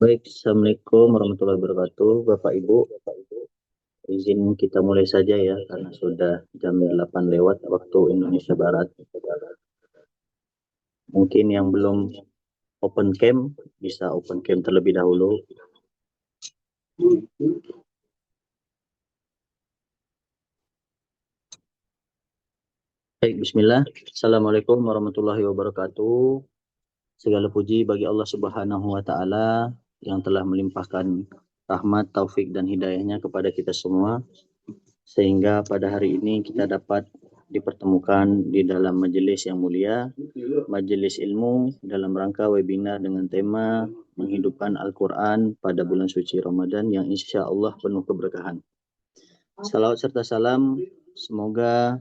Baik, Assalamualaikum warahmatullahi wabarakatuh, Bapak Ibu. Izin kita mulai saja ya, karena sudah jam 8 lewat waktu Indonesia Barat. Mungkin yang belum open cam, bisa open cam terlebih dahulu. Baik, Bismillah. Assalamualaikum warahmatullahi wabarakatuh. Segala puji bagi Allah Subhanahu wa Ta'ala yang telah melimpahkan rahmat, taufik, dan hidayahnya kepada kita semua, sehingga pada hari ini kita dapat dipertemukan di dalam majelis yang mulia, majelis ilmu dalam rangka webinar dengan tema menghidupkan Al-Quran pada bulan suci Ramadan yang insya Allah penuh keberkahan. Salawat serta salam semoga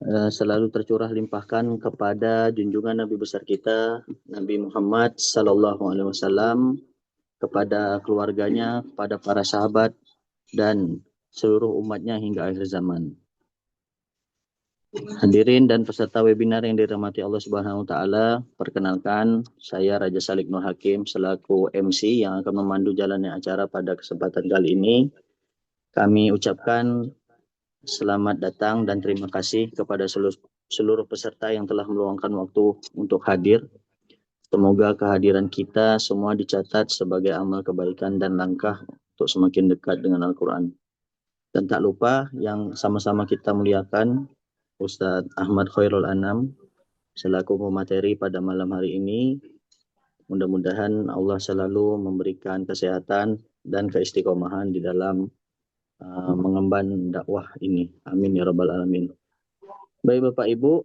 selalu tercurah limpahkan kepada junjungan Nabi besar kita, Nabi Muhammad Sallallahu Alaihi Wasallam, kepada keluarganya, kepada para sahabat, dan seluruh umatnya hingga akhir zaman. Hadirin dan peserta webinar yang dirahmati Allah Subhanahu wa Ta'ala, perkenalkan saya Raja Salik Nur Hakim selaku MC yang akan memandu jalannya acara pada kesempatan kali ini. Kami ucapkan selamat datang dan terima kasih kepada seluruh peserta yang telah meluangkan waktu untuk hadir. Semoga kehadiran kita semua dicatat sebagai amal kebaikan dan langkah untuk semakin dekat dengan Al-Quran. Dan tak lupa yang sama-sama kita muliakan Ustadz Ahmad Khairul Anam selaku pemateri pada malam hari ini. Mudah-mudahan Allah selalu memberikan kesehatan dan keistiqomahan di dalam mengemban dakwah ini. Amin ya rabbal alamin. Baik Bapak Ibu,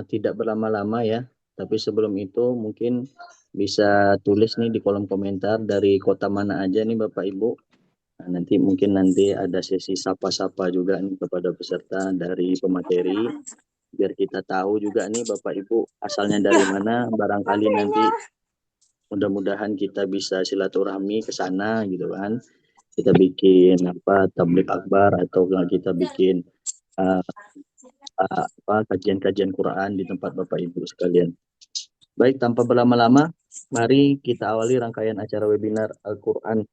tidak berlama-lama ya. Tapi sebelum itu mungkin bisa tulis nih di kolom komentar dari kota mana aja nih Bapak Ibu. Nah, nanti ada sesi sapa-sapa juga nih kepada peserta dari pemateri, biar kita tahu juga nih Bapak Ibu asalnya dari mana. Barangkali nanti mudah-mudahan kita bisa silaturahmi ke sana gitu kan. Kita bikin tablik akbar atau kita bikin uh, kajian-kajian Quran di tempat Bapak Ibu sekalian. Baik, tanpa berlama-lama, mari kita awali rangkaian acara webinar Al-Quran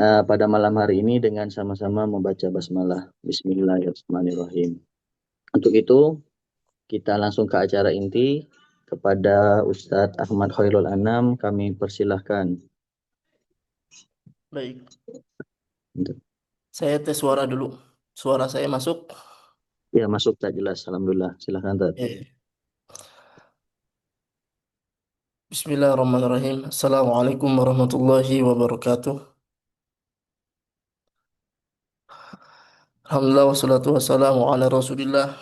pada malam hari ini dengan sama-sama membaca basmalah. Bismillahirrahmanirrahim. Untuk itu, kita langsung ke acara inti. Kepada Ustadz Ahmad Khairul Anam, kami persilahkan. Baik, saya tes suara dulu. Suara saya masuk? Ya, masuk tak jelas. Alhamdulillah. Silahkan, Tad. Ya. Bismillahirrahmanirrahim. Assalamualaikum warahmatullahi wabarakatuh. Alhamdulillah wassalatu wassalamu ala rasulillah.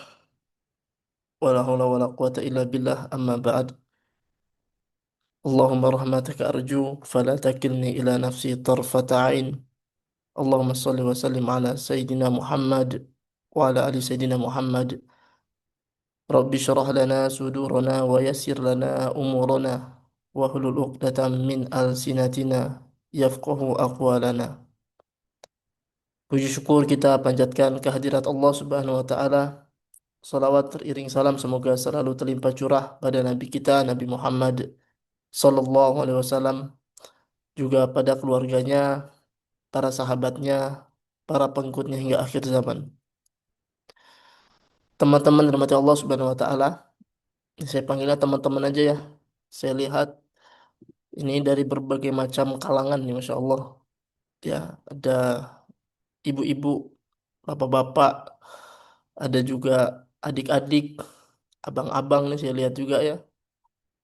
Wa la hawla wa la quwata illa billah amma ba'd. Allahumma rahmataka arju fala takilni ila nafsi tarfata ain. Allahumma salli wa sallim ala Sayyidina Muhammad wa ala ali Sayyidina Muhammad. Rabbi syrah lana sudurana wa yassir lana umurana wa hlul uqdatan min alsinatina yafqahu aqwalana. Puji syukur kita panjatkan kehadirat Allah Subhanahu wa taala. Salawat teriring salam semoga selalu terlimpah curah pada Nabi kita Nabi Muhammad sallallahu alaihi wasallam, juga pada keluarganya, para sahabatnya, para pengikutnya hingga akhir zaman. Teman-teman dirahmati Allah Subhanahu wa taala, saya panggilnya teman-teman aja ya. Saya lihat ini dari berbagai macam kalangan nih, Masya Allah. Ya, ada ibu-ibu, bapak-bapak, ada juga adik-adik, abang-abang nih saya lihat juga ya.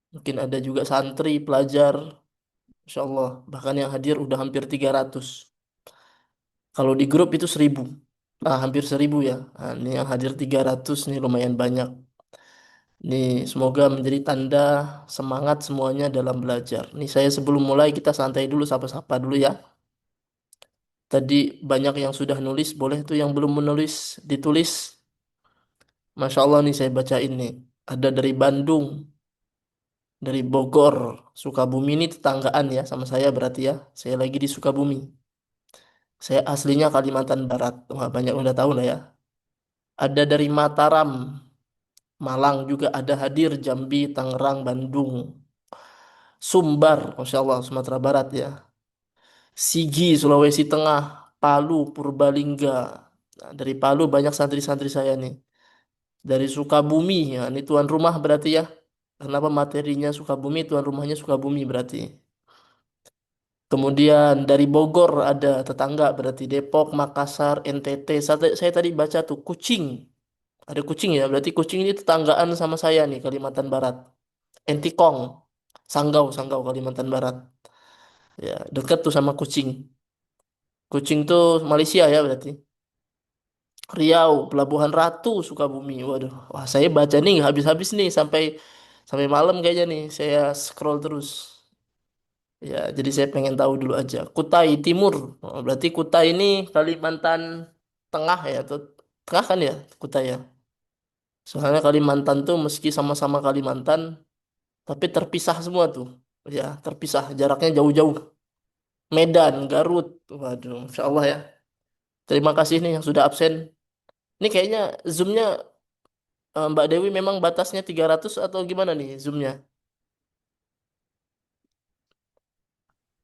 Mungkin ada juga santri, pelajar, Masya Allah. Bahkan yang hadir udah hampir 300. Kalau di grup itu 1000. Nah, hampir 1000 ya. Nah, ini yang hadir 300 nih lumayan banyak. Ini semoga menjadi tanda semangat semuanya dalam belajar. Nih saya sebelum mulai kita santai dulu, sapa-sapa dulu ya. Tadi banyak yang sudah nulis, boleh tuh yang belum menulis ditulis. Masya Allah nih saya bacain nih. Ada dari Bandung, dari Bogor, Sukabumi ini tetanggaan ya sama saya berarti ya. Saya lagi di Sukabumi. Saya aslinya Kalimantan Barat. Wah, banyak udah tahu lah ya. Ada dari Mataram, Malang juga ada hadir, Jambi, Tangerang, Bandung. Sumbar, Masya Allah, Sumatera Barat ya. Sigi, Sulawesi Tengah, Palu, Purbalingga. Nah, dari Palu banyak santri-santri saya nih. Dari Sukabumi, ya, ini tuan rumah berarti ya. Kenapa materinya Sukabumi, tuan rumahnya Sukabumi berarti. Kemudian dari Bogor ada tetangga berarti Depok, Makassar, NTT. Saya tadi baca tuh Kucing. Ada Kucing ya, berarti Kucing ini tetanggaan sama saya nih, Kalimantan Barat. Entikong, Sanggau, Kalimantan Barat. Ya, dekat tuh sama Kucing. Kucing tuh Malaysia ya berarti. Riau, Pelabuhan Ratu, Sukabumi. Waduh, wah saya baca nih nggak habis-habis nih sampai sampai malam kayaknya nih. Saya scroll terus. Ya, jadi saya pengen tahu dulu aja. Kutai Timur, oh, berarti Kutai ini Kalimantan Tengah ya, atau Tengah kan ya, Kutai ya. Soalnya Kalimantan tuh meski sama-sama Kalimantan, tapi terpisah semua tuh. Ya, terpisah, jaraknya jauh-jauh. Medan, Garut, waduh, Insya Allah ya. Terima kasih nih yang sudah absen. Ini kayaknya Zoom-nya Mbak Dewi memang batasnya 300 atau gimana nih Zoom-nya?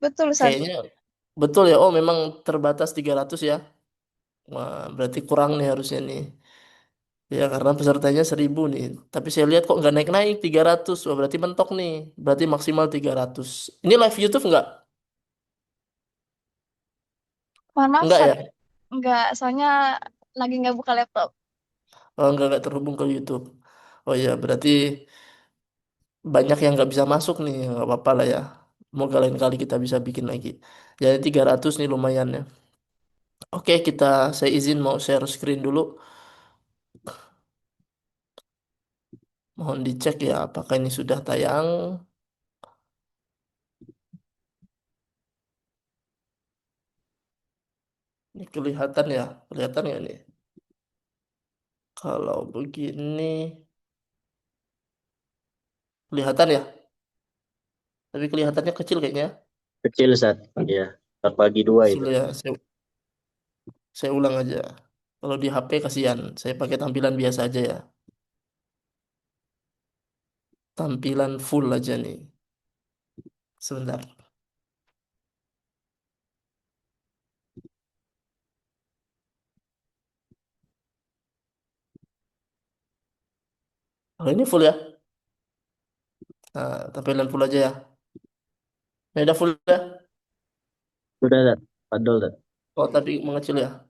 Betul, Ustaz. Kayaknya betul ya. Oh, memang terbatas 300 ya. Wah, berarti kurang nih harusnya nih. Ya, karena pesertanya 1000 nih. Tapi saya lihat kok nggak naik-naik 300. Wah, berarti mentok nih. Berarti maksimal 300. Ini live YouTube nggak? Mohon maaf, Nggak Ustaz. ya? Enggak, soalnya lagi nggak buka laptop. Oh, nggak terhubung ke YouTube. Oh ya, berarti banyak yang nggak bisa masuk nih. Nggak apa-apa lah ya. Semoga lain kali kita bisa bikin lagi. Jadi 300 nih lumayan ya. Oke, saya izin mau share screen dulu. Mohon dicek ya apakah ini sudah tayang. Ini kelihatan ya, kelihatan nggak nih? Kalau begini, kelihatan ya, tapi kelihatannya kecil kayaknya. Kecil saat ya terbagi dua Kecil itu. ya, saya ulang aja. Kalau di HP kasihan, saya pakai tampilan biasa aja ya. Tampilan full aja nih. Sebentar. Kalau ini full ya. Nah, tampilan full aja ya. Ini udah full ya. Sudah Zat. Padahal Zat. Oh, tapi mengecil ya.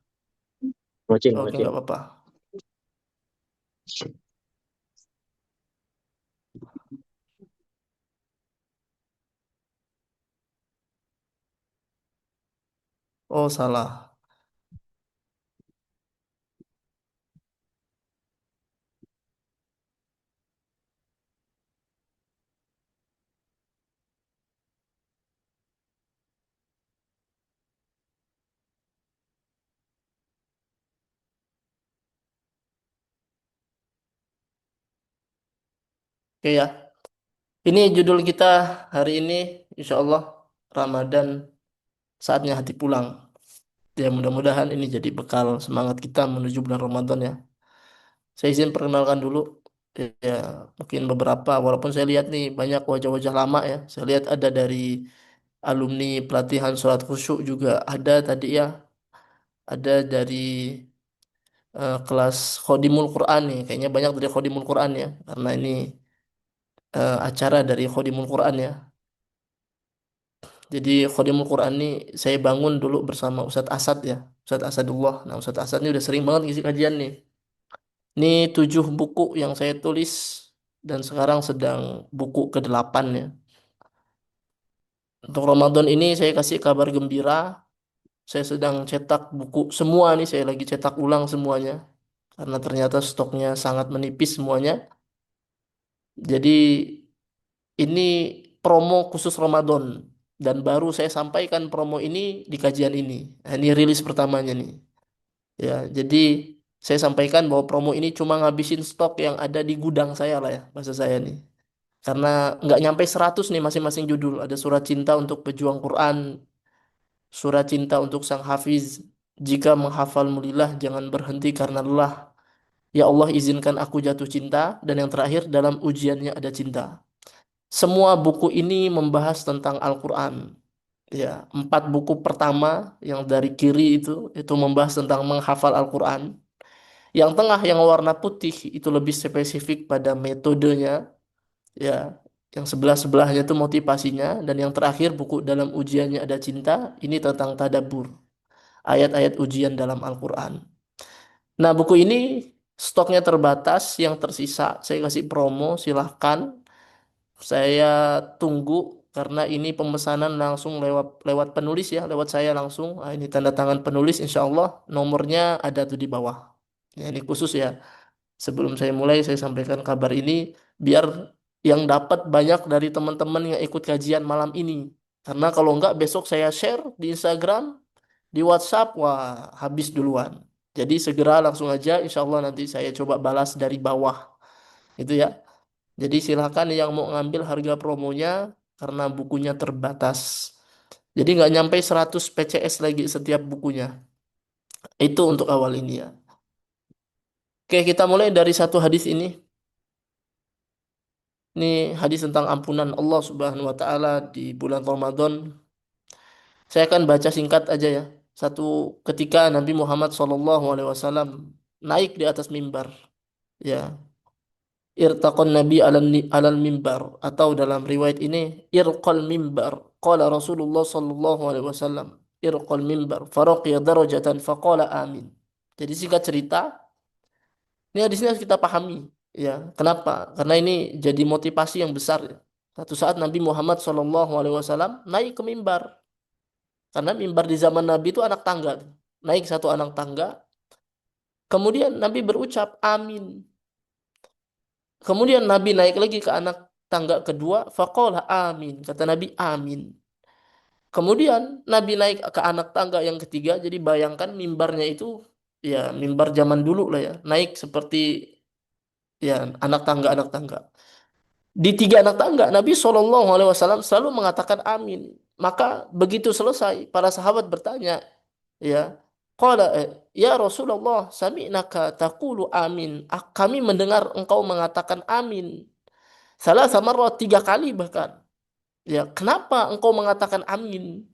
Ngocil, Oke, ngocil. nggak apa-apa. Oh, salah. Oke ya. Ini judul kita hari ini, Insya Allah, Ramadan saatnya hati pulang. Ya mudah-mudahan ini jadi bekal semangat kita menuju bulan Ramadan ya. Saya izin perkenalkan dulu ya mungkin beberapa walaupun saya lihat nih banyak wajah-wajah lama ya. Saya lihat ada dari alumni pelatihan sholat khusyuk juga ada tadi ya. Ada dari kelas Khodimul Quran nih. Kayaknya banyak dari Khodimul Quran ya karena ini acara dari Khodimul Quran ya. Jadi Khodimul Quran ini saya bangun dulu bersama Ustadz Asad ya. Ustadz Asadullah. Nah Ustadz Asad ini udah sering banget ngisi kajian nih. Ini 7 buku yang saya tulis dan sekarang sedang buku ke-8 ya. Untuk Ramadan ini saya kasih kabar gembira. Saya sedang cetak buku semua nih, saya lagi cetak ulang semuanya. Karena ternyata stoknya sangat menipis semuanya. Jadi ini promo khusus Ramadan. Dan baru saya sampaikan promo ini di kajian ini. Nah, ini rilis pertamanya nih. Ya, jadi saya sampaikan bahwa promo ini cuma ngabisin stok yang ada di gudang saya lah ya, bahasa saya nih. Karena nggak nyampe 100 nih masing-masing judul. Ada surat cinta untuk pejuang Quran, surat cinta untuk sang hafiz. Jika menghafal mulillah, jangan berhenti karena lelah. Ya Allah izinkan aku jatuh cinta. Dan yang terakhir dalam ujiannya ada cinta. Semua buku ini membahas tentang Al-Quran. Ya, 4 buku pertama yang dari kiri itu membahas tentang menghafal Al-Quran. Yang tengah yang warna putih itu lebih spesifik pada metodenya, ya. Yang sebelah-sebelahnya itu motivasinya, dan yang terakhir buku dalam ujiannya ada cinta, ini tentang tadabbur, ayat-ayat ujian dalam Al-Quran. Nah, buku ini stoknya terbatas, yang tersisa saya kasih promo, silahkan. Saya tunggu karena ini pemesanan langsung lewat lewat penulis ya, lewat saya langsung. Nah, ini tanda tangan penulis, insya Allah nomornya ada tuh di bawah. Ya, ini khusus ya. Sebelum saya mulai, saya sampaikan kabar ini biar yang dapat banyak dari teman-teman yang ikut kajian malam ini. Karena kalau enggak besok saya share di Instagram, di WhatsApp, wah habis duluan. Jadi segera langsung aja, insya Allah nanti saya coba balas dari bawah. Itu ya. Jadi silakan yang mau ngambil harga promonya karena bukunya terbatas. Jadi nggak nyampe 100 PCS lagi setiap bukunya. Itu untuk awal ini ya. Oke, kita mulai dari satu hadis ini. Ini hadis tentang ampunan Allah Subhanahu wa taala di bulan Ramadan. Saya akan baca singkat aja ya. Satu ketika Nabi Muhammad SAW naik di atas mimbar, ya. Irtaqan Nabi alal mimbar, atau dalam riwayat ini irqal mimbar. Qala Rasulullah sallallahu alaihi wasallam irqal mimbar faraqiya darajatan faqala amin. Jadi singkat cerita, ini hadis ini harus kita pahami, ya. Kenapa? Karena ini jadi motivasi yang besar ya. Satu saat Nabi Muhammad sallallahu alaihi wasallam naik ke mimbar. Karena mimbar di zaman Nabi itu anak tangga. Naik satu anak tangga, kemudian Nabi berucap amin. Kemudian Nabi naik lagi ke anak tangga kedua, faqala amin. Kata Nabi amin. Kemudian Nabi naik ke anak tangga yang ketiga, jadi bayangkan mimbarnya itu ya mimbar zaman dulu lah ya. Naik seperti ya anak tangga. Di 3 anak tangga Nabi SAW selalu mengatakan amin. Maka begitu selesai, para sahabat bertanya, ya, qala ya Rasulullah, sami'naka taqulu amin. Kami mendengar engkau mengatakan amin. Salah sama 3 kali bahkan. Ya, kenapa engkau mengatakan amin?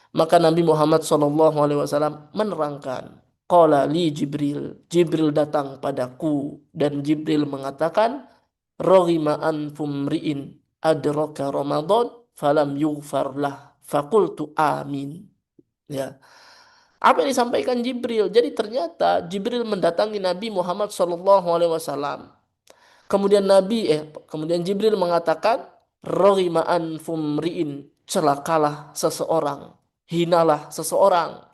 Maka Nabi Muhammad SAW menerangkan, qala li Jibril. Jibril datang padaku dan Jibril mengatakan, raghima anfum ri'in adraka Ramadan falam yughfar lah. Fakultu amin. Ya. Apa yang disampaikan Jibril? Jadi ternyata Jibril mendatangi Nabi Muhammad SAW. Kemudian Jibril mengatakan, raghima anfum ri'in, celakalah seseorang, hinalah seseorang,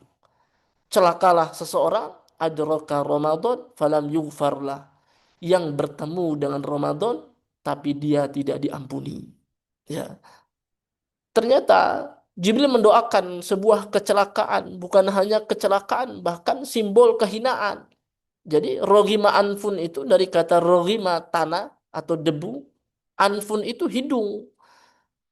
celakalah seseorang, adraka Ramadan falam yughfarlah, yang bertemu dengan Ramadan tapi dia tidak diampuni. Ya. Ternyata Jibril mendoakan sebuah kecelakaan, bukan hanya kecelakaan, bahkan simbol kehinaan. Jadi rogima anfun itu dari kata rogima tanah atau debu, anfun itu hidung.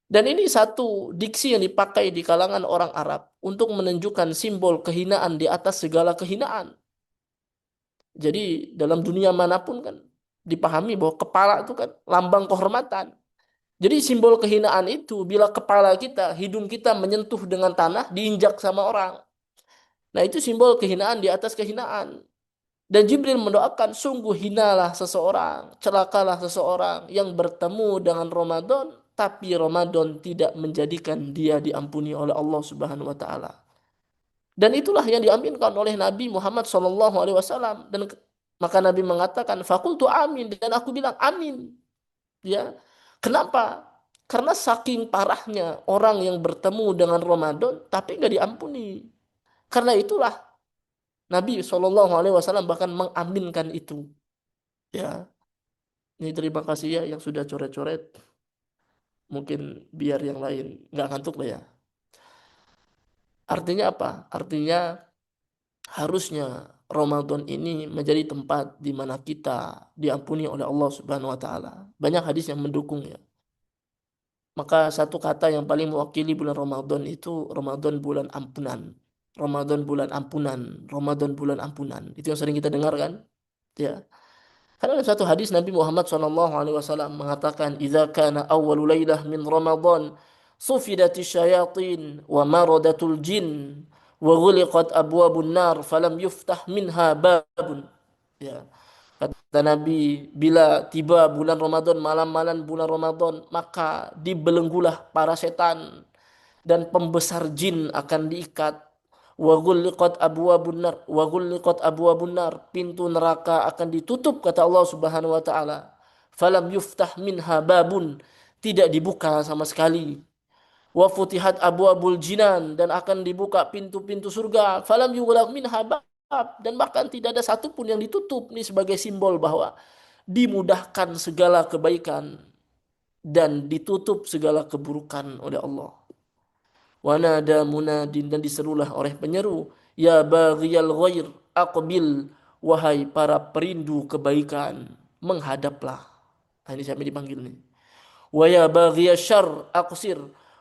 Dan ini satu diksi yang dipakai di kalangan orang Arab untuk menunjukkan simbol kehinaan di atas segala kehinaan. Jadi dalam dunia manapun kan dipahami bahwa kepala itu kan lambang kehormatan. Jadi simbol kehinaan itu bila kepala kita, hidung kita menyentuh dengan tanah, diinjak sama orang. Nah, itu simbol kehinaan di atas kehinaan. Dan Jibril mendoakan, sungguh hinalah seseorang, celakalah seseorang yang bertemu dengan Ramadan, tapi Ramadan tidak menjadikan dia diampuni oleh Allah Subhanahu wa taala. Dan itulah yang diaminkan oleh Nabi Muhammad SAW. Dan maka Nabi mengatakan, fakultu amin, dan aku bilang amin. Ya, kenapa? Karena saking parahnya orang yang bertemu dengan Ramadan tapi nggak diampuni. Karena itulah Nabi SAW bahkan mengaminkan itu. Ya, ini terima kasih ya yang sudah coret-coret. Mungkin biar yang lain nggak ngantuk lah ya. Artinya apa? Artinya harusnya Ramadan ini menjadi tempat di mana kita diampuni oleh Allah Subhanahu wa taala. Banyak hadis yang mendukung ya. Maka satu kata yang paling mewakili bulan Ramadan itu Ramadan bulan ampunan. Ramadan bulan ampunan, Ramadan bulan ampunan. Itu yang sering kita dengar kan? Ya. Karena dalam satu hadis Nabi Muhammad SAW mengatakan, "Idza kana awwalu lailah min Ramadan, sufidatis syayatin wa maradatul jin wa ghuliqat abwabun nar falam yuftah minha babun." Ya. Kata Nabi, bila tiba bulan Ramadan, malam-malam bulan Ramadan, maka dibelenggulah para setan dan pembesar jin akan diikat. Wa ghulliqat abwabun nar, wa ghulliqat abwabun nar, pintu neraka akan ditutup kata Allah Subhanahu wa taala. Falam yuftah minha babun, tidak dibuka sama sekali. Wa futihat abwabul jinan, dan akan dibuka pintu-pintu surga. Falam yughlaq minha bab, dan bahkan tidak ada satupun yang ditutup. Ini sebagai simbol bahwa dimudahkan segala kebaikan dan ditutup segala keburukan oleh Allah. Wanada munadin, dan diserulah oleh penyeru, ya baghiyal ghair aqbil, wahai para perindu kebaikan, menghadaplah. Nah, ini siapa dipanggil nih? Wa ya baghiyal syarr aqsir,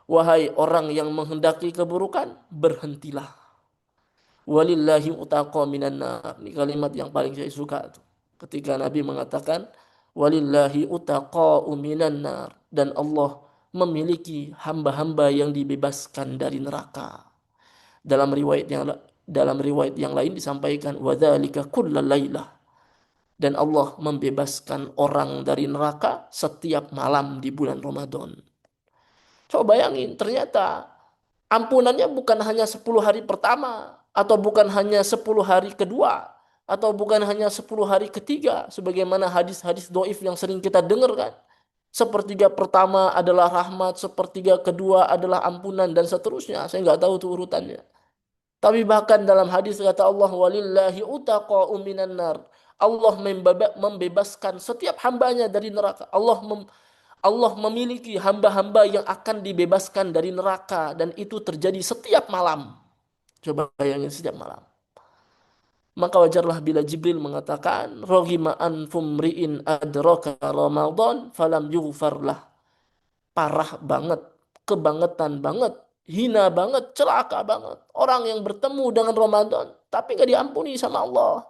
wahai orang yang menghendaki keburukan, berhentilah. Walillahi utaqa minan nar. Ini kalimat yang paling saya suka tuh. Ketika Nabi mengatakan walillahi utaqa minan nar, dan Allah memiliki hamba-hamba yang dibebaskan dari neraka. Dalam riwayat yang lain disampaikan wadzalika kullal lailah, dan Allah membebaskan orang dari neraka setiap malam di bulan Ramadan. Coba bayangin, ternyata ampunannya bukan hanya 10 hari pertama, atau bukan hanya 10 hari kedua, atau bukan hanya 10 hari ketiga, sebagaimana hadis-hadis doif yang sering kita dengar kan. Sepertiga pertama adalah rahmat, sepertiga kedua adalah ampunan, dan seterusnya. Saya nggak tahu tuh urutannya. Tapi bahkan dalam hadis kata Allah, walillahi utaqa'u minan nar. Allah membebaskan setiap hambanya dari neraka. Allah memiliki hamba-hamba yang akan dibebaskan dari neraka, dan itu terjadi setiap malam. Coba bayangin, setiap malam. Maka wajarlah bila Jibril mengatakan roghima anfum ri'in adraka Ramadan falam yughfarlah. Parah banget, kebangetan banget, hina banget, celaka banget orang yang bertemu dengan Ramadan tapi gak diampuni sama Allah.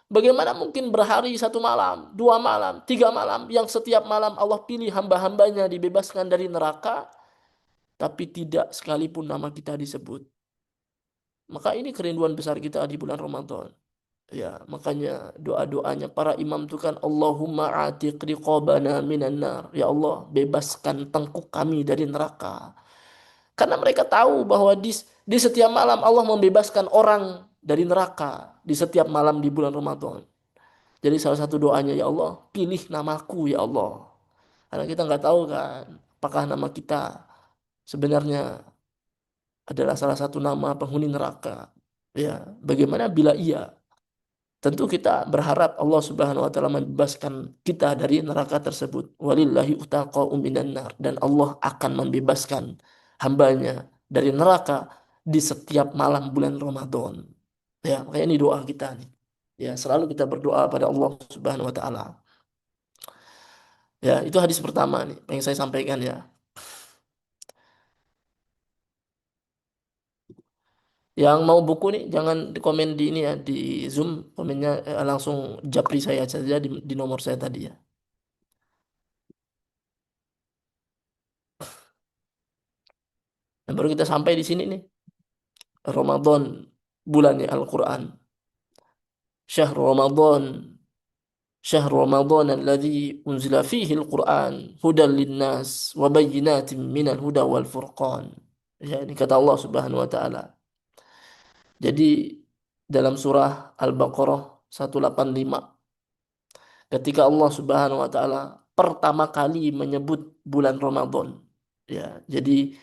Bagaimana mungkin berhari 1 malam, 2 malam, 3 malam, yang setiap malam Allah pilih hamba-hambanya dibebaskan dari neraka, tapi tidak sekalipun nama kita disebut. Maka ini kerinduan besar kita di bulan Ramadan. Ya, makanya doa-doanya para imam itu kan, Allahumma atiq riqabana minan nar. Ya Allah, bebaskan tengkuk kami dari neraka. Karena mereka tahu bahwa di setiap malam Allah membebaskan orang dari neraka di setiap malam di bulan Ramadan. Jadi salah satu doanya, ya Allah, pilih namaku ya Allah. Karena kita nggak tahu kan, apakah nama kita sebenarnya adalah salah satu nama penghuni neraka. Ya, bagaimana bila iya? Tentu kita berharap Allah Subhanahu wa taala membebaskan kita dari neraka tersebut. Walillahi utaqa'u minan nar, dan Allah akan membebaskan hambanya dari neraka di setiap malam bulan Ramadan. Ya, kayak ini doa kita nih. Ya, selalu kita berdoa pada Allah Subhanahu wa taala. Ya, itu hadis pertama nih yang saya sampaikan ya. Yang mau buku nih jangan di komen di ini ya, di Zoom komennya langsung japri saya saja di nomor saya tadi ya. Dan baru kita sampai di sini nih. Ramadan, bulannya Al-Quran. Syahr Ramadan, syahr Ramadan alladhi unzila fihi Al-Quran hudan linnas wa bayyinatin minal huda wal furqan. Ya, ini kata Allah Subhanahu wa taala. Jadi dalam surah Al-Baqarah 185, ketika Allah Subhanahu wa taala pertama kali menyebut bulan Ramadan, ya, jadi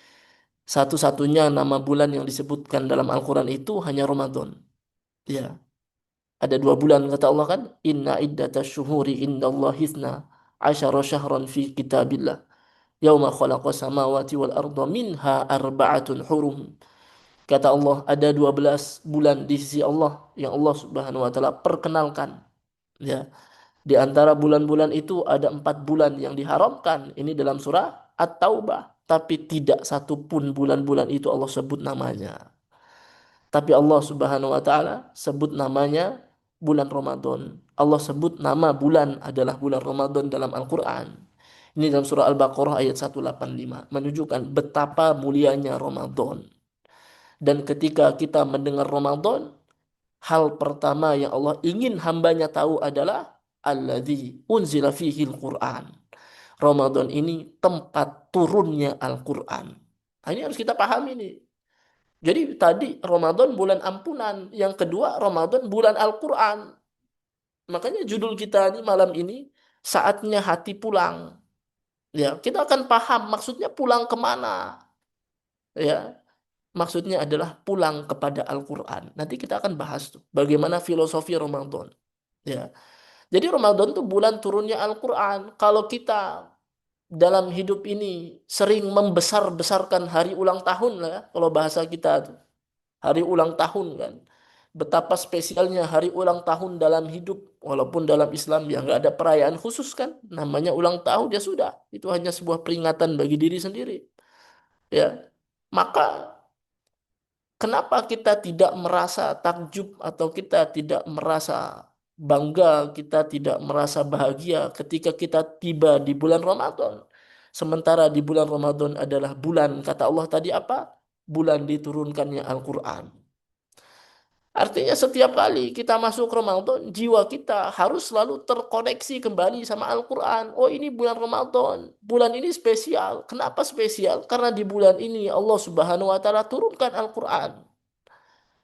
satu-satunya nama bulan yang disebutkan dalam Al-Quran itu hanya Ramadan. Ya, ada 2 bulan kata Allah kan, inna iddatash syuhuri indallahi itsna asyara syahran fi kitabillah yauma khalaqas samawati wal arda minha arba'atun hurum. Kata Allah, ada 12 bulan di sisi Allah yang Allah Subhanahu wa taala perkenalkan. Ya. Di antara bulan-bulan itu ada 4 bulan yang diharamkan. Ini dalam surah At-Taubah. Tapi tidak satu pun bulan-bulan itu Allah sebut namanya. Tapi Allah Subhanahu wa taala sebut namanya bulan Ramadan. Allah sebut nama bulan adalah bulan Ramadan dalam Al-Quran. Ini dalam surah Al-Baqarah ayat 185. Menunjukkan betapa mulianya Ramadan. Dan ketika kita mendengar Ramadan, hal pertama yang Allah ingin hambanya tahu adalah alladzi unzila fihi al-Quran. Ramadan ini tempat turunnya Al-Quran. Nah, ini harus kita pahami nih. Jadi tadi Ramadan bulan ampunan, yang kedua Ramadan bulan Al-Quran. Makanya judul kita ini malam ini saatnya hati pulang. Ya, kita akan paham maksudnya pulang kemana. Ya, maksudnya adalah pulang kepada Al-Quran. Nanti kita akan bahas tuh bagaimana filosofi Ramadan. Ya, jadi Ramadan itu bulan turunnya Al-Quran. Kalau kita dalam hidup ini sering membesar-besarkan hari ulang tahun lah ya, kalau bahasa kita tuh, hari ulang tahun kan. Betapa spesialnya hari ulang tahun dalam hidup, walaupun dalam Islam ya nggak ada perayaan khusus kan, namanya ulang tahun ya sudah, itu hanya sebuah peringatan bagi diri sendiri. Ya, maka kenapa kita tidak merasa takjub atau kita tidak merasa bangga, kita tidak merasa bahagia ketika kita tiba di bulan Ramadan? Sementara di bulan Ramadan adalah bulan, kata Allah tadi apa? Bulan diturunkannya Al-Quran. Artinya setiap kali kita masuk Ramadan, jiwa kita harus selalu terkoneksi kembali sama Al-Quran. Oh, ini bulan Ramadan. Bulan ini spesial. Kenapa spesial? Karena di bulan ini Allah Subhanahu wa taala turunkan Al-Quran.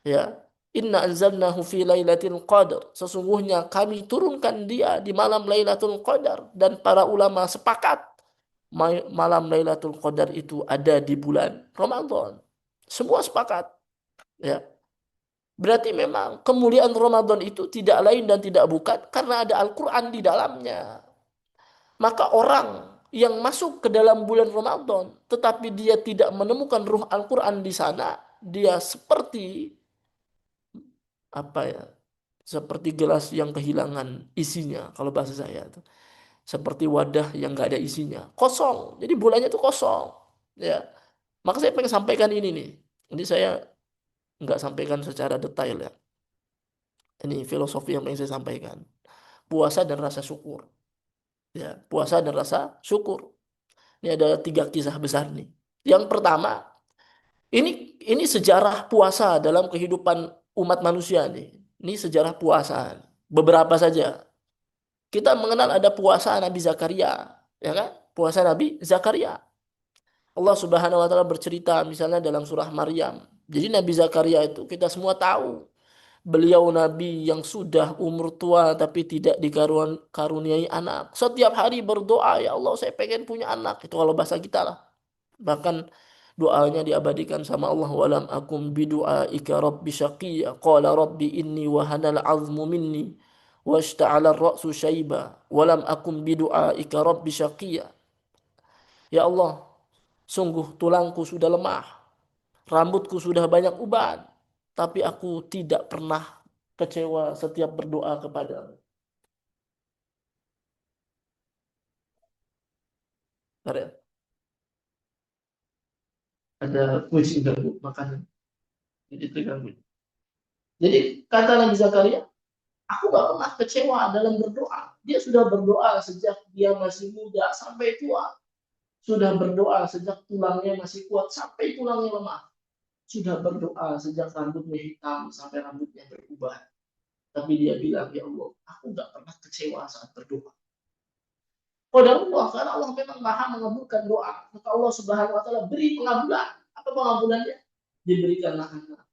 Ya. Inna anzalnahu fi lailatul qadar. Sesungguhnya kami turunkan dia di malam Lailatul Qadar, dan para ulama sepakat malam Lailatul Qadar itu ada di bulan Ramadan. Semua sepakat. Ya. Berarti memang kemuliaan Ramadan itu tidak lain dan tidak bukan karena ada Al-Quran di dalamnya. Maka orang yang masuk ke dalam bulan Ramadan tetapi dia tidak menemukan ruh Al-Quran di sana, dia seperti apa ya? Seperti gelas yang kehilangan isinya, kalau bahasa saya itu. Seperti wadah yang nggak ada isinya, kosong. Jadi bulannya itu kosong. Ya, maka saya pengen sampaikan ini nih. Ini saya nggak sampaikan secara detail ya. Ini filosofi yang ingin saya sampaikan. Puasa dan rasa syukur. Ya, puasa dan rasa syukur. Ini ada 3 kisah besar nih. Yang pertama, ini sejarah puasa dalam kehidupan umat manusia nih. Ini sejarah puasa. Beberapa saja. Kita mengenal ada puasa Nabi Zakaria, ya kan? Puasa Nabi Zakaria. Allah Subhanahu wa taala bercerita misalnya dalam surah Maryam. Jadi Nabi Zakaria itu kita semua tahu, beliau nabi yang sudah umur tua tapi tidak dikaruniai anak. Setiap hari berdoa, ya Allah saya pengen punya anak. Itu kalau bahasa kita lah. Bahkan doanya diabadikan sama Allah. Walam akum bidu'aika rabbi syaqiyya. Qala rabbi inni wahanal azmu minni washta'ala ar-ra'su syaiba. Walam akum bidu'aika rabbi syaqiyya. Ya Allah, sungguh tulangku sudah lemah, rambutku sudah banyak uban, tapi aku tidak pernah kecewa setiap berdoa kepadamu. Ada kuis ganggu makanan, jadi terganggu. Jadi kata Nabi Zakaria, aku gak pernah kecewa dalam berdoa. Dia sudah berdoa sejak dia masih muda sampai tua. Sudah berdoa sejak tulangnya masih kuat sampai tulangnya lemah. Sudah berdoa sejak rambutnya hitam sampai rambutnya berubah. Tapi dia bilang, ya Allah, aku gak pernah kecewa saat berdoa. Qadarullah, karena Allah memang maha mengabulkan doa. Maka Allah Subhanahu wa taala beri pengabulan. Apa pengabulannya? Diberikanlah anak.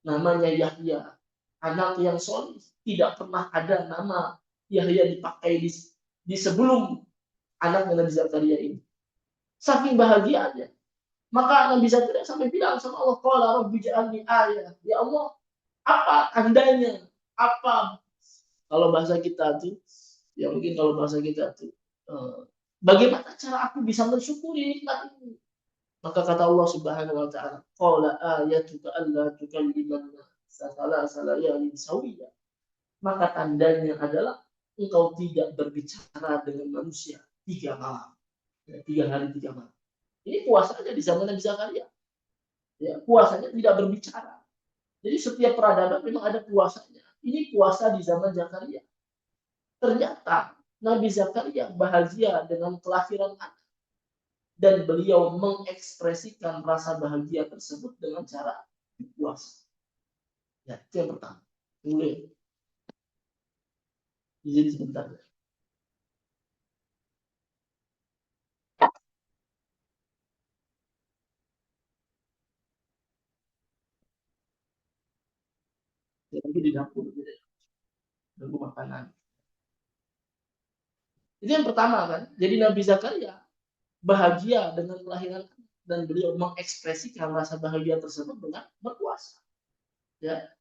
Namanya Yahya. Anak yang soleh. Tidak pernah ada nama Yahya dipakai di sebelum anak Nabi Zakaria ini. Saking bahagianya. Maka Nabi Zakaria sampai bilang sama Allah, qala rabbi ja'alni ayah. Ya Allah, apa tandanya? Apa kalau bahasa kita tuh, ya mungkin kalau bahasa kita tuh, bagaimana cara aku bisa mensyukuri nikmat ini? Maka kata Allah Subhanahu wa taala, qala ayatuka alla tukalliman salasa layalin sawiyya. Maka tandanya adalah engkau tidak berbicara dengan manusia 3 malam. 3 hari 3 malam. Ini puasanya di zaman Nabi Zakaria. Ya, puasanya tidak berbicara. Jadi setiap peradaban memang ada puasanya. ini puasa di zaman Zakaria. Ternyata Nabi Zakaria bahagia dengan kelahiran anak. Dan beliau mengekspresikan rasa bahagia tersebut dengan cara berpuasa. Ya, itu yang pertama. Mulai. Izin sebentar. Jadi di dapur, nunggu makanan. Itu yang pertama kan. Jadi Nabi Zakaria bahagia dengan kelahiran dan beliau mengekspresikan rasa bahagia tersebut dengan berpuasa. Ya.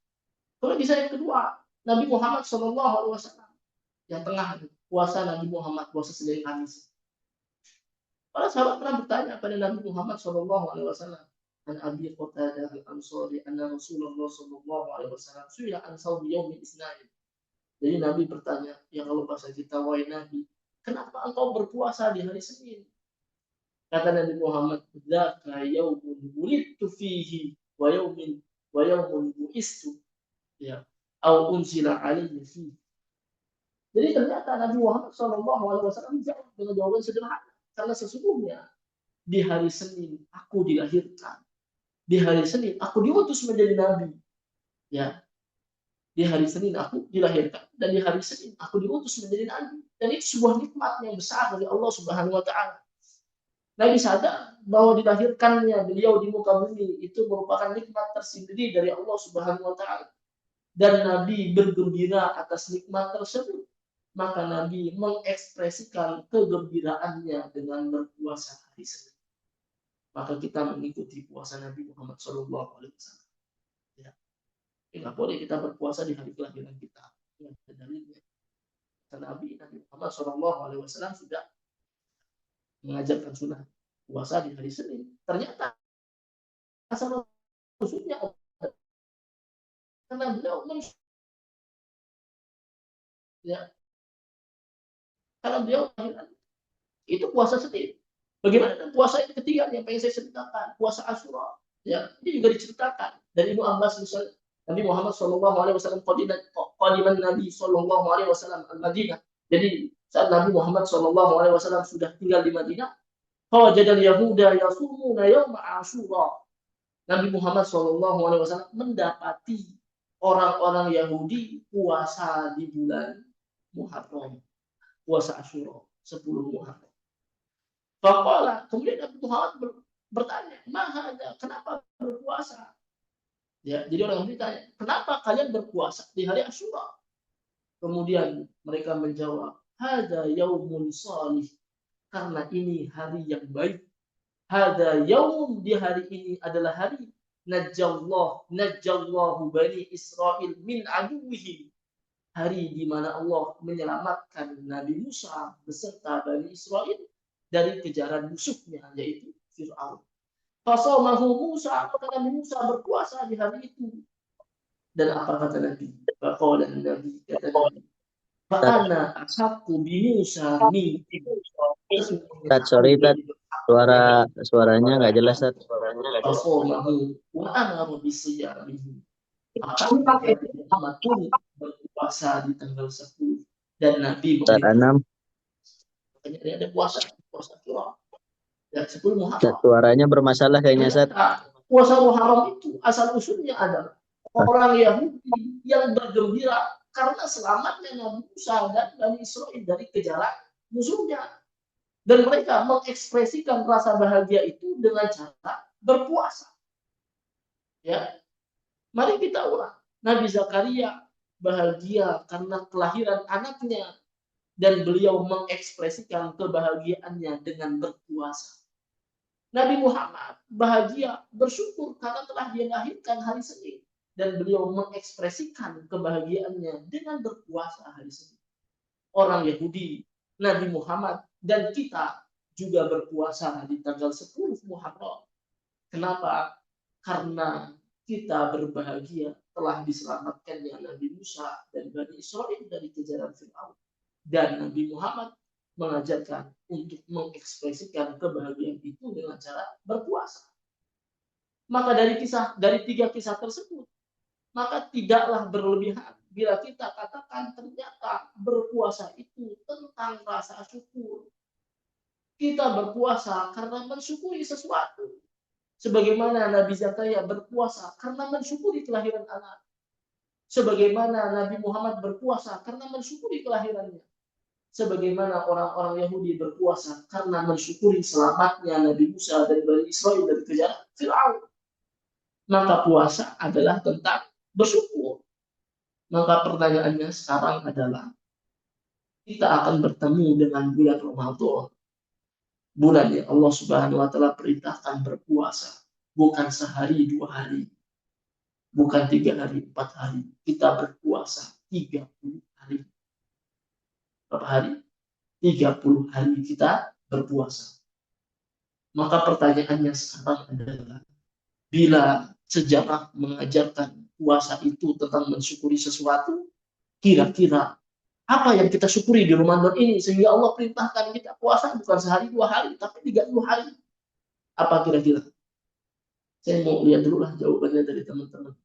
Kalau bisa yang kedua, Nabi Muhammad SAW yang tengah puasa Nabi Muhammad puasa Senin Kamis. Para sahabat pernah bertanya pada Nabi Muhammad SAW, an Abi Qatadah al-Ansari anna Rasulullah SAW suila an sawmi yaumil Isnin. Jadi Nabi bertanya, ya kalau bahasa kita, wahai Nabi, kenapa engkau berpuasa di hari Senin? Kata Nabi Muhammad, dzaka yaumun wulidtu fihi wa yaumun bu'istu, ya, au unzila alayhi fihi. Jadi ternyata Nabi Muhammad SAW jawab dengan jawaban sederhana, karena sesungguhnya di hari Senin aku dilahirkan, di hari Senin aku diutus menjadi nabi, ya. Di hari Senin aku dilahirkan dan di hari Senin aku diutus menjadi nabi. Dan itu sebuah nikmat yang besar dari Allah Subhanahu wa taala. Nabi sadar bahwa dilahirkannya beliau di muka bumi itu merupakan nikmat tersendiri dari Allah Subhanahu wa taala. Dan Nabi bergembira atas nikmat tersebut. Maka Nabi mengekspresikan kegembiraannya dengan berpuasa hari Senin. Maka kita mengikuti puasa Nabi Muhammad SAW. Ya. Tidak boleh kita berpuasa di hari kelahiran kita. Yang dalilnya. Nabi Muhammad SAW sudah mengajarkan sunnah puasa di hari Senin. Ternyata asal usulnya karena beliau ya, karena beliau itu puasa Senin. Bagaimana dengan puasa yang ketiga yang pengen saya ceritakan, puasa Asyura. Ya, ini juga diceritakan dari Ibnu Abbas misalnya. Nabi Muhammad SAW qadiman Nabi SAW al-Madinah. Jadi saat Nabi Muhammad SAW sudah tinggal di Madinah, fawajadal yahuda yasumuna yawma Asyura. Nabi Muhammad SAW mendapati orang-orang Yahudi puasa di bulan Muharram, puasa Asyura 10 Muharram. Faqala, kemudian Nabi Muhammad bertanya, "Mahada, kenapa berpuasa?" Ya, jadi orang bertanya, "Kenapa kalian berpuasa di hari Asyura?" Kemudian mereka menjawab, "Hada yaumun salih." Karena ini hari yang baik. Hada yaum, di hari ini adalah hari najjallahu bani Israil min aduwwihim. Hari di mana Allah menyelamatkan Nabi Musa beserta Bani Israil dari kejaran musuhnya, yaitu Fir'aun. Fasamahu Musa, maka Nabi Musa berpuasa di hari itu. Dan apa kata Nabi? Faqala Nabi, kata Nabi, fa'ana ahaqqu bi Musa min. Sorry, Tat. Suaranya nggak jelas, Tat. Fasamahu wa amara bisiyamihi. Maka Nabi Muhammad pun berpuasa di tanggal 10 dan Nabi Tat 6. ada puasa Asyura. Dan 10 Muharram. Suaranya bermasalah kayaknya, Sat. Puasa Muharram itu asal usulnya adalah orang Yahudi yang bergembira karena selamatnya Nabi Musa dan Bani Israil dari kejaran musuhnya. Dan mereka mengekspresikan rasa bahagia itu dengan cara berpuasa. Ya. Mari kita ulang. Nabi Zakaria bahagia karena kelahiran anaknya dan beliau mengekspresikan kebahagiaannya dengan berpuasa. Nabi Muhammad bahagia, bersyukur karena telah dia lahirkan hari Senin dan beliau mengekspresikan kebahagiaannya dengan berpuasa hari Senin. Orang Yahudi, Nabi Muhammad dan kita juga berpuasa di tanggal 10 Muharram. Kenapa? Karena kita berbahagia telah diselamatkannya Nabi Musa dan Bani Israil dari kejaran Fir'aun. Dan Nabi Muhammad mengajarkan untuk mengekspresikan kebahagiaan itu dengan cara berpuasa. Maka dari 3 kisah tersebut, maka tidaklah berlebihan bila kita katakan ternyata berpuasa itu tentang rasa syukur. Kita berpuasa karena mensyukuri sesuatu. Sebagaimana Nabi Zakaria berpuasa karena mensyukuri kelahiran anak. Sebagaimana Nabi Muhammad berpuasa karena mensyukuri kelahirannya. Sebagaimana orang-orang Yahudi berpuasa karena mensyukuri selamatnya Nabi Musa dan Bani Israel dari kejaran Fir'aun. Maka puasa adalah tentang bersyukur. Maka pertanyaannya sekarang adalah, kita akan bertemu dengan bulan Ramadan. Bulan yang Allah Subhanahu wa Ta'ala perintahkan berpuasa. Bukan sehari, 2 hari. Bukan 3 hari, 4 hari. Kita berpuasa 30 hari. Berapa hari? 30 hari kita berpuasa. Maka pertanyaannya sekarang adalah, bila sejarah mengajarkan puasa itu tentang mensyukuri sesuatu, kira-kira apa yang kita syukuri di Ramadan ini sehingga Allah perintahkan kita puasa bukan sehari 2 hari, tapi 30 hari? Apa kira-kira? Saya mau lihat dulu lah jawabannya dari teman-teman.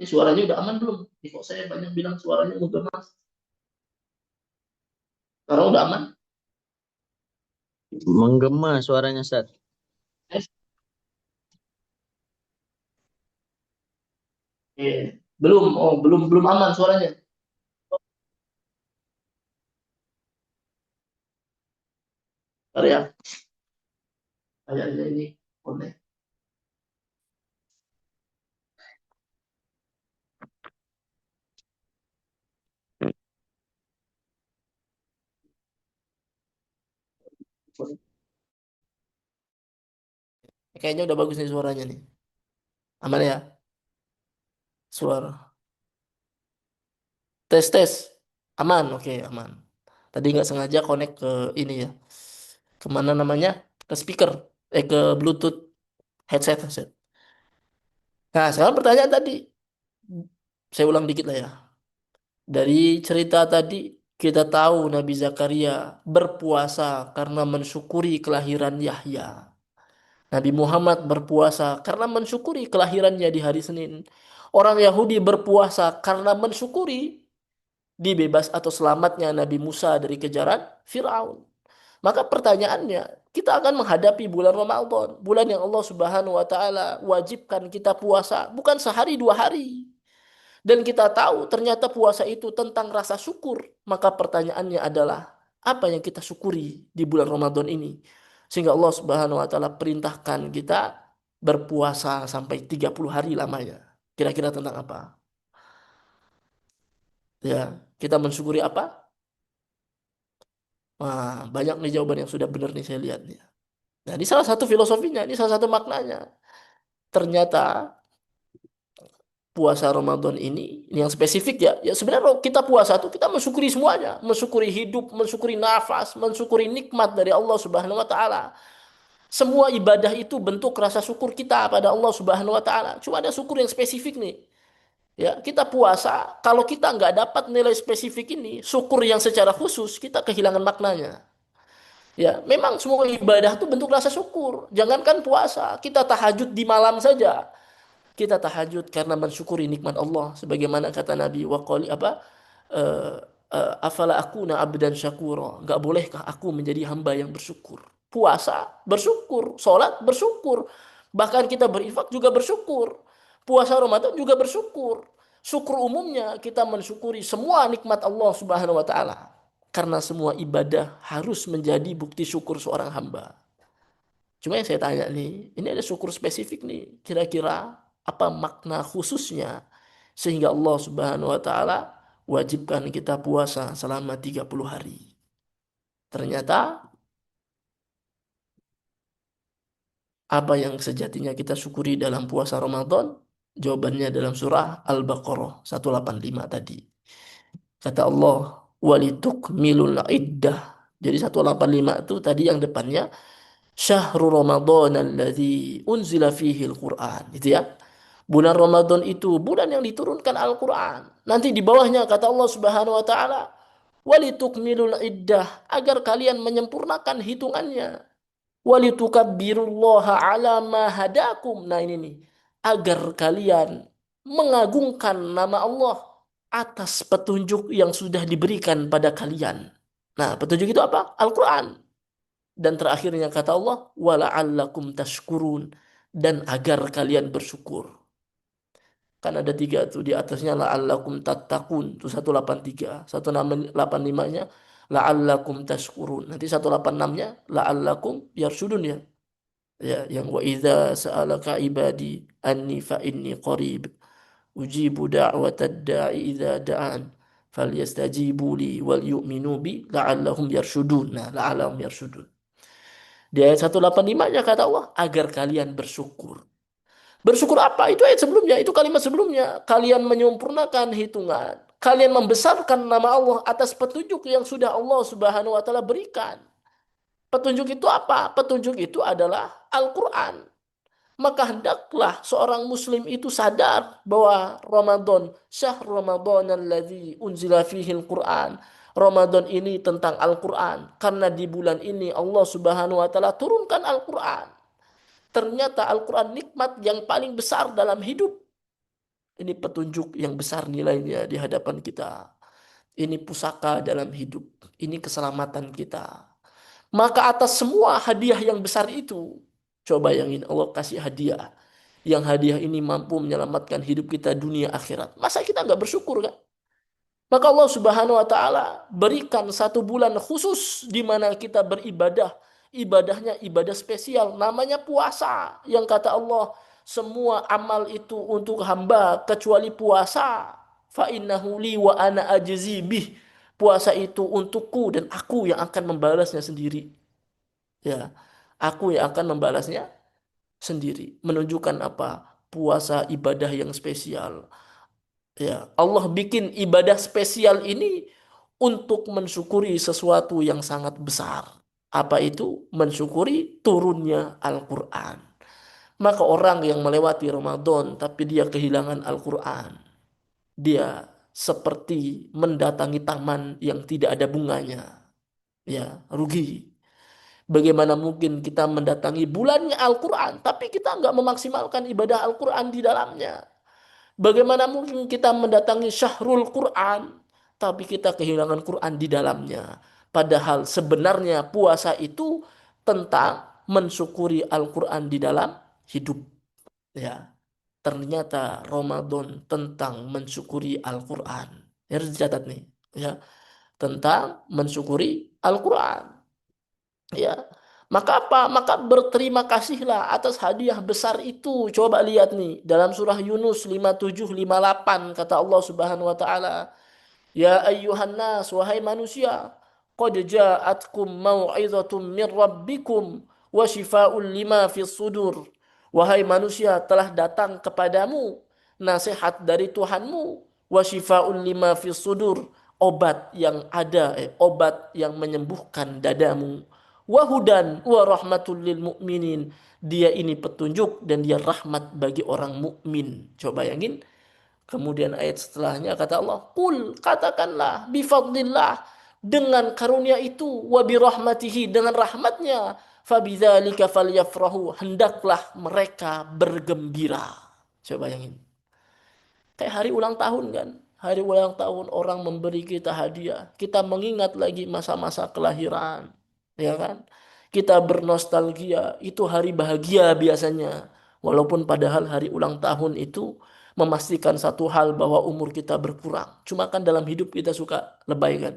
Ini suaranya udah aman belum? Ini kok saya banyak bilang suaranya udah mas. Sekarang udah aman? Menggema suaranya, Ustaz. Belum, belum aman suaranya. Bentar ya. Kayaknya ini connect. Kayaknya udah bagus nih suaranya nih. Aman ya? Suara. Tes. Aman, oke, aman. Tadi nggak sengaja connect ke ini ya. Kemana namanya? Ke speaker. Ke Bluetooth headset. Nah, sekarang pertanyaan tadi. Saya ulang dikit lah ya. Dari cerita tadi, kita tahu Nabi Zakaria berpuasa karena mensyukuri kelahiran Yahya. Nabi Muhammad berpuasa karena mensyukuri kelahirannya di hari Senin. Orang Yahudi berpuasa karena mensyukuri dibebas atau selamatnya Nabi Musa dari kejaran Fir'aun. Maka pertanyaannya, kita akan menghadapi bulan Ramadan, bulan yang Allah Subhanahu wa taala wajibkan kita puasa, bukan sehari 2 hari. Dan kita tahu ternyata puasa itu tentang rasa syukur. Maka pertanyaannya adalah, apa yang kita syukuri di bulan Ramadan ini? Sehingga Allah Subhanahu wa taala perintahkan kita berpuasa sampai 30 hari lamanya. Kira-kira tentang apa? Ya, kita mensyukuri apa? Wah, banyak nih jawaban yang sudah benar nih saya lihat nih. Nah, ini salah satu filosofinya, ini salah satu maknanya. Ternyata puasa Ramadan ini yang spesifik ya. Ya sebenarnya kita puasa itu kita mensyukuri semuanya, mensyukuri hidup, mensyukuri nafas, mensyukuri nikmat dari Allah Subhanahu wa taala. Semua ibadah itu bentuk rasa syukur kita pada Allah Subhanahu wa taala. Cuma ada syukur yang spesifik nih. Ya, kita puasa, kalau kita nggak dapat nilai spesifik ini, syukur yang secara khusus, kita kehilangan maknanya. Ya, memang semua ibadah itu bentuk rasa syukur. Jangankan puasa, kita tahajud di malam saja. Kita tahajud karena mensyukuri nikmat Allah. Sebagaimana kata Nabi, waqali apa? Eh, afala akuna abdan syakura. Enggak bolehkah aku menjadi hamba yang bersyukur? Puasa bersyukur, salat bersyukur. Bahkan kita berinfak juga bersyukur. Puasa Ramadan juga bersyukur. Syukur umumnya kita mensyukuri semua nikmat Allah Subhanahu wa taala. Karena semua ibadah harus menjadi bukti syukur seorang hamba. Cuma yang saya tanya nih, ini ada syukur spesifik nih. Kira-kira apa makna khususnya sehingga Allah Subhanahu wa taala wajibkan kita puasa selama 30 hari. Ternyata apa yang sejatinya kita syukuri dalam puasa Ramadan? Jawabannya dalam surah Al-Baqarah 185 tadi. Kata Allah, walitukmilul iddah. Jadi 185 itu tadi yang depannya Syahrul Ramadan alladzi unzila fihi al-Qur'an. Itu ya. Bulan Ramadan itu bulan yang diturunkan Al-Qur'an. Nanti di bawahnya kata Allah Subhanahu wa taala, walitukmilul iddah, agar kalian menyempurnakan hitungannya. walitukabbirullaha ala ma hadakum. Nah ini nih, agar kalian mengagungkan nama Allah atas petunjuk yang sudah diberikan pada kalian. Nah, petunjuk itu apa? Al-Quran. Dan terakhirnya kata Allah, wala'allakum tashkurun. Dan agar kalian bersyukur. Kan ada 3 tuh, di atasnya la'allakum tattaqun, itu 183. 185-nya la'allakum tashkurun. Nanti 186-nya la'allakum yarsyudun ya. Ya, yang wa idza sa'alaka ibadi anni fa inni qarib ujibu da'watad da'i idza da'an falyastajibu li wal yu'minu bi la'allahum yarsyudun. Nah, la'allahum yarsyudun. Di ayat 185-nya kata Allah, agar kalian bersyukur. Bersyukur apa? Itu ayat sebelumnya, itu kalimat sebelumnya. Kalian menyempurnakan hitungan. Kalian membesarkan nama Allah atas petunjuk yang sudah Allah Subhanahu wa taala berikan. Petunjuk itu apa? Petunjuk itu adalah Al-Quran. Maka hendaklah seorang muslim itu sadar bahwa Ramadan, syahr Ramadan alladzi unzila fihi al-Quran. Ramadan ini tentang Al-Quran. Karena di bulan ini Allah Subhanahu wa taala turunkan Al-Quran. Ternyata Al-Quran nikmat yang paling besar dalam hidup. Ini petunjuk yang besar nilainya di hadapan kita. Ini pusaka dalam hidup. Ini keselamatan kita. Maka atas semua hadiah yang besar itu, coba bayangin Allah kasih hadiah. Yang hadiah ini mampu menyelamatkan hidup kita dunia akhirat. Masa kita nggak bersyukur kan? Maka Allah Subhanahu wa taala berikan 1 bulan khusus di mana kita beribadah. Ibadahnya ibadah spesial, namanya puasa. Yang kata Allah, semua amal itu untuk hamba kecuali puasa. Fa innahu li wa ana ajzi bih. Puasa itu untukku dan aku yang akan membalasnya sendiri. Ya, aku yang akan membalasnya sendiri. Menunjukkan apa? Puasa ibadah yang spesial. Ya, Allah bikin ibadah spesial ini untuk mensyukuri sesuatu yang sangat besar. Apa itu? Mensyukuri turunnya Al-Quran. Maka orang yang melewati Ramadan tapi dia kehilangan Al-Quran, dia seperti mendatangi taman yang tidak ada bunganya. Ya, rugi. Bagaimana mungkin kita mendatangi bulannya Al-Quran, tapi kita nggak memaksimalkan ibadah Al-Quran di dalamnya? Bagaimana mungkin kita mendatangi syahrul Quran, tapi kita kehilangan Quran di dalamnya? Padahal sebenarnya puasa itu tentang mensyukuri Al-Quran di dalam hidup. Ya, ternyata Ramadan tentang mensyukuri Al-Quran. Harus dicatat nih, ya, tentang mensyukuri Al-Quran. Ya, maka apa? Maka berterima kasihlah atas hadiah besar itu. Coba lihat nih dalam surah Yunus 57-58 kata Allah Subhanahu wa taala, "Ya ayyuhan nas, wahai manusia, qad ja'atkum mau'izatum min rabbikum wa shifaa'un lima fis sudur." Wahai manusia, telah datang kepadamu nasihat dari Tuhanmu, wa shifaa'un lima fis sudur, obat yang menyembuhkan dadamu, wahudan wa rahmatul lil mu'minin, dia ini petunjuk dan dia rahmat bagi orang mukmin. Coba bayangin. Kemudian ayat setelahnya kata Allah, "Qul," katakanlah, "bifadlillah," dengan karunia itu, "wa birahmatihi," dengan rahmatnya, "fabidzalika falyafrahu," hendaklah mereka bergembira. Coba bayangin. Kayak hari ulang tahun kan. Hari ulang tahun orang memberi kita hadiah. Kita mengingat lagi masa-masa kelahiran. Ya kan? Kita bernostalgia. Itu hari bahagia biasanya. Walaupun padahal hari ulang tahun itu memastikan satu hal bahwa umur kita berkurang. Cuma kan dalam hidup kita suka lebay kan.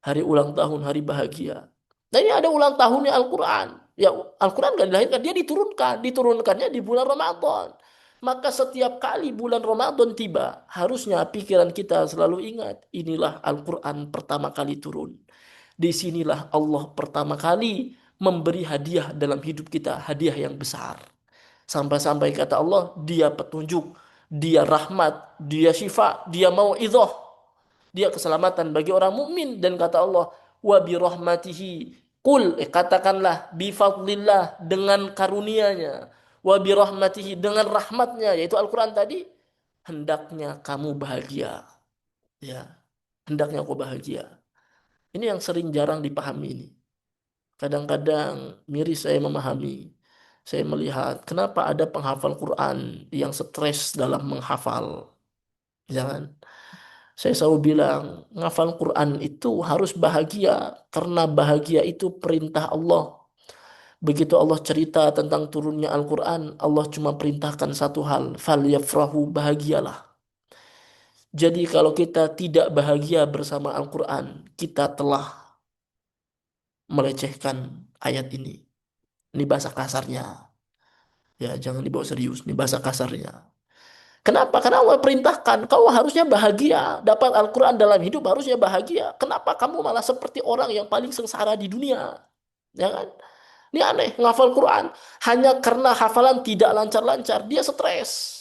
Hari ulang tahun, hari bahagia. Nah ini ada ulang tahunnya Al-Quran. Ya Al-Quran gak dilahirkan, dia diturunkan. Diturunkannya di bulan Ramadan. Maka setiap kali bulan Ramadan tiba, harusnya pikiran kita selalu ingat, inilah Al-Quran pertama kali turun. Disinilah Allah pertama kali memberi hadiah dalam hidup kita, hadiah yang besar. Sampai-sampai kata Allah, dia petunjuk, dia rahmat, dia syifa, dia mau'idhah, dia keselamatan bagi orang mukmin. Dan kata Allah, wa bi rahmatihi, qul, katakanlah, bi fadlillah, dengan karunianya, wa bi rahmatihi, dengan rahmatnya, yaitu Al-Quran tadi, hendaknya kamu bahagia. Ya, hendaknya aku bahagia. Ini yang sering jarang dipahami ini. Kadang-kadang miris saya memahami. Saya melihat kenapa ada penghafal Quran yang stres dalam menghafal. Jangan. Saya selalu bilang, ngafal Quran itu harus bahagia karena bahagia itu perintah Allah. Begitu Allah cerita tentang turunnya Al-Quran, Allah cuma perintahkan satu hal, fal yafrahu, bahagialah. Jadi kalau kita tidak bahagia bersama Al-Quran, kita telah melecehkan ayat ini. Ini bahasa kasarnya. Ya, jangan dibawa serius. Ini bahasa kasarnya. Kenapa? Karena Allah perintahkan, kau harusnya bahagia. Dapat Al-Quran dalam hidup harusnya bahagia. Kenapa kamu malah seperti orang yang paling sengsara di dunia? Ya kan? Ini aneh, ngafal Quran. Hanya karena hafalan tidak lancar-lancar, dia stres.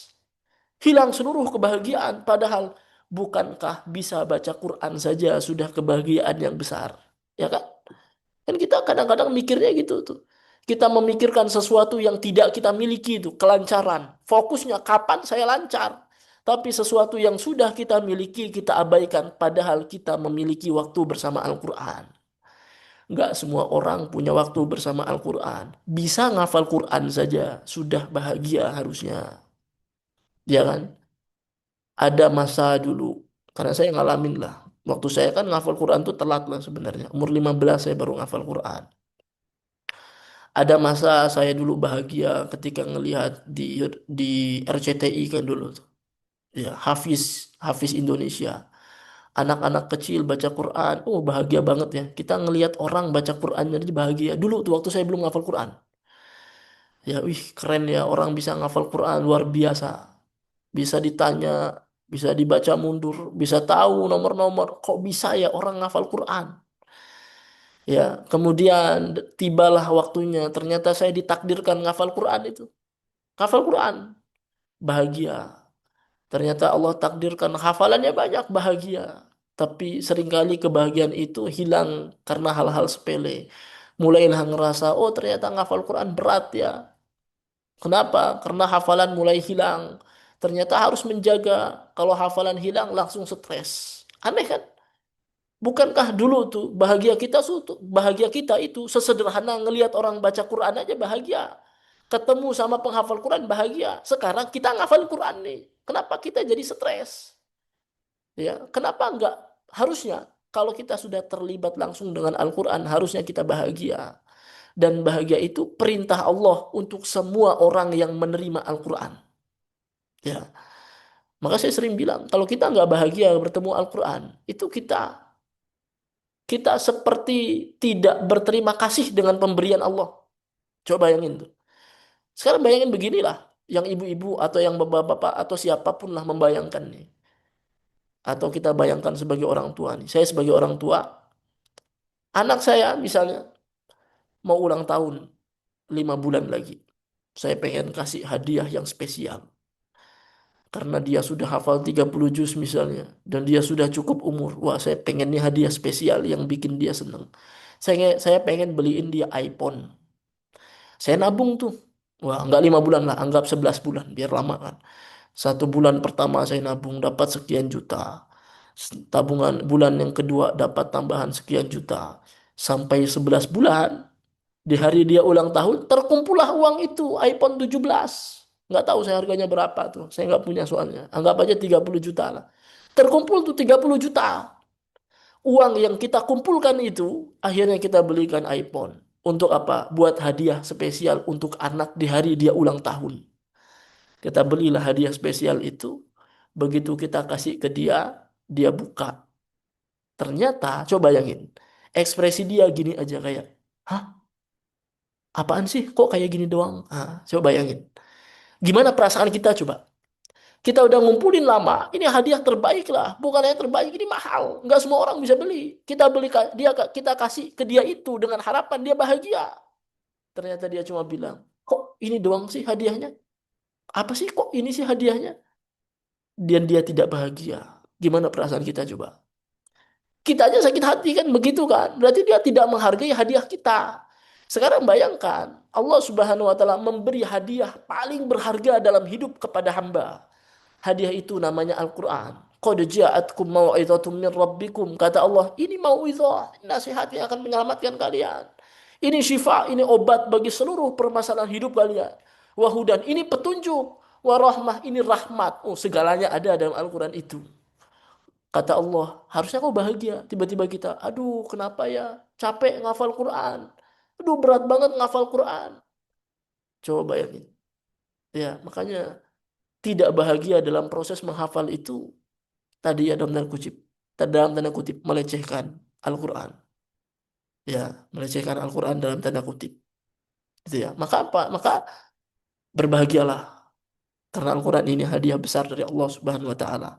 Hilang seluruh kebahagiaan. Padahal, bukankah bisa baca Quran saja sudah kebahagiaan yang besar? Ya kan? Kan kita kadang-kadang mikirnya gitu tuh. Kita memikirkan sesuatu yang tidak kita miliki itu, kelancaran. Fokusnya kapan saya lancar. Tapi sesuatu yang sudah kita miliki, kita abaikan. Padahal kita memiliki waktu bersama Al-Quran. Nggak semua orang punya waktu bersama Al-Quran. Bisa ngafal Quran saja, sudah bahagia harusnya. Ya kan? Ada masa dulu, karena saya ngalamin lah. Waktu saya kan ngafal Quran tuh telat lah sebenarnya. Umur 15 saya baru ngafal Quran. Ada masa saya dulu bahagia ketika ngelihat di RCTI kan dulu tuh. Ya, Hafiz Hafiz Indonesia. Anak-anak kecil baca Quran, oh bahagia banget ya. Kita ngelihat orang baca Quran jadi bahagia. Dulu tuh waktu saya belum ngafal Quran. Ya, wih keren ya orang bisa ngafal Quran luar biasa. Bisa ditanya, bisa dibaca mundur, bisa tahu nomor-nomor. Kok bisa ya orang ngafal Quran? Ya, kemudian tibalah waktunya. Ternyata saya ditakdirkan ngafal Quran itu. Hafal Quran, bahagia. Ternyata Allah takdirkan hafalannya banyak, bahagia. Tapi seringkali kebahagiaan itu hilang karena hal-hal sepele. Mulailah ngerasa, oh ternyata ngafal Quran berat ya. Kenapa? Karena hafalan mulai hilang. Ternyata harus menjaga. Kalau hafalan hilang langsung stres. Aneh kan? Bukankah dulu tuh bahagia kita itu sesederhana ngelihat orang baca Quran aja bahagia. Ketemu sama penghafal Quran bahagia. Sekarang kita ngafal Quran nih. Kenapa kita jadi stres? Ya, kenapa enggak? Harusnya kalau kita sudah terlibat langsung dengan Al-Quran, harusnya kita bahagia. Dan bahagia itu perintah Allah untuk semua orang yang menerima Al-Quran. Ya, maka saya sering bilang, kalau kita nggak bahagia bertemu Al-Quran, itu kita seperti tidak berterima kasih dengan pemberian Allah. Coba bayangin tuh. Sekarang bayangin beginilah, yang ibu-ibu atau yang bapak-bapak atau siapapun lah membayangkan nih. Atau kita bayangkan sebagai orang tua nih. Saya sebagai orang tua, anak saya misalnya mau ulang tahun 5 bulan lagi. Saya pengen kasih hadiah yang spesial. Karena dia sudah hafal 30 juz misalnya. Dan dia sudah cukup umur. Wah, saya pengen nih hadiah spesial yang bikin dia seneng. Saya pengen beliin dia iPhone. Saya nabung tuh. Wah, nggak 5 bulan lah, anggap 11 bulan, biar lama kan. 1 bulan pertama saya nabung dapat sekian juta. Tabungan bulan yang kedua dapat tambahan sekian juta. Sampai 11 bulan, di hari dia ulang tahun, terkumpullah uang itu, iPhone 17. Nggak tahu saya harganya berapa tuh, saya nggak punya soalnya. Anggap aja 30 juta lah. Terkumpul tuh 30 juta. Uang yang kita kumpulkan itu, akhirnya kita belikan iPhone. Untuk apa? Buat hadiah spesial untuk anak di hari dia ulang tahun. Kita belilah hadiah spesial itu. Begitu kita kasih ke dia, dia buka. Ternyata, coba bayangin. Ekspresi dia gini aja kayak, hah? Apaan sih? Kok kayak gini doang? Ah, coba bayangin. Gimana perasaan kita coba? Kita udah ngumpulin lama. Ini hadiah terbaik lah. Bukan yang terbaik, ini mahal. Nggak semua orang bisa beli. Kita beli kita kasih ke dia itu dengan harapan dia bahagia. Ternyata dia cuma bilang, kok ini doang sih hadiahnya? Apa sih kok ini sih hadiahnya? Dan dia tidak bahagia. Gimana perasaan kita coba? Kita aja sakit hati kan begitu kan? Berarti dia tidak menghargai hadiah kita. Sekarang bayangkan, Allah Subhanahu wa taala memberi hadiah paling berharga dalam hidup kepada hamba. Hadiah itu namanya Al-Qur'an. Qad ja'atkum mau'izatun min rabbikum. Kata Allah, ini mau'izah, nasihat yang akan menyelamatkan kalian. Ini syifa, ini obat bagi seluruh permasalahan hidup kalian. Wahudan, ini petunjuk. Warahmah, ini rahmat. Oh, segalanya ada dalam Al-Quran itu. Kata Allah, harusnya kau bahagia. Tiba-tiba kita, aduh kenapa ya? Capek ngafal Quran. Aduh berat banget ngafal Quran. Coba bayangin. Ya, makanya tidak bahagia dalam proses menghafal itu tadi ya dalam tanda kutip melecehkan Al-Quran. Ya, melecehkan Al-Quran dalam tanda kutip. Gitu ya. Maka apa? Maka berbahagialah karena Al-Quran ini hadiah besar dari Allah Subhanahu wa taala.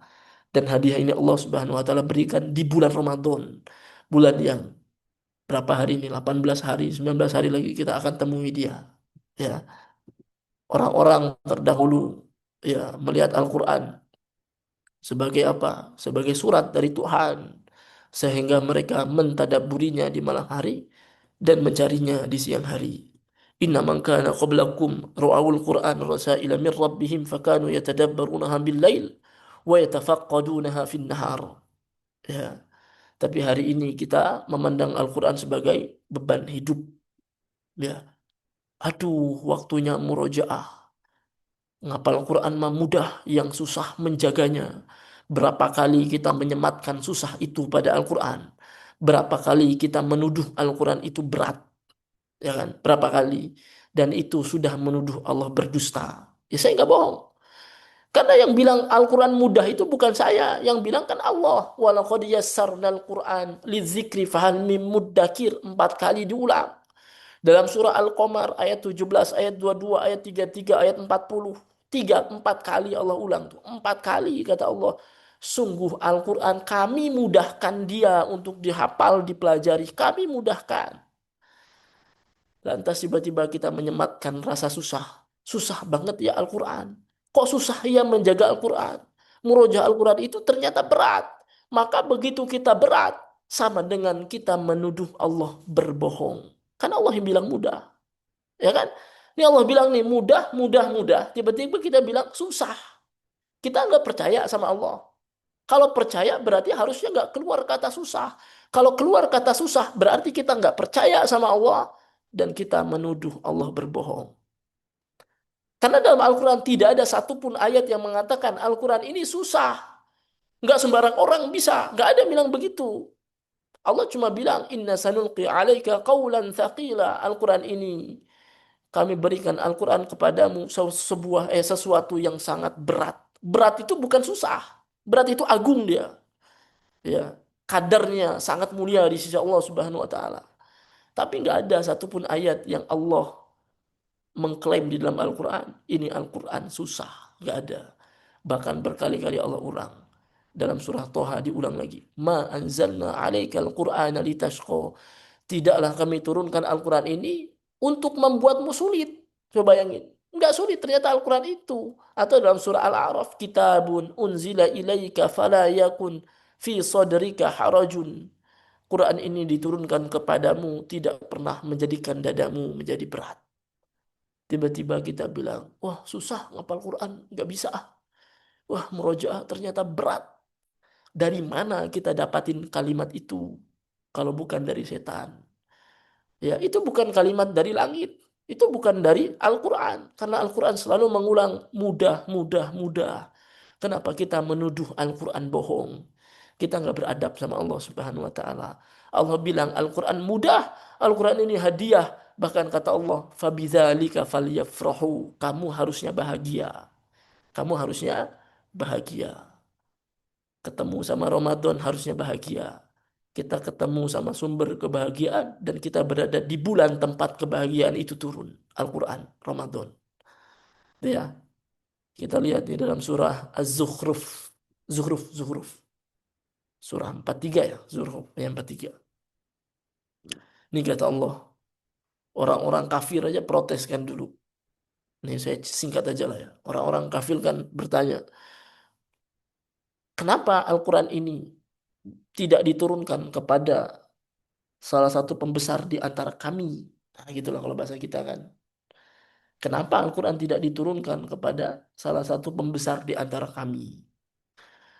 Dan hadiah ini Allah Subhanahu wa taala berikan di bulan Ramadan. Bulan yang berapa hari ini? 18 hari, 19 hari lagi kita akan temui dia. Ya, orang-orang terdahulu ya melihat Al-Quran sebagai apa? Sebagai surat dari Tuhan. Sehingga mereka mentadabburinya di malam hari dan mencarinya di siang hari. Inna man kana qablakum ra'awul Qur'an rasaila min rabbihim fakanu yatadabbarunaha bil lail wa yatafaqqadunaha fin nahar. Ya, tapi hari ini kita memandang Al-Quran sebagai beban hidup. Ya, aduh, waktunya murojaah. Ngapal Al-Quran mah mudah, yang susah menjaganya. Berapa kali kita menyematkan susah itu pada Al-Quran. Berapa kali kita menuduh Al-Quran itu berat. Ya kan? Berapa kali. Dan itu sudah menuduh Allah berdusta. Ya saya nggak bohong. Karena yang bilang Al-Quran mudah itu bukan saya. Yang bilang kan Allah. Walaqad yassarnal Quran lidzikri fahal mim muddakir. 4 kali diulang. Dalam surah Al-Qamar ayat 17, ayat 22, ayat 33, ayat 40. 4 kali Allah ulang tuh. 4 kali kata Allah. Sungguh Al-Quran kami mudahkan dia untuk dihafal, dipelajari. Kami mudahkan. Lantas tiba-tiba kita menyematkan rasa susah. Susah banget ya Al-Quran. Kok susah ya menjaga Al-Quran? Murojaah Al-Quran itu ternyata berat. Maka begitu kita berat, sama dengan kita menuduh Allah berbohong. Kan Allah yang bilang mudah. Ya kan? Ini Allah bilang nih mudah, mudah, mudah. Tiba-tiba kita bilang susah. Kita nggak percaya sama Allah. Kalau percaya berarti harusnya nggak keluar kata susah. Kalau keluar kata susah berarti kita nggak percaya sama Allah dan kita menuduh Allah berbohong. Karena dalam Al-Quran tidak ada satupun ayat yang mengatakan Al-Quran ini susah. Nggak sembarang orang bisa. Nggak ada yang bilang begitu. Allah cuma bilang inna sanulqi alaika qawlan thaqila. Al-Quran ini kami berikan Al-Quran kepadamu sesuatu yang sangat berat. Berat itu bukan susah. Berat itu agung dia. Ya, kadarnya sangat mulia di sisi Allah Subhanahu wa taala. Tapi nggak ada satupun ayat yang Allah mengklaim di dalam Al-Quran ini Al-Quran susah. Nggak ada. Bahkan berkali-kali Allah ulang. Dalam surah Toha diulang lagi. Ma anzalna alaikal Qur'ana litashqa. Tidaklah kami turunkan Al-Quran ini untuk membuatmu sulit. Coba bayangin. Enggak sulit ternyata Al-Quran itu. Atau dalam surah Al-A'raf. Kitabun unzila ilaika fala yakun fi sadrika harajun. Quran ini diturunkan kepadamu tidak pernah menjadikan dadamu menjadi berat. Tiba-tiba kita bilang, wah susah ngapal Quran, nggak bisa ah. Wah murojaah ternyata berat. Dari mana kita dapatin kalimat itu? Kalau bukan dari setan. Ya, itu bukan kalimat dari langit. Itu bukan dari Al-Quran. Karena Al-Quran selalu mengulang mudah, mudah, mudah. Kenapa kita menuduh Al-Quran bohong? Kita nggak beradab sama Allah Subhanahu wa taala. Allah bilang Al-Quran mudah, Al-Quran ini hadiah. Bahkan kata Allah, "Fabidzalika falyafrahu." Kamu harusnya bahagia. Kamu harusnya bahagia. Ketemu sama Ramadan harusnya bahagia. Kita ketemu sama sumber kebahagiaan dan kita berada di bulan tempat kebahagiaan itu turun. Al-Quran, Ramadan. Itu ya. Kita lihat di dalam surah Az-Zukhruf. Zuhruf. Surah 43 ya. Zuhruf, yang 43. Ini kata Allah. Orang-orang kafir aja protes kan dulu. Ini saya singkat aja lah ya. Orang-orang kafir kan bertanya, kenapa Al-Quran ini tidak diturunkan kepada salah satu pembesar di antara kami? Nah, gitulah kalau bahasa kita kan. Kenapa Al-Quran tidak diturunkan kepada salah satu pembesar di antara kami?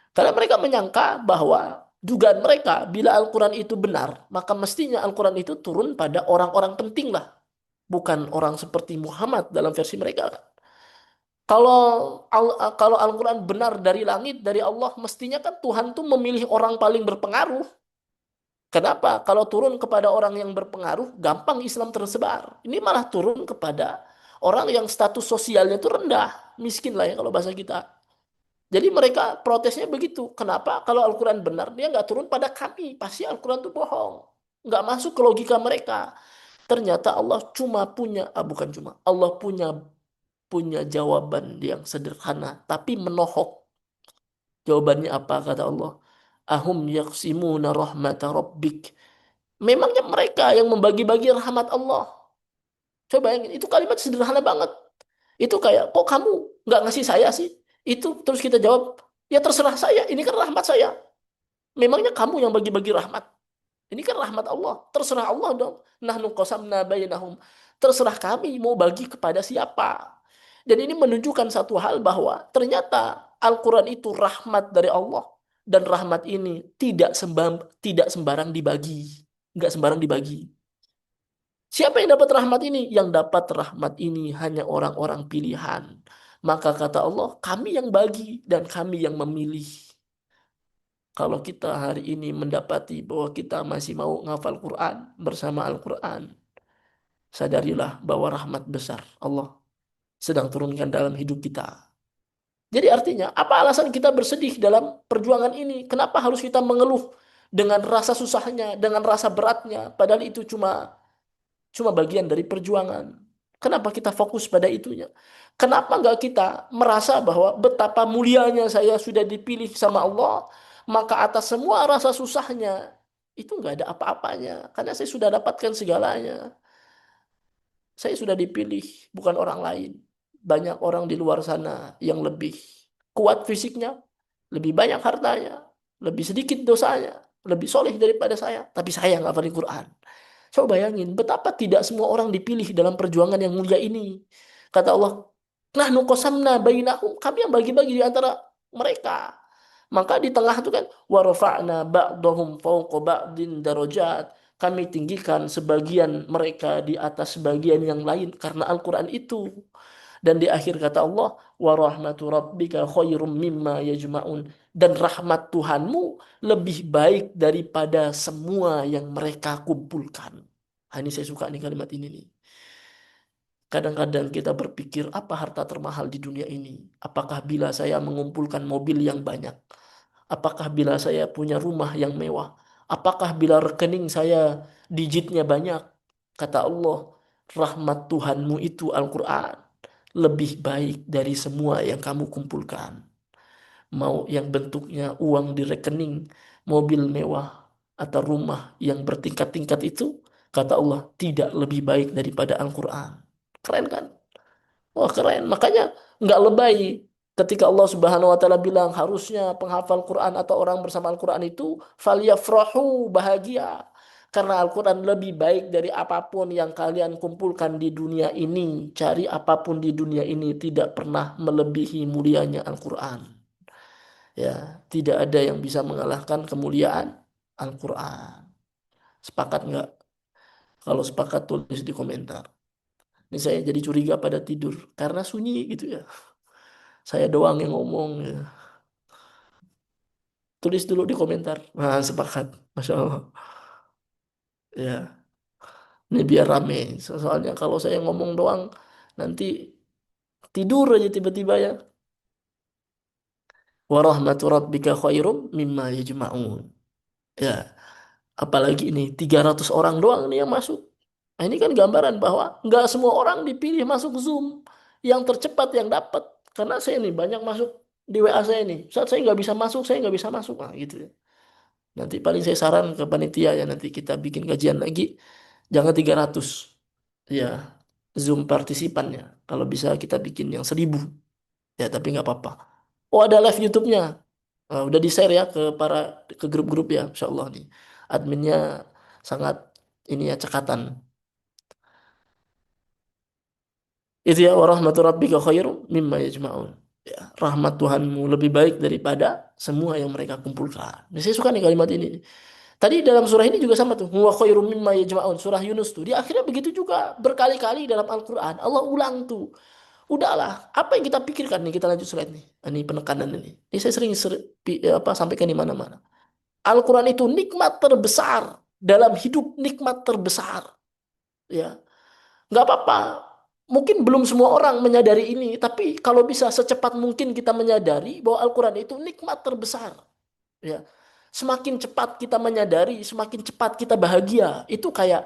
Karena mereka menyangka bahwa dugaan mereka, bila Al-Quran itu benar, maka mestinya Al-Quran itu turun pada orang-orang penting lah. Bukan orang seperti Muhammad dalam versi mereka. Kalau kalau Al-Quran benar dari langit, dari Allah, mestinya kan Tuhan tuh memilih orang paling berpengaruh. Kenapa? Kalau turun kepada orang yang berpengaruh, gampang Islam tersebar. Ini malah turun kepada orang yang status sosialnya itu rendah, miskin lah ya kalau bahasa kita. Jadi mereka protesnya begitu. Kenapa? Kalau Al-Quran benar, dia nggak turun pada kami. Pasti Al-Quran itu bohong. Nggak masuk ke logika mereka. Ternyata Allah cuma punya, bukan cuma, Allah punya punya jawaban yang sederhana, tapi menohok. Jawabannya apa kata Allah? Ahum yaqsimuna rahmata rabbik. Memangnya mereka yang membagi-bagi rahmat Allah. Coba bayangin, itu kalimat sederhana banget. Itu kayak, kok kamu nggak ngasih saya sih? Itu terus kita jawab, ya terserah saya, ini kan rahmat saya. Memangnya kamu yang bagi-bagi rahmat? Ini kan rahmat Allah. Terserah Allah dong. Nahnu qasamna bainahum. Terserah kami mau bagi kepada siapa. Dan ini menunjukkan satu hal bahwa ternyata Al-Quran itu rahmat dari Allah. Dan rahmat ini tidak sembarang dibagi. Nggak sembarang dibagi. Siapa yang dapat rahmat ini? Yang dapat rahmat ini hanya orang-orang pilihan. Maka kata Allah, kami yang bagi dan kami yang memilih. Kalau kita hari ini mendapati bahwa kita masih mau ngafal Quran bersama Al-Quran, sadarilah bahwa rahmat besar Allah sedang turunkan dalam hidup kita. Jadi artinya, apa alasan kita bersedih dalam perjuangan ini? Kenapa harus kita mengeluh dengan rasa susahnya, dengan rasa beratnya, padahal itu cuma cuma bagian dari perjuangan. Kenapa kita fokus pada itunya? Kenapa nggak kita merasa bahwa betapa mulianya saya sudah dipilih sama Allah, maka atas semua rasa susahnya itu nggak ada apa-apanya, karena saya sudah dapatkan segalanya. Saya sudah dipilih, bukan orang lain. Banyak orang di luar sana yang lebih kuat fisiknya, lebih banyak hartanya, lebih sedikit dosanya, lebih soleh daripada saya. Tapi saya nggak hafal Quran. Coba bayangin, betapa tidak semua orang dipilih dalam perjuangan yang mulia ini. Kata Allah, nahnu qasamna bainahum, kami yang bagi-bagi di antara mereka. Maka di tengah itu kan, wa rafa'na ba'dahum fawqa ba'din darajat. Kami tinggikan sebagian mereka di atas sebagian yang lain karena Al-Quran itu. Dan di akhir kata Allah, wa rahmatu rabbika khairum mimma yajma'un. Dan rahmat Tuhanmu lebih baik daripada semua yang mereka kumpulkan. Ini saya suka nih kalimat ini nih. Kadang-kadang kita berpikir, apa harta termahal di dunia ini? Apakah bila saya mengumpulkan mobil yang banyak? Apakah bila saya punya rumah yang mewah? Apakah bila rekening saya digitnya banyak? Kata Allah, rahmat Tuhanmu itu Al-Quran lebih baik dari semua yang kamu kumpulkan. Mau yang bentuknya uang di rekening, mobil mewah, atau rumah yang bertingkat-tingkat itu, kata Allah, tidak lebih baik daripada Al-Quran. Keren kan? Wah keren. Makanya nggak lebay ketika Allah Subhanahu Wa Taala bilang harusnya penghafal Quran atau orang bersama Al-Quran itu falyafrahu, bahagia. Karena Al-Quran lebih baik dari apapun yang kalian kumpulkan di dunia ini. Cari apapun di dunia ini tidak pernah melebihi mulianya Al-Quran. Ya, tidak ada yang bisa mengalahkan kemuliaan Al-Quran. Sepakat nggak? Kalau sepakat tulis di komentar. Ini saya jadi curiga pada tidur karena sunyi gitu ya. Saya doang yang ngomong ya. Tulis dulu di komentar. Nah, sepakat. Masya Allah. Ya, ini biar rame. Soalnya kalau saya ngomong doang, nanti tidur aja tiba-tiba ya. Wa rahmatu rabbika khairum mimma yajma'un. Ya, apalagi ini 300 orang doang nih yang masuk. Nah, ini kan gambaran bahwa nggak semua orang dipilih masuk Zoom. Yang tercepat yang dapat. Karena saya nih banyak masuk di WA saya nih. Saat saya nggak bisa masuk, saya nggak bisa masuk. Nah, gitu ya. Nanti paling saya saran ke panitia ya, nanti kita bikin kajian lagi. Jangan 300 ya Zoom partisipannya. Kalau bisa kita bikin yang 1.000 ya, tapi nggak apa-apa. Oh ada live YouTube-nya. Udah di-share ya ke ke grup-grup ya, Insya Allah nih. Adminnya sangat ini ya cekatan. Itu ya warahmatu rabbika khairum mimma yajma'un. Ya, rahmat Tuhanmu lebih baik daripada semua yang mereka kumpulkan. Nah, saya suka nih kalimat ini. Tadi dalam surah ini juga sama tuh. Huwa khairum mimma yajma'un. Surah Yunus tuh. Di akhirnya begitu juga. Berkali-kali dalam Al-Quran. Allah ulang tuh. Udahlah. Apa yang kita pikirkan nih? Kita lanjut slide nih. Ini penekanan ini. Ini saya sering sampaikan di mana-mana. Al-Quran itu nikmat terbesar. Dalam hidup nikmat terbesar. Ya, nggak apa-apa. Mungkin belum semua orang menyadari ini. Tapi kalau bisa secepat mungkin kita menyadari bahwa Al-Quran itu nikmat terbesar. Ya, semakin cepat kita menyadari, semakin cepat kita bahagia. Itu kayak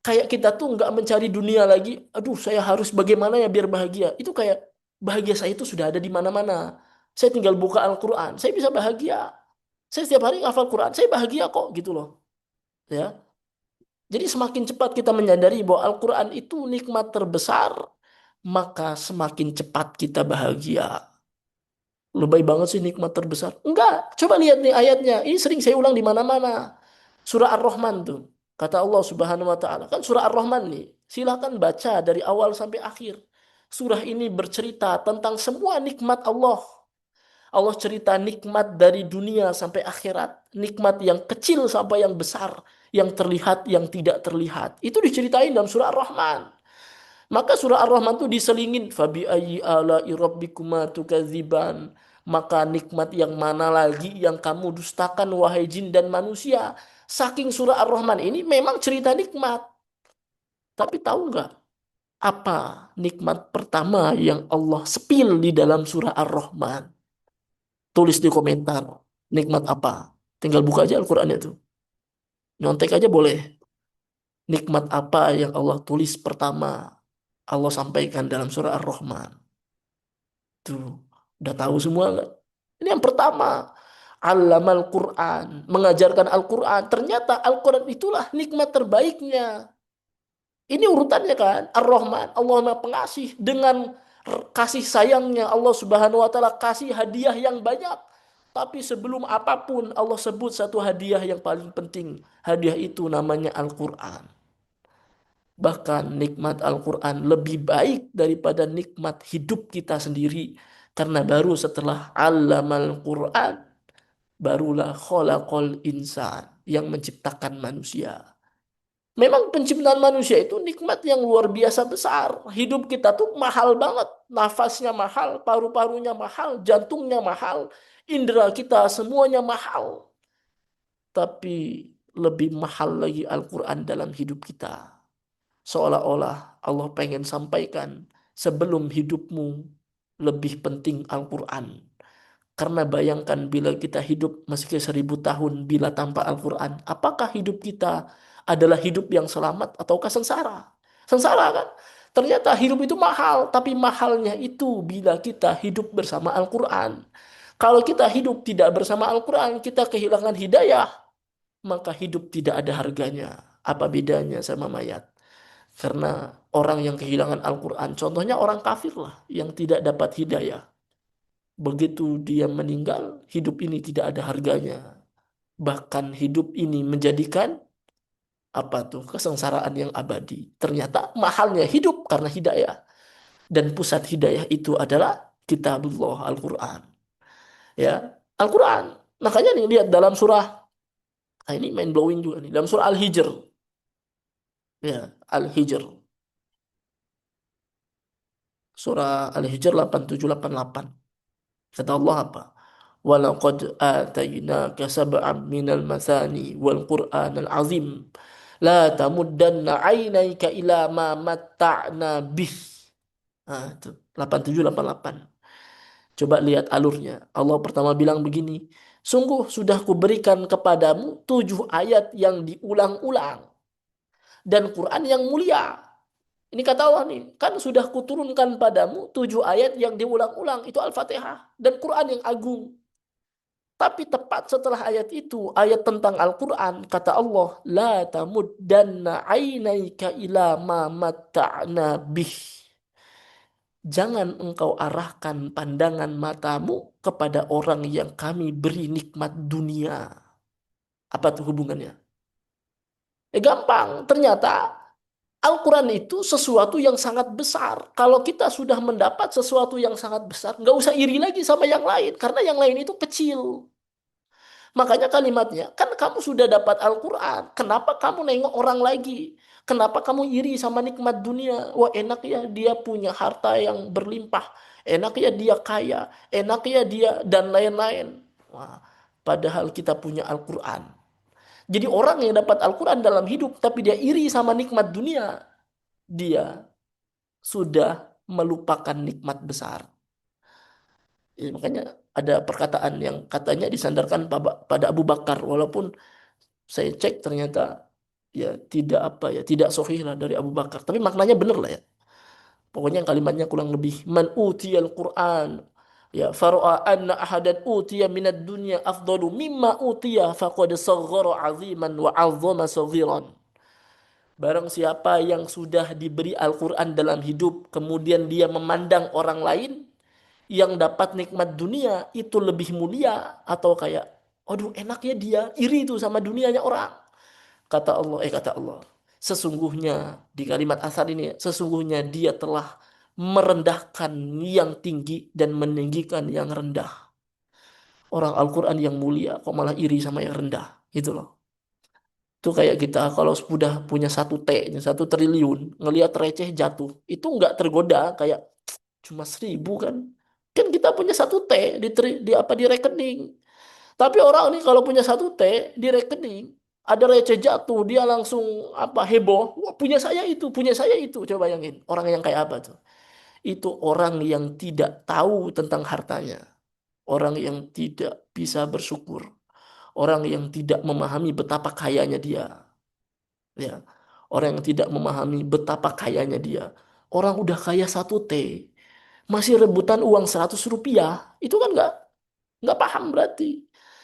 kayak kita tuh nggak mencari dunia lagi. Aduh, saya harus bagaimana ya biar bahagia. Itu kayak bahagia saya itu sudah ada di mana-mana. Saya tinggal buka Al-Quran, saya bisa bahagia. Saya setiap hari ngafal Quran, saya bahagia kok gitu loh. Ya, jadi semakin cepat kita menyadari bahwa Al-Quran itu nikmat terbesar, maka semakin cepat kita bahagia. Lebay banget sih nikmat terbesar. Enggak, coba lihat nih ayatnya. Ini sering saya ulang di mana-mana. Surah Ar-Rahman tuh. Kata Allah Subhanahu wa taala. Kan surah Ar-Rahman nih. Silakan baca dari awal sampai akhir. Surah ini bercerita tentang semua nikmat Allah. Allah cerita nikmat dari dunia sampai akhirat. Nikmat yang kecil sampai yang besar. Yang terlihat, yang tidak terlihat. Itu diceritain dalam surah Ar-Rahman. Maka surah Ar-Rahman itu diselingin fabi ayyi ala'i rabbikuma tukadziban. Maka nikmat yang mana lagi yang kamu dustakan wahai jin dan manusia? Saking surah Ar-Rahman ini memang cerita nikmat. Tapi tahu nggak apa nikmat pertama yang Allah sepil di dalam surah Ar-Rahman? Tulis di komentar. Nikmat apa? Tinggal buka aja Al-Qur'annya tuh. Nyontek aja boleh. Nikmat apa yang Allah tulis pertama? Allah sampaikan dalam surah Ar-Rahman. Tuh, udah tahu semua nggak? Ini yang pertama. Allamal Quran, mengajarkan Al-Quran. Ternyata Al-Quran itulah nikmat terbaiknya. Ini urutannya kan, Ar-Rahman, Allah Maha Pengasih. Dengan kasih sayangnya Allah Subhanahu wa taala kasih hadiah yang banyak. Tapi sebelum apapun Allah sebut satu hadiah yang paling penting. Hadiah itu namanya Al-Quran. Bahkan nikmat Al-Quran lebih baik daripada nikmat hidup kita sendiri. Karena baru setelah Allamal Quran, barulah khalaqal insan yang menciptakan manusia. Memang penciptaan manusia itu nikmat yang luar biasa besar. Hidup kita tuh mahal banget. Nafasnya mahal, paru-parunya mahal, jantungnya mahal, indera kita semuanya mahal. Tapi lebih mahal lagi Al-Quran dalam hidup kita. Seolah-olah Allah pengen sampaikan sebelum hidupmu lebih penting Al-Quran. Karena bayangkan bila kita hidup meski 1000 tahun bila tanpa Al-Quran, apakah hidup kita adalah hidup yang selamat ataukah sengsara? Sengsara kan? Ternyata hidup itu mahal, tapi mahalnya itu bila kita hidup bersama Al-Quran. Kalau kita hidup tidak bersama Al-Quran, kita kehilangan hidayah, maka hidup tidak ada harganya. Apa bedanya sama mayat? Karena orang yang kehilangan Al-Quran, contohnya orang kafir lah, yang tidak dapat hidayah. Begitu dia meninggal, hidup ini tidak ada harganya. Bahkan hidup ini menjadikan apa tuh kesengsaraan yang abadi. Ternyata mahalnya hidup karena hidayah. Dan pusat hidayah itu adalah kitabullah Al-Quran. Ya, Al-Quran. Makanya nih lihat dalam surah, ini mind blowing juga nih. Dalam surah Al-Hijr. Ya, Al-Hijr. Surah Al-Hijr 8788. Kata Allah apa? Walaqad atainaka sab'an minal mathani wal Qur'anal azim. La tamuddanna 'ainaika ila ma matta'na bih. Nah, itu 8788. Coba lihat alurnya. Allah pertama bilang begini, sungguh sudah kuberikan kepadamu 7 ayat yang diulang-ulang dan Quran yang mulia. Ini kata Allah nih, kan sudah kuturunkan padamu 7 ayat yang diulang-ulang, itu Al-Fatihah dan Quran yang agung. Tapi tepat setelah ayat itu, ayat tentang Al-Quran, kata Allah, La tamuddanna ainaika ila ma matta'na bih. Jangan engkau arahkan pandangan matamu kepada orang yang kami beri nikmat dunia. Apa tuh hubungannya? Gampang, ternyata Al-Quran itu sesuatu yang sangat besar. Kalau kita sudah mendapat sesuatu yang sangat besar, nggak usah iri lagi sama yang lain. Karena yang lain itu kecil. Makanya kalimatnya, kan kamu sudah dapat Al-Quran. Kenapa kamu nengok orang lagi? Kenapa kamu iri sama nikmat dunia? Wah, enak ya dia punya harta yang berlimpah. Enak ya dia kaya. Enak ya dia dan lain-lain. Wah, padahal kita punya Al-Quran. Jadi orang yang dapat Al-Quran dalam hidup, tapi dia iri sama nikmat dunia, dia sudah melupakan nikmat besar. Ya, makanya ada perkataan yang katanya disandarkan pada Abu Bakar, walaupun saya cek ternyata ya tidak apa ya tidak sahih lah dari Abu Bakar, tapi maknanya bener lah ya. Pokoknya kalimatnya kurang lebih man utiyal Quran ya fara'a anna ahadan utiya minad dunya afdalu mimma utiya faqad saghara 'aziman wa 'azzama saghiran. Barang siapa yang sudah diberi Al-Quran dalam hidup, kemudian dia memandang orang lain yang dapat nikmat dunia itu lebih mulia, atau kayak, aduh enak ya dia, iri itu sama dunianya orang. Kata Allah, sesungguhnya di kalimat asar ini, sesungguhnya dia telah merendahkan yang tinggi dan meninggikan yang rendah. Orang Al-Quran yang mulia kok malah iri sama yang rendah, gitu loh. Itu kayak kita kalau sudah punya 1 T, 1 triliun, ngelihat receh jatuh, itu nggak tergoda kayak cuma 1.000 kan. Kan kita punya 1 T di apa di rekening. Tapi orang ini kalau punya 1 T di rekening, ada receh jatuh, dia langsung apa heboh. Wah, punya saya itu. Coba bayangin, orang yang kayak apa tuh? Itu orang yang tidak tahu tentang hartanya. Orang yang tidak bisa bersyukur. Orang yang tidak memahami betapa kayanya dia. Ya. Orang yang tidak memahami betapa kayanya dia. Orang udah kaya 1 T, masih rebutan uang 100 rupiah, itu kan nggak paham berarti.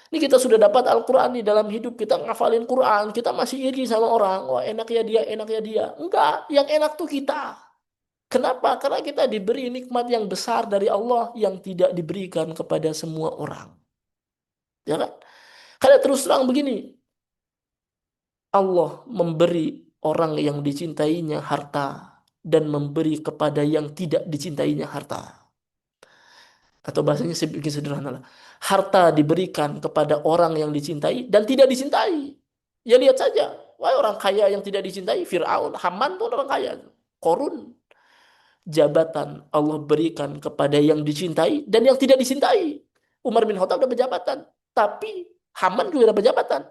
Ini kita sudah dapat Al-Quran di dalam hidup, kita ngafalin Quran, kita masih iri sama orang. Wah enak ya dia, enak ya dia. Enggak, yang enak tuh kita. Kenapa? Karena kita diberi nikmat yang besar dari Allah yang tidak diberikan kepada semua orang. Ya kan? Karena terus terang begini, Allah memberi orang yang dicintainya harta dan memberi kepada yang tidak dicintainya harta. Atau bahasanya bikin sederhana lah. Harta diberikan kepada orang yang dicintai dan tidak dicintai. Ya lihat saja. Wah, orang kaya yang tidak dicintai, Fir'aun, Haman tuh orang kaya. Korun. Jabatan Allah berikan kepada yang dicintai dan yang tidak dicintai. Umar bin Khattab dapat jabatan. Tapi Haman juga dapat jabatan.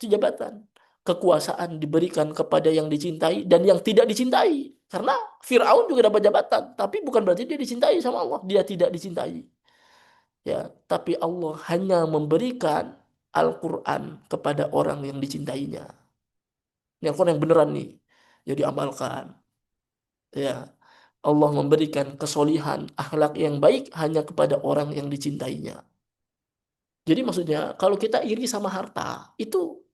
Itu jabatan. Kekuasaan diberikan kepada yang dicintai dan yang tidak dicintai. Karena Fir'aun juga dapat jabatan. Tapi bukan berarti dia dicintai sama Allah. Dia tidak dicintai. Ya, tapi Allah hanya memberikan Al-Quran kepada orang yang dicintainya. Ini Al-Quran yang beneran nih. Jadi amalkan. Ya, Allah memberikan kesolihan, akhlak yang baik hanya kepada orang yang dicintainya. Jadi maksudnya kalau kita iri sama harta, itu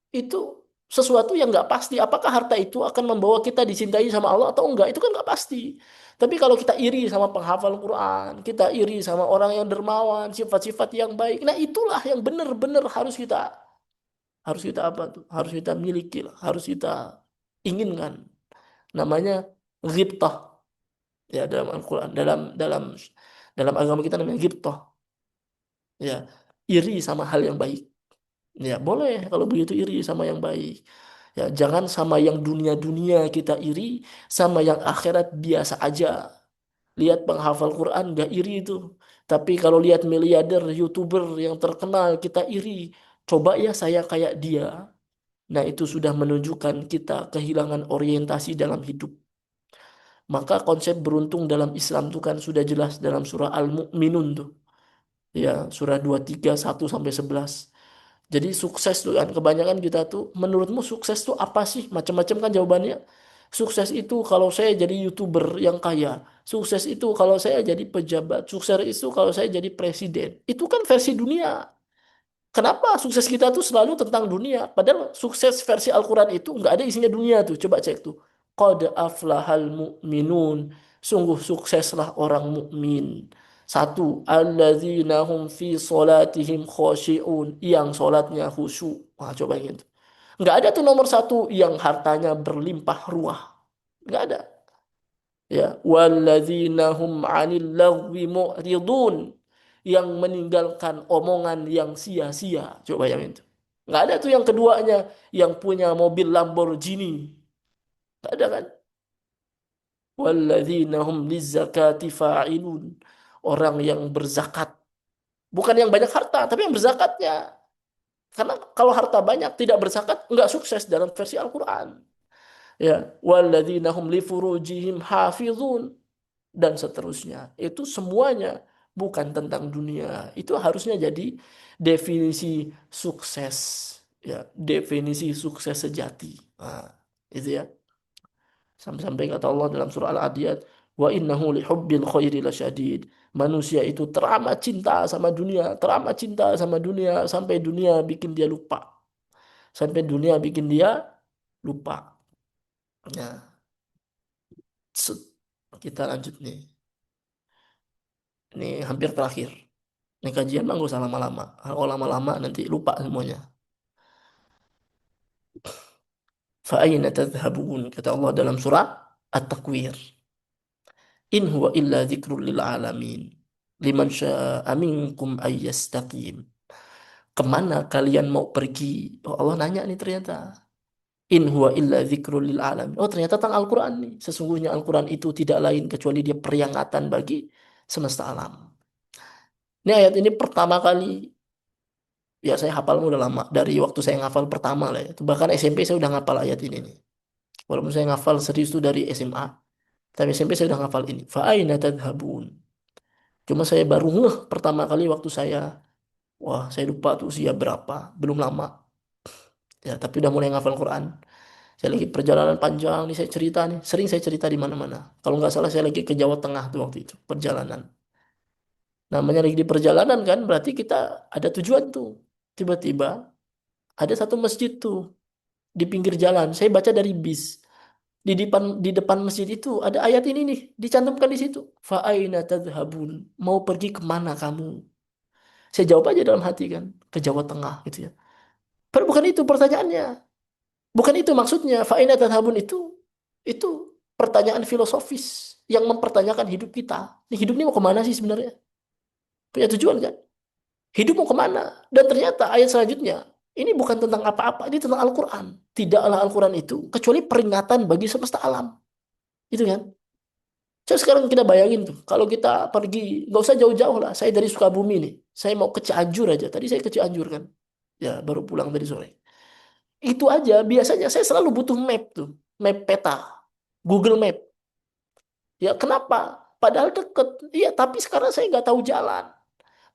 sesuatu yang nggak pasti. Apakah harta itu akan membawa kita dicintai sama Allah atau enggak? Itu kan nggak pasti. Tapi kalau kita iri sama penghafal Quran, kita iri sama orang yang dermawan, sifat-sifat yang baik, nah itulah yang benar-benar harus kita apa tuh? Harus kita miliki, harus kita inginkan. Namanya ghibtah ya dalam Al-Quran, dalam agama kita namanya ghibtah. Ya, iri sama hal yang baik. Ya, boleh kalau begitu iri sama yang baik. Ya, jangan sama yang dunia-dunia kita iri, sama yang akhirat biasa aja. Lihat penghafal Quran gak iri itu. Tapi kalau lihat miliarder, YouTuber yang terkenal kita iri. Coba ya saya kayak dia. Nah, itu sudah menunjukkan kita kehilangan orientasi dalam hidup. Maka konsep beruntung dalam Islam itu kan sudah jelas dalam surah Al-Mu'minun tuh. Ya, surah 23 1-11. Jadi sukses tuh kan kebanyakan kita tuh menurutmu sukses tuh apa sih? Macam-macam kan jawabannya. Sukses itu kalau saya jadi YouTuber yang kaya. Sukses itu kalau saya jadi pejabat. Sukses itu kalau saya jadi presiden. Itu kan versi dunia. Kenapa sukses kita tuh selalu tentang dunia? Padahal sukses versi Al-Quran itu nggak ada isinya dunia tuh. Coba cek tuh. Qad aflahal mu'minun. Sungguh sukseslah orang mukmin. Satu, alladzina hum fi solatihim khoshi'un. Yang solatnya khusyuk. Wah, coba gitu. Nggak ada tuh nomor 1 yang hartanya berlimpah ruah. Nggak ada. Ya, walladzina hum 'anil lagwi mu'ridun, yang meninggalkan omongan yang sia-sia. Coba bayangin tuh. Nggak ada tuh yang keduanya, yang punya mobil Lamborghini. Nggak ada kan? Walladzina hum lizzakati fa'ilun, orang yang berzakat. Bukan yang banyak harta, tapi yang berzakatnya. Karena kalau harta banyak tidak berzakat, nggak sukses dalam versi Al-Quran. Ya, walladzina hum li furujihim hafizun, dan seterusnya. Itu semuanya bukan tentang dunia. Itu harusnya jadi definisi sukses. Ya, definisi sukses sejati. Nah, itu ya. Sampai-sampai kata Allah dalam surah Al-Adiyat, wa innahu li hubbil khairi lasyadid. Manusia itu teramat cinta sama dunia, teramat cinta sama dunia sampai dunia bikin dia lupa. Sampai dunia bikin dia lupa. Nah, kita lanjut nih. Ini hampir terakhir. Ini kajian mah gak usah lama-lama. Kalau lama-lama nanti lupa semuanya. Fa'aina tadhhabun, kata Allah dalam surah At-Takwir. In huwa illa dzikrul lil alamin. Liman syaa'a minkum ayyastaqim. Kemana kalian mau pergi? Oh, Allah nanya nih ternyata. In huwa illa dzikrul lil alamin. Oh, ternyata tentang Al-Quran nih. Sesungguhnya Al-Quran itu tidak lain kecuali dia peringatan bagi semesta alam. Ini ayat ini pertama kali, ya saya hafal udah lama. Dari waktu saya ngafal pertama lah ya. Bahkan SMP saya udah ngafal ayat ini nih. Walaupun saya ngafal serius itu dari SMA. Tapi SMP saya udah ngafal ini. Fa'aina tadhhabun. Cuma saya baru ngeh pertama kali waktu saya, wah saya lupa tuh usia berapa. Belum lama. Ya, tapi udah mulai ngafal Quran. Saya lagi perjalanan panjang nih, saya cerita nih. Sering saya cerita di mana-mana. Kalau nggak salah saya lagi ke Jawa Tengah tuh waktu itu. Perjalanan. Namanya lagi di perjalanan kan, berarti kita ada tujuan tuh. Tiba-tiba ada satu masjid tuh di pinggir jalan. Saya baca dari bis. Di depan masjid itu ada ayat ini nih, dicantumkan di situ. Fa'aina tadhhabun? Mau pergi kemana kamu? Saya jawab aja dalam hati kan, ke Jawa Tengah gitu ya. Padahal bukan itu pertanyaannya. Bukan itu maksudnya. Fa'aina tadhhabun itu pertanyaan filosofis yang mempertanyakan hidup kita. Ini hidup ini mau kemana sih sebenarnya? Punya tujuan kan? Hidup mau kemana? Dan ternyata ayat selanjutnya, ini bukan tentang apa-apa, ini tentang Al-Quran. Tidaklah Al-Quran itu kecuali peringatan bagi semesta alam. Itu kan? Coba sekarang kita bayangin tuh, kalau kita pergi, nggak usah jauh-jauh lah. Saya dari Sukabumi nih, saya mau ke Cianjur aja. Tadi saya ke Cianjur kan, ya baru pulang tadi sore. Itu aja, biasanya saya selalu butuh map tuh, map peta, Google Map. Ya kenapa? Padahal deket. Iya, tapi sekarang saya nggak tahu jalan.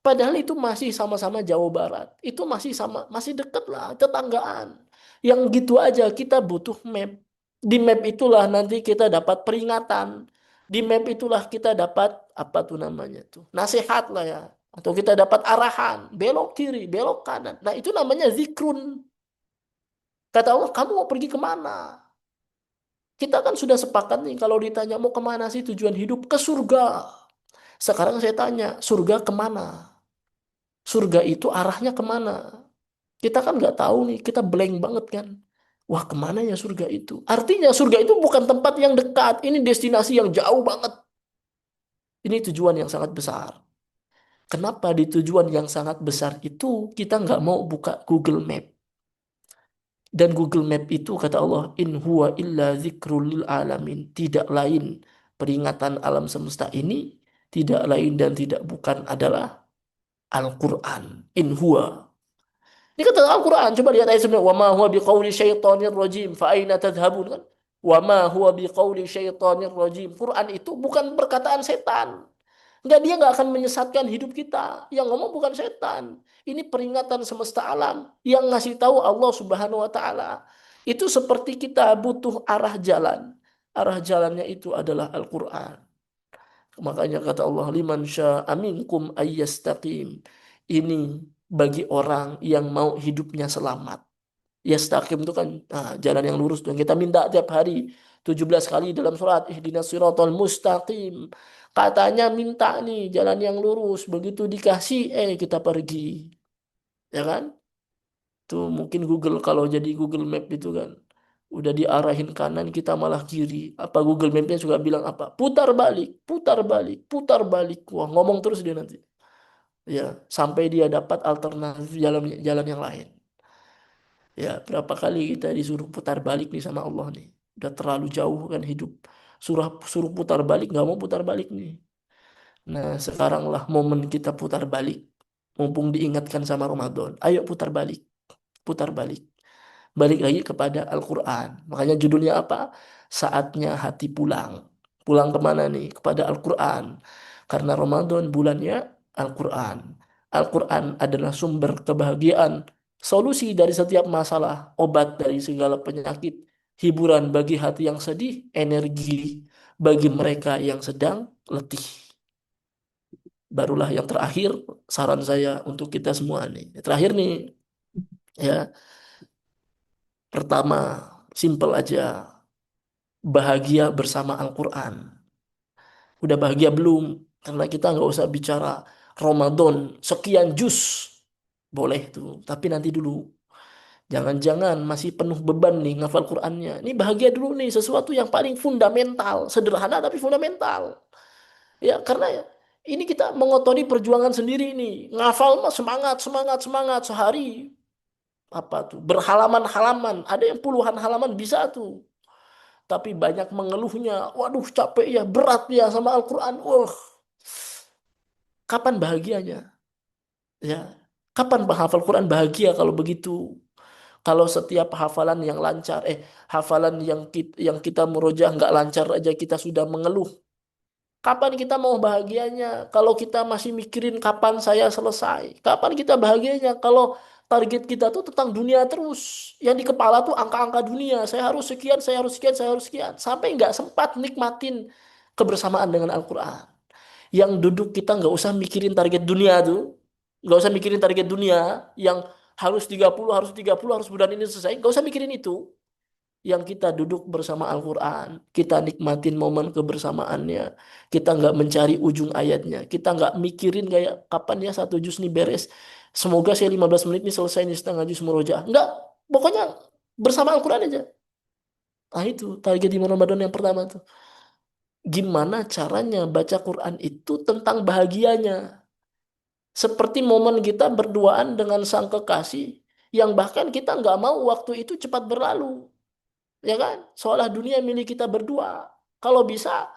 Padahal itu masih sama-sama Jawa Barat. Itu masih sama, masih deket lah, tetanggaan. Yang gitu aja kita butuh map. Di map itulah nanti kita dapat peringatan. Di map itulah kita dapat apa tuh namanya tuh? Nasihat lah ya. Atau kita dapat arahan, belok kiri, belok kanan. Nah, itu namanya zikrun. Kata Allah, kamu mau pergi kemana? Kita kan sudah sepakat nih kalau ditanya mau kemana sih tujuan hidup? Ke surga. Sekarang saya tanya, surga kemana? Surga itu arahnya kemana? Kita kan nggak tahu nih, kita blank banget kan. Wah, kemana ya surga itu? Artinya surga itu bukan tempat yang dekat, ini destinasi yang jauh banget. Ini tujuan yang sangat besar. Kenapa di tujuan yang sangat besar itu kita nggak mau buka Google Map? Dan Google Map itu kata Allah, in huwa illa dzikrul lil alamin. Tidak lain peringatan alam semesta ini, tidak lain dan tidak bukan adalah Al-Quran. In huwa. Ini kata Al-Quran. Coba lihat ayat sebenarnya. Wa ma huwa biqauli syaitanir rajim. Fa aina tadhhabun kan? Wa ma huwa biqauli syaitanir rajim. Quran itu bukan perkataan setan. Enggak, dia nggak akan menyesatkan hidup kita. Yang ngomong bukan setan. Ini peringatan semesta alam yang ngasih tahu Allah Subhanahu wa taala. Itu seperti kita butuh arah jalan. Arah jalannya itu adalah Al-Quran. Makanya kata Allah, liman syaa minkum ayyastaqim. Ini bagi orang yang mau hidupnya selamat. Yastaqim itu kan jalan yang lurus tuh. Kita minta tiap hari 17 kali dalam surat ihdinas siratal mustaqim. Katanya minta nih jalan yang lurus, begitu dikasih kita pergi. Ya kan? Tuh mungkin Google, kalau jadi Google Map itu kan. Udah diarahin kanan kita malah kiri. Apa Google Mapnya juga bilang apa? Putar balik, putar balik, putar balik. Wah, ngomong terus dia nanti. Ya, sampai dia dapat alternatif jalan jalan yang lain. Ya, berapa kali kita disuruh putar balik nih sama Allah nih. Udah terlalu jauh kan hidup. Suruh suruh putar balik, nggak mau putar balik nih. Nah, sekaranglah momen kita putar balik. Mumpung diingatkan sama Ramadan. Ayo putar balik, putar balik. Balik lagi kepada Al-Quran. Makanya judulnya apa? Saatnya hati pulang. Pulang kemana nih? Kepada Al-Quran. Karena Ramadan bulannya Al-Quran. Al-Quran adalah sumber kebahagiaan, solusi dari setiap masalah, obat dari segala penyakit, hiburan bagi hati yang sedih, energi bagi mereka yang sedang letih. Barulah yang terakhir, saran saya untuk kita semua nih. Terakhir nih, ya, pertama, simple aja. Bahagia bersama Al-Quran. Udah bahagia belum? Karena kita nggak usah bicara Ramadan sekian juz. Boleh tuh, tapi nanti dulu. Jangan-jangan masih penuh beban nih ngafal Qurannya. Ini bahagia dulu nih, sesuatu yang paling fundamental. Sederhana tapi fundamental. Ya, karena ya, ini kita mengotori perjuangan sendiri nih. Ngafal mah semangat, semangat, semangat. Sehari apa tuh? Berhalaman-halaman. Ada yang puluhan halaman bisa tuh. Tapi banyak mengeluhnya. Waduh, capek ya, berat ya sama Al-Quran. Wah, kapan bahagianya? Ya, kapan menghafal Quran bahagia kalau begitu? Kalau setiap hafalan yang lancar, hafalan yang kita murojaah nggak lancar aja kita sudah mengeluh. Kapan kita mau bahagianya? Kalau kita masih mikirin kapan saya selesai. Kapan kita bahagianya? Kalau target kita tuh tentang dunia terus. Yang di kepala tuh angka-angka dunia. Saya harus sekian, saya harus sekian, saya harus sekian. Sampai nggak sempat nikmatin kebersamaan dengan Al-Quran. Yang duduk kita nggak usah mikirin target dunia tuh. Nggak usah mikirin target dunia. Yang harus 30, harus 30, harus bulan ini selesai. Nggak usah mikirin itu. Yang kita duduk bersama Al-Quran, kita nikmatin momen kebersamaannya, kita nggak mencari ujung ayatnya, kita nggak mikirin kayak kapan ya satu juz nih beres, semoga saya 15 menit nih selesai nih setengah juz murojaah. Nggak, pokoknya bersama Al-Quran aja. Nah itu target di Ramadan yang pertama tuh. Gimana caranya baca Quran itu tentang bahagianya. Seperti momen kita berduaan dengan sang kekasih, yang bahkan kita nggak mau waktu itu cepat berlalu. Ya kan? Seolah dunia milik kita berdua. Kalau bisa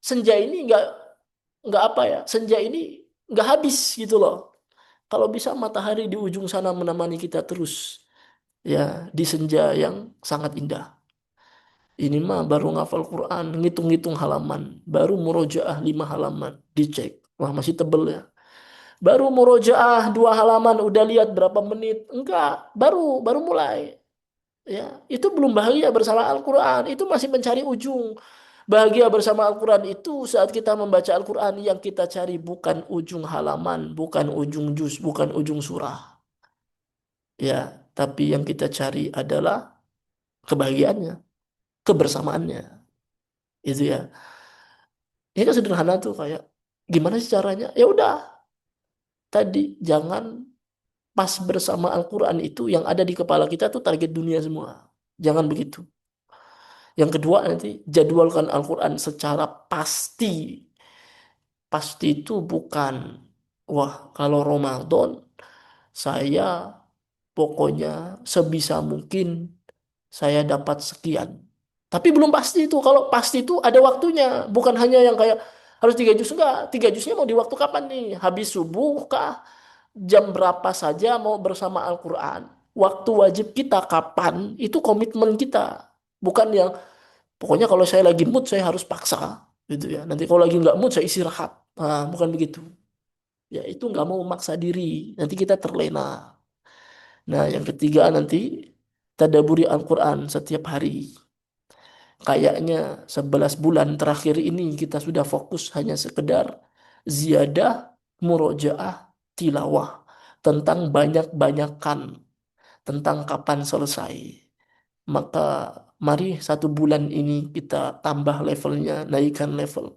senja ini nggak apa ya? Senja ini nggak habis gitu loh. Kalau bisa matahari di ujung sana menemani kita terus ya di senja yang sangat indah. Ini mah baru ngafal Quran, ngitung-ngitung halaman, baru murojaah 5 halaman, dicek. Wah, masih tebel ya. Baru murojaah 2 halaman, udah lihat berapa menit. Enggak, baru mulai. Ya, itu belum bahagia bersama Al-Quran, itu masih mencari ujung. Bahagia bersama Al-Quran itu saat kita membaca Al-Quran yang kita cari bukan ujung halaman, bukan ujung juz, bukan ujung surah. Ya, tapi yang kita cari adalah kebahagiaannya, kebersamaannya. Itu ya. Ini kan sederhana tuh kayak gimana sih caranya? Ya udah, tadi jangan pas bersama Al-Quran itu yang ada di kepala kita tuh target dunia semua. Jangan begitu. Yang kedua nanti jadwalkan Al-Quran secara pasti. Pasti itu bukan, wah kalau Ramadan saya pokoknya sebisa mungkin saya dapat sekian. Tapi belum pasti itu. Kalau pasti itu ada waktunya. Bukan hanya yang kayak harus 3 juz. Enggak. 3 juznya mau di waktu kapan nih? Habis subuh kah? Jam berapa saja mau bersama Al-Quran? Waktu wajib kita kapan? Itu komitmen kita. Bukan yang pokoknya kalau saya lagi mood saya harus paksa gitu ya. Nanti kalau lagi nggak mood saya istirahat. Nah, bukan begitu. Ya itu nggak mau memaksa diri. Nanti kita terlena. Nah, yang ketiga nanti tadaburi Al-Quran setiap hari. Kayaknya 11 bulan terakhir ini kita sudah fokus hanya sekedar ziyadah, murojaah, tilawah. Tentang banyak-banyakan. Tentang kapan selesai. Maka mari 1 bulan ini kita tambah levelnya, naikkan level.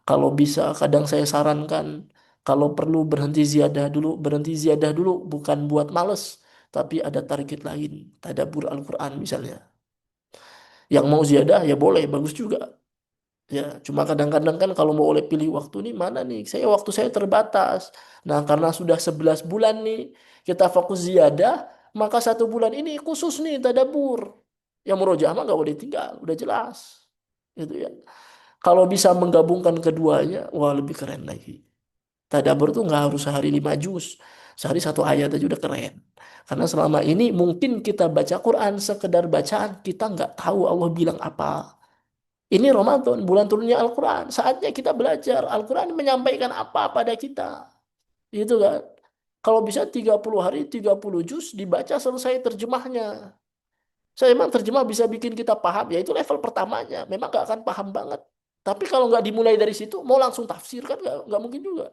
Kalau bisa, kadang saya sarankan, kalau perlu berhenti ziyadah dulu, bukan buat males, tapi ada target lain, tadabbur Al-Quran misalnya. Yang mau ziyadah ya boleh, bagus juga. Ya, cuma kadang-kadang kan kalau mau oleh pilih waktu nih mana nih? Waktu saya terbatas. Nah, karena sudah 11 bulan nih kita fokus ziyadah, maka 1 bulan ini khusus nih tadabur. Yang murojaah mah nggak boleh tinggal, udah jelas. Gitu ya. Kalau bisa menggabungkan keduanya, wah lebih keren lagi. Tadabbur tuh nggak harus sehari 5 juz. Sehari 1 ayat aja udah keren. Karena selama ini mungkin kita baca Quran sekedar bacaan, kita nggak tahu Allah bilang apa. Ini Ramadan, bulan turunnya Al-Quran. Saatnya kita belajar. Al-Quran menyampaikan apa pada kita. Gitu kan. Kalau bisa 30 hari, 30 juz dibaca selesai terjemahnya. Saya emang terjemah bisa bikin kita paham, ya itu level pertamanya. Memang nggak akan paham banget. Tapi kalau nggak dimulai dari situ, mau langsung tafsir kan nggak mungkin juga.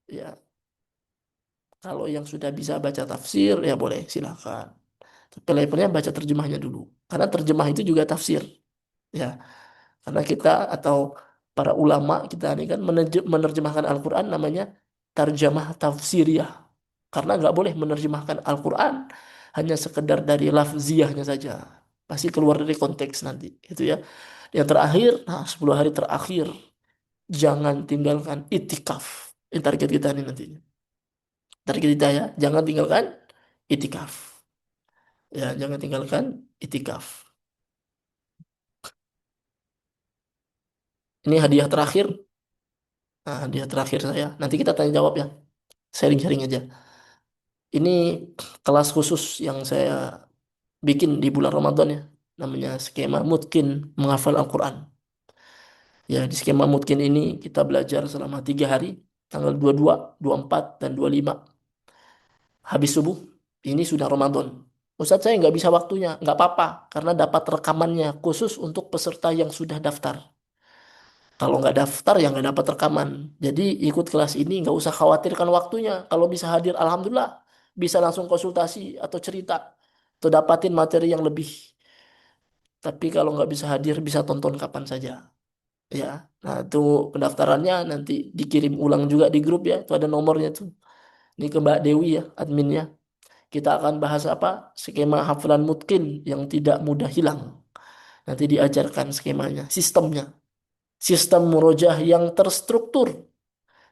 Ya, kalau yang sudah bisa baca tafsir, ya boleh, silakan. Tapi levelnya baca terjemahnya dulu. Karena terjemah itu juga tafsir. Ya, karena kita atau para ulama kita ini kan menerjemahkan Al-Quran namanya tarjamah tafsiriyah. Karena nggak boleh menerjemahkan Al-Quran hanya sekedar dari lafziyahnya saja. Pasti keluar dari konteks nanti. Itu ya. Yang terakhir, nah 10 hari terakhir, jangan tinggalkan itikaf. Ini target kita nih nantinya. Target kita ya, jangan tinggalkan itikaf. Ya, jangan tinggalkan itikaf. Ini hadiah terakhir. Nah, hadiah terakhir saya. Nanti kita tanya jawab ya. Sharing-sharing aja. Ini kelas khusus yang saya bikin di bulan Ramadan ya. Namanya skema Mutkin menghafal Al-Quran. Ya, di skema Mutkin ini kita belajar selama 3 hari. Tanggal 22, 24, dan 25. Habis subuh, ini sudah Ramadan. Ustadz saya nggak bisa waktunya. Nggak apa-apa. Karena dapat rekamannya khusus untuk peserta yang sudah daftar. Kalau nggak daftar ya nggak dapat rekaman. Jadi ikut kelas ini nggak usah khawatirkan waktunya. Kalau bisa hadir, alhamdulillah bisa langsung konsultasi atau cerita atau dapatin materi yang lebih. Tapi kalau nggak bisa hadir bisa tonton kapan saja. Ya, nah itu pendaftarannya nanti dikirim ulang juga di grup ya. Itu ada nomornya tuh. Ini ke Mbak Dewi ya, adminnya. Kita akan bahas apa? Skema hafalan mutkin yang tidak mudah hilang. Nanti diajarkan skemanya, sistemnya. Sistem murojaah yang terstruktur.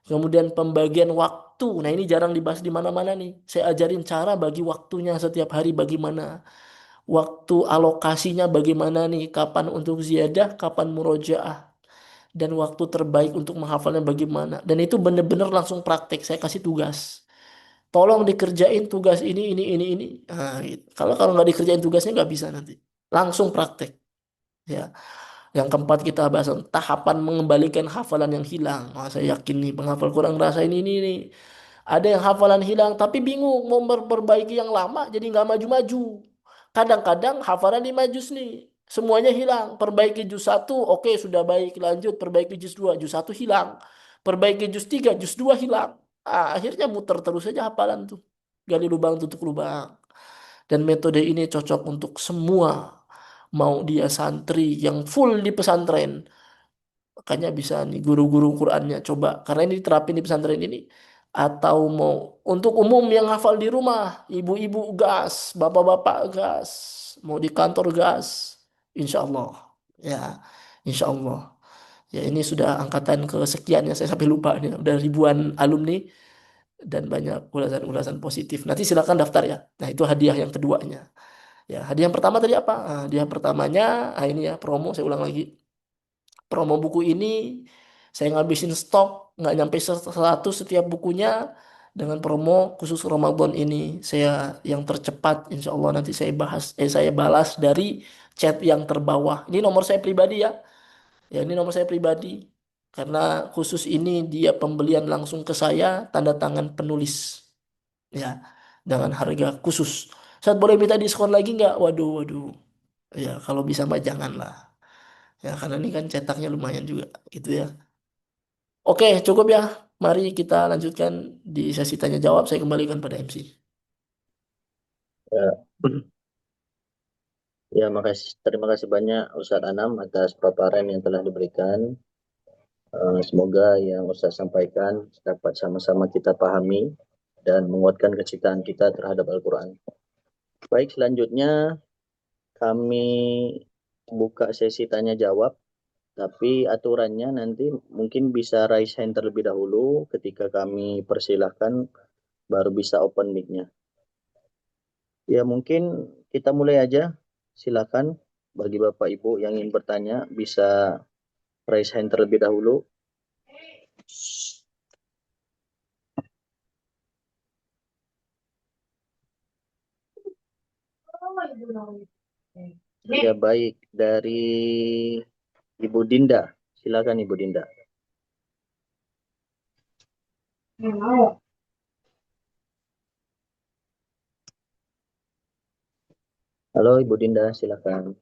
Kemudian pembagian waktu. Nah, ini jarang dibahas di mana-mana nih. Saya ajarin cara bagi waktunya setiap hari bagaimana. Waktu alokasinya bagaimana nih. Kapan untuk ziyadah, kapan murojaah. Dan waktu terbaik untuk menghafalnya bagaimana. Dan itu benar-benar langsung praktek. Saya kasih tugas. Tolong dikerjain tugas ini. Nah, gitu. Kalau nggak dikerjain tugasnya nggak bisa nanti. Langsung praktek. Ya. Yang keempat kita bahas tahapan mengembalikan hafalan yang hilang. Wah, saya yakin nih penghafal kurang rasa ini nih. Ada yang hafalan hilang tapi bingung mau memperbaiki yang lama jadi nggak maju-maju. Kadang-kadang hafalan 5 juz nih. Semuanya hilang. Perbaiki juz 1, oke sudah baik. Lanjut perbaiki juz 2, juz 1 hilang. Perbaiki juz 3, juz 2 hilang. Akhirnya muter terus saja hafalan tuh. Gali lubang tutup lubang. Dan metode ini cocok untuk semua. Mau dia santri yang full di pesantren. Makanya bisa nih guru-guru Qur'annya coba. Karena ini diterapin di pesantren ini. Atau mau untuk umum yang hafal di rumah. Ibu-ibu gas. Bapak-bapak gas. Mau di kantor gas. Insya Allah. Ya, insya Allah. Ya ini sudah angkatan kesekian ya. Saya sampai lupa nih. Udah ribuan alumni. Dan banyak ulasan-ulasan positif. Nanti silakan daftar ya. Nah itu hadiah yang keduanya. Ya, hadiah yang pertama tadi apa? Hadiah pertamanya, ini ya promo, saya ulang lagi. Promo buku ini saya ngabisin stok nggak nyampe 100 setiap bukunya dengan promo khusus Ramadan ini saya yang tercepat insya Allah nanti saya balas dari chat yang terbawah. Ini nomor saya pribadi ya. Ya ini nomor saya pribadi karena khusus ini dia pembelian langsung ke saya tanda tangan penulis ya dengan harga khusus. Saat boleh minta diskon lagi nggak? Waduh, waduh. Ya kalau bisa mah janganlah. Ya karena ini kan cetaknya lumayan juga gitu ya. Oke, cukup ya. Mari kita lanjutkan di sesi tanya jawab. Saya kembalikan pada MC. Ya, ya terima kasih banyak Ustadz Anam atas paparan yang telah diberikan. Semoga yang Ustadz sampaikan dapat sama-sama kita pahami dan menguatkan kecintaan kita terhadap Al-Quran. Baik, selanjutnya kami buka sesi tanya jawab, tapi aturannya nanti mungkin bisa raise hand terlebih dahulu. Ketika kami persilahkan, baru bisa open mic-nya. Ya mungkin kita mulai aja. Silakan bagi Bapak Ibu yang ingin bertanya bisa raise hand terlebih dahulu. Ya baik, dari Ibu Dinda. Silakan Ibu Dinda. Halo Ibu Dinda, silakan.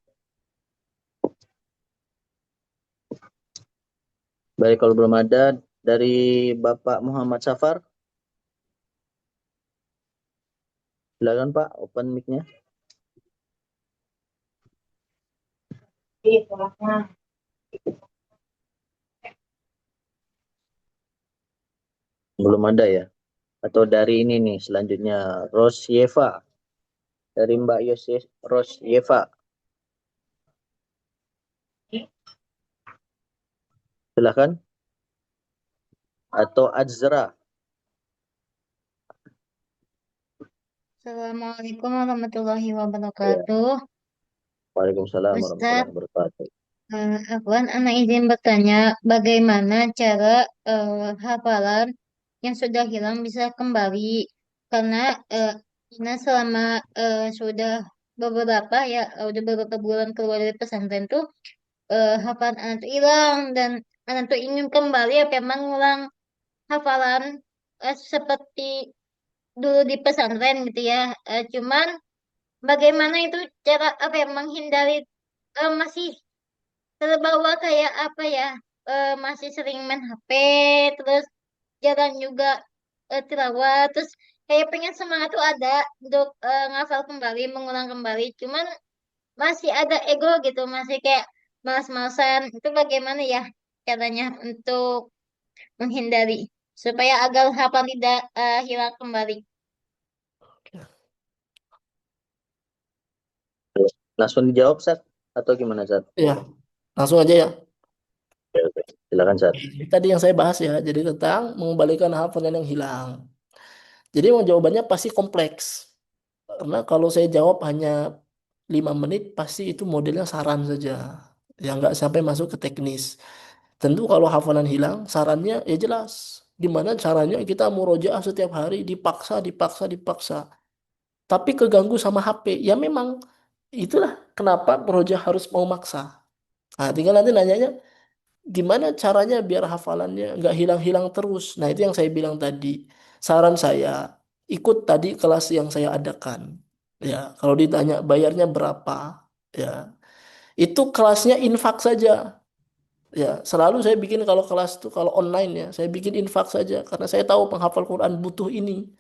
Baik, kalau belum ada dari Bapak Muhammad Safar. Silakan Pak, open mic-nya. Belum ada ya? Atau dari ini nih selanjutnya Rosyeva. Dari Mbak Yosef Rosyeva. Silakan. Atau Azra. Assalamualaikum warahmatullahi Ya. wabarakatuh. Waalaikumsalam Ustadz, warahmatullahi wabarakatuh. Afwan, anak izin bertanya, bagaimana cara hafalan yang sudah hilang bisa kembali? Karena Ina selama sudah udah beberapa bulan keluar dari pesantren tuh, hafalan anak tuh hilang dan anak tuh ingin kembali apa mengulang hafalan seperti dulu di pesantren gitu ya. Cuman bagaimana itu cara apa ya menghindari masih terbawa kayak apa ya masih sering main HP terus jarang juga tilawah terus kayak pengen semangat tuh ada untuk ngafal kembali mengulang kembali cuman masih ada ego gitu masih kayak malas-malasan itu bagaimana ya caranya untuk menghindari supaya agar hafal tidak hilang kembali. Langsung dijawab, Sat? Atau gimana, Sat? Ya, langsung aja ya. Oke. Silakan, Sat. Tadi yang saya bahas ya, jadi tentang mengembalikan hafalan yang hilang. Jadi emang jawabannya pasti kompleks. Karena kalau saya jawab hanya 5 menit, pasti itu modelnya saran saja. Yang nggak sampai masuk ke teknis. Tentu kalau hafalan hilang, sarannya ya jelas. Gimana caranya kita murojaah setiap hari, dipaksa, dipaksa, dipaksa. Tapi keganggu sama HP. Ya memang, itulah kenapa murojaah harus mau maksa. Nah, tinggal nanti nanyanya, gimana caranya biar hafalannya nggak hilang-hilang terus? Nah, itu yang saya bilang tadi. Saran saya, ikut tadi kelas yang saya adakan. Ya, kalau ditanya bayarnya berapa, ya, itu kelasnya infak saja. Ya, selalu saya bikin kalau kelas itu kalau online ya, saya bikin infak saja karena saya tahu penghafal Quran butuh ini.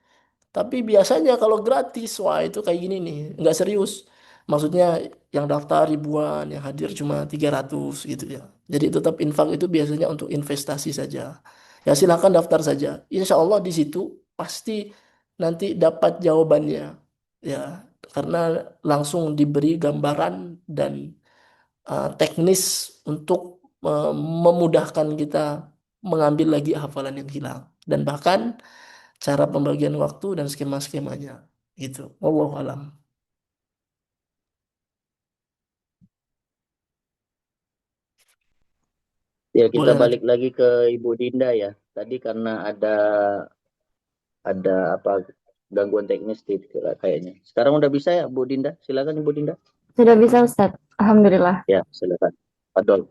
Tapi biasanya kalau gratis, wah itu kayak gini nih, nggak serius. Maksudnya yang daftar ribuan, yang hadir cuma 300 gitu ya. Jadi tetap infak itu biasanya untuk investasi saja. Ya silahkan daftar saja. Insya Allah di situ pasti nanti dapat jawabannya. Ya, karena langsung diberi gambaran dan teknis untuk memudahkan kita mengambil lagi hafalan yang hilang. Dan bahkan cara pembagian waktu dan skema-skemanya gitu. Wallahu alam. Ya, kita Boleh lanjut. balik lagi ke Ibu Dinda ya. Tadi karena ada apa gangguan teknis kayaknya. Sekarang udah bisa ya, Bu Dinda? Silakan Ibu Dinda. Sudah bisa Ustadz, Alhamdulillah. Ya, silakan. Adol.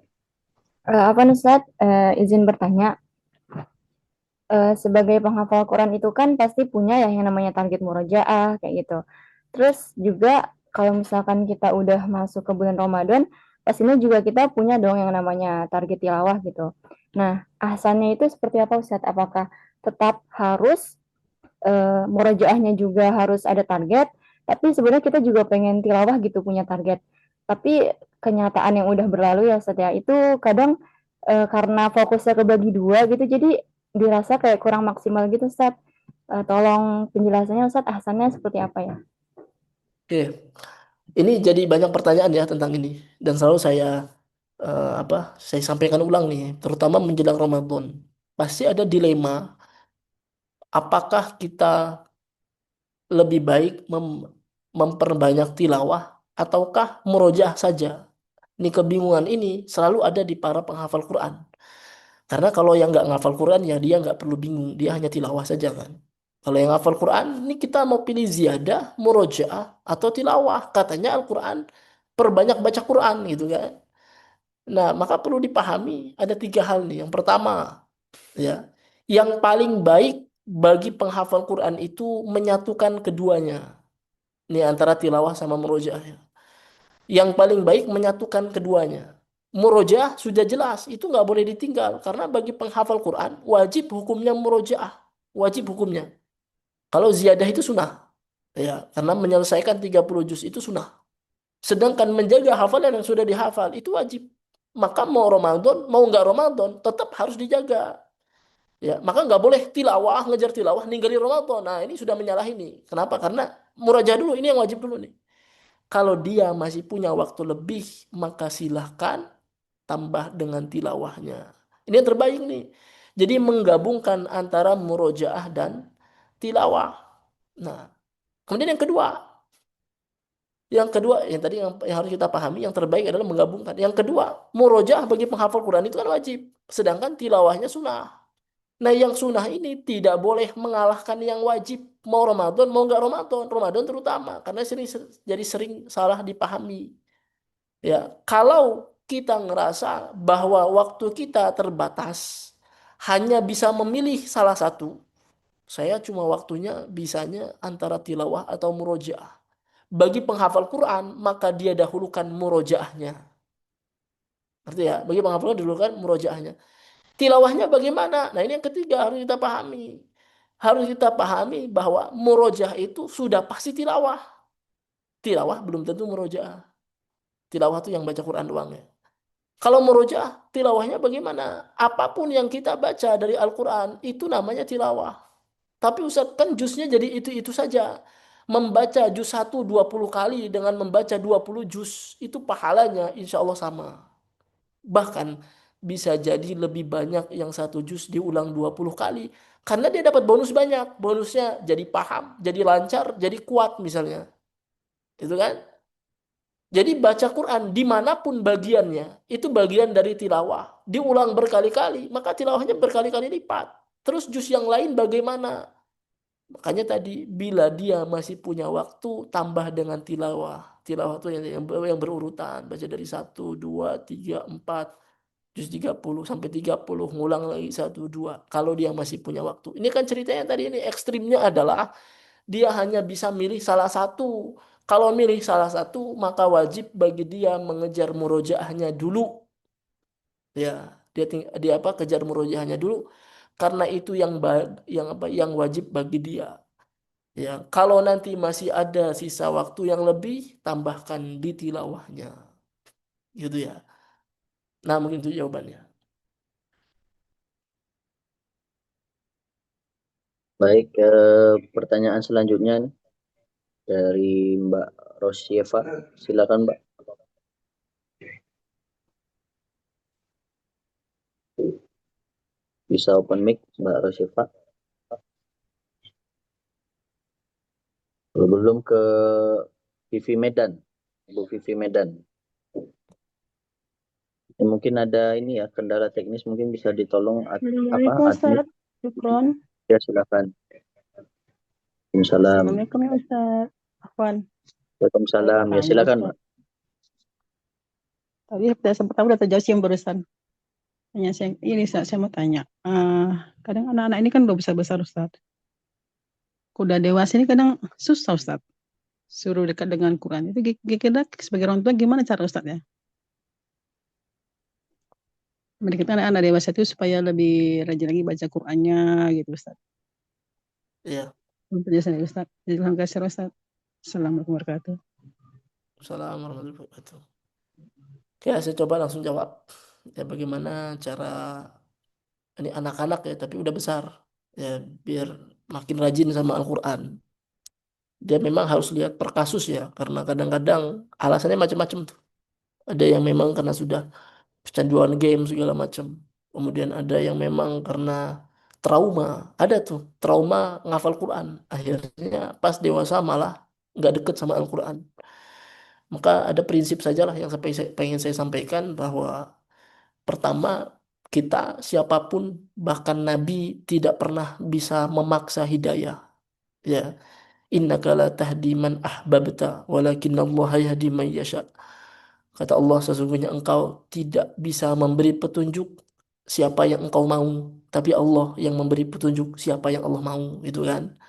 Apa nih Ustadz, izin bertanya, sebagai penghafal Quran itu kan pasti punya ya yang namanya target murojaah kayak gitu. Terus juga kalau misalkan kita udah masuk ke bulan Ramadan, pastinya juga kita punya dong yang namanya target tilawah gitu. Nah, ahsannya itu seperti apa Ustadz? Apakah tetap harus murojaahnya juga harus ada target, tapi sebenarnya kita juga pengen tilawah gitu punya target. Tapi kenyataan yang udah berlalu ya Ustadz ya, itu kadang karena fokusnya kebagi dua gitu, jadi dirasa kayak kurang maksimal gitu Ustadz. Tolong penjelasannya Ustadz, ahsannya seperti apa ya? Oke. Ini jadi banyak pertanyaan ya tentang ini dan selalu saya sampaikan ulang nih, terutama menjelang Ramadan. Pasti ada dilema, apakah kita lebih baik memperbanyak tilawah ataukah murojaah saja? Ini kebingungan ini selalu ada di para penghafal Quran. Karena kalau yang nggak ngafal Quran ya dia nggak perlu bingung, dia hanya tilawah saja kan. Kalau yang ngafal Quran, ini kita mau pilih ziyadah, murojaah, atau tilawah. Katanya Al-Quran perbanyak baca Quran gitu kan. Nah, maka perlu dipahami ada tiga hal nih. Yang pertama, ya, yang paling baik bagi penghafal Quran itu menyatukan keduanya. Ini antara tilawah sama murojaah. Yang paling baik menyatukan keduanya. Murojaah sudah jelas, itu nggak boleh ditinggal. Karena bagi penghafal Quran, wajib hukumnya murojaah. Wajib hukumnya. Kalau ziyadah itu sunnah. Ya, karena menyelesaikan 30 juz itu sunnah. Sedangkan menjaga hafalan yang sudah dihafal, itu wajib. Maka mau Ramadan, mau nggak Ramadan, tetap harus dijaga. Ya, maka nggak boleh tilawah, ngejar tilawah, ninggalin Ramadan. Nah, ini sudah menyalahi nih. Kenapa? Karena murojaah dulu, ini yang wajib dulu nih. Kalau dia masih punya waktu lebih, maka silahkan tambah dengan tilawahnya. Ini yang terbaik nih. Jadi menggabungkan antara murojaah dan tilawah. Nah, kemudian yang kedua yang tadi yang harus kita pahami, yang terbaik adalah menggabungkan. Yang kedua, murojaah bagi penghafal Quran itu kan wajib, sedangkan tilawahnya sunnah. Nah, yang sunnah ini tidak boleh mengalahkan yang wajib, mau Ramadan mau nggak Ramadan, Ramadan terutama, karena sering salah dipahami. Ya, kalau kita ngerasa bahwa waktu kita terbatas, hanya bisa memilih salah satu, saya cuma waktunya bisanya antara tilawah atau murojaah. Bagi penghafal Quran, maka dia dahulukan murojaahnya. Artinya ya, bagi penghafal Quran dahulukan murojaahnya. Tilawahnya bagaimana? Nah, ini yang ketiga harus kita pahami. Harus kita pahami bahwa murojaah itu sudah pasti tilawah. Tilawah belum tentu murojaah. Tilawah itu yang baca Quran doang ya. Kalau murojaah, tilawahnya bagaimana? Apapun yang kita baca dari Al-Quran, itu namanya tilawah. Tapi Ustaz, kan juznya jadi itu-itu saja. Membaca juz 1 20 kali dengan membaca 20 juz, itu pahalanya insya Allah sama. Bahkan bisa jadi lebih banyak yang satu juz diulang 20 kali. Karena dia dapat bonus banyak. Bonusnya jadi paham, jadi lancar, jadi kuat misalnya. Itu kan? Jadi baca Quran dimanapun bagiannya, itu bagian dari tilawah. Diulang berkali-kali, maka tilawahnya berkali-kali lipat. Terus juz yang lain bagaimana? Makanya tadi, bila dia masih punya waktu, tambah dengan tilawah. Tilawah itu yang berurutan. Baca dari 1, 2, 3, 4, juz 30 sampai 30. Ngulang lagi 1, 2. Kalau dia masih punya waktu. Ini kan ceritanya tadi ini ekstrimnya adalah dia hanya bisa milih salah satu. Kalau milih salah satu, maka wajib bagi dia mengejar murojaahnya dulu. Ya, dia kejar murojaahnya dulu karena itu yang wajib bagi dia. Ya, kalau nanti masih ada sisa waktu yang lebih, tambahkan di tilawahnya. Gitu ya. Nah, mungkin itu jawabannya. Baik, pertanyaan selanjutnya dari Mbak Rosieva. Silakan Mbak. Bisa open mic Mbak Rosieva. Belum ke Vivi Medan, Bu Vivi Medan. Ya, mungkin ada ini ya kendala teknis, mungkin bisa ditolong Assalamualaikum admin. Ustaz. Syukron. Ya silakan. Waalaikumsalam. Assalamualaikum ya Ustaz. Afwan. Waalaikumsalam. Ya Tanya, silakan Ustaz. Mbak. Tadi tidak sempat tahu udah terjawab sih yang barusan. Tanya ini saya mau tanya. Kadang anak-anak ini kan udah besar-besar Ustaz. Udah dewasa ini kadang susah Ustaz. Suruh dekat dengan Quran. Itu kira-kira sebagai orang tua gimana cara Ustaz ya? Mendidik anak-anak dewasa itu supaya lebih rajin lagi baca Qurannya gitu Ustaz. Iya. Untuk jasa Ustaz. Terima kasih Ustaz. Assalamualaikum warahmatullahi wabarakatuh. Assalamualaikum warahmatullahi wabarakatuh. Oke, saya coba langsung jawab. Ya, bagaimana cara ini anak-anak ya, tapi udah besar. Ya, biar makin rajin sama Al-Quran. dia memang harus lihat per kasus ya, karena kadang-kadang alasannya macam-macam tuh. Ada yang memang karena sudah kecanduan game segala macam. Kemudian ada yang memang karena trauma. Ada tuh trauma ngafal Quran. Akhirnya pas dewasa malah nggak deket sama Al-Quran. Maka ada prinsip sajalah yang pengen saya sampaikan bahwa pertama kita siapapun bahkan Nabi tidak pernah bisa memaksa hidayah. Ya, innaka la tahdi man ahbabta walakinallaha yahdi man yasha. Kata Allah, sesungguhnya engkau tidak bisa memberi petunjuk siapa yang engkau mau, tapi Allah yang memberi petunjuk siapa yang Allah mau, gitu kan.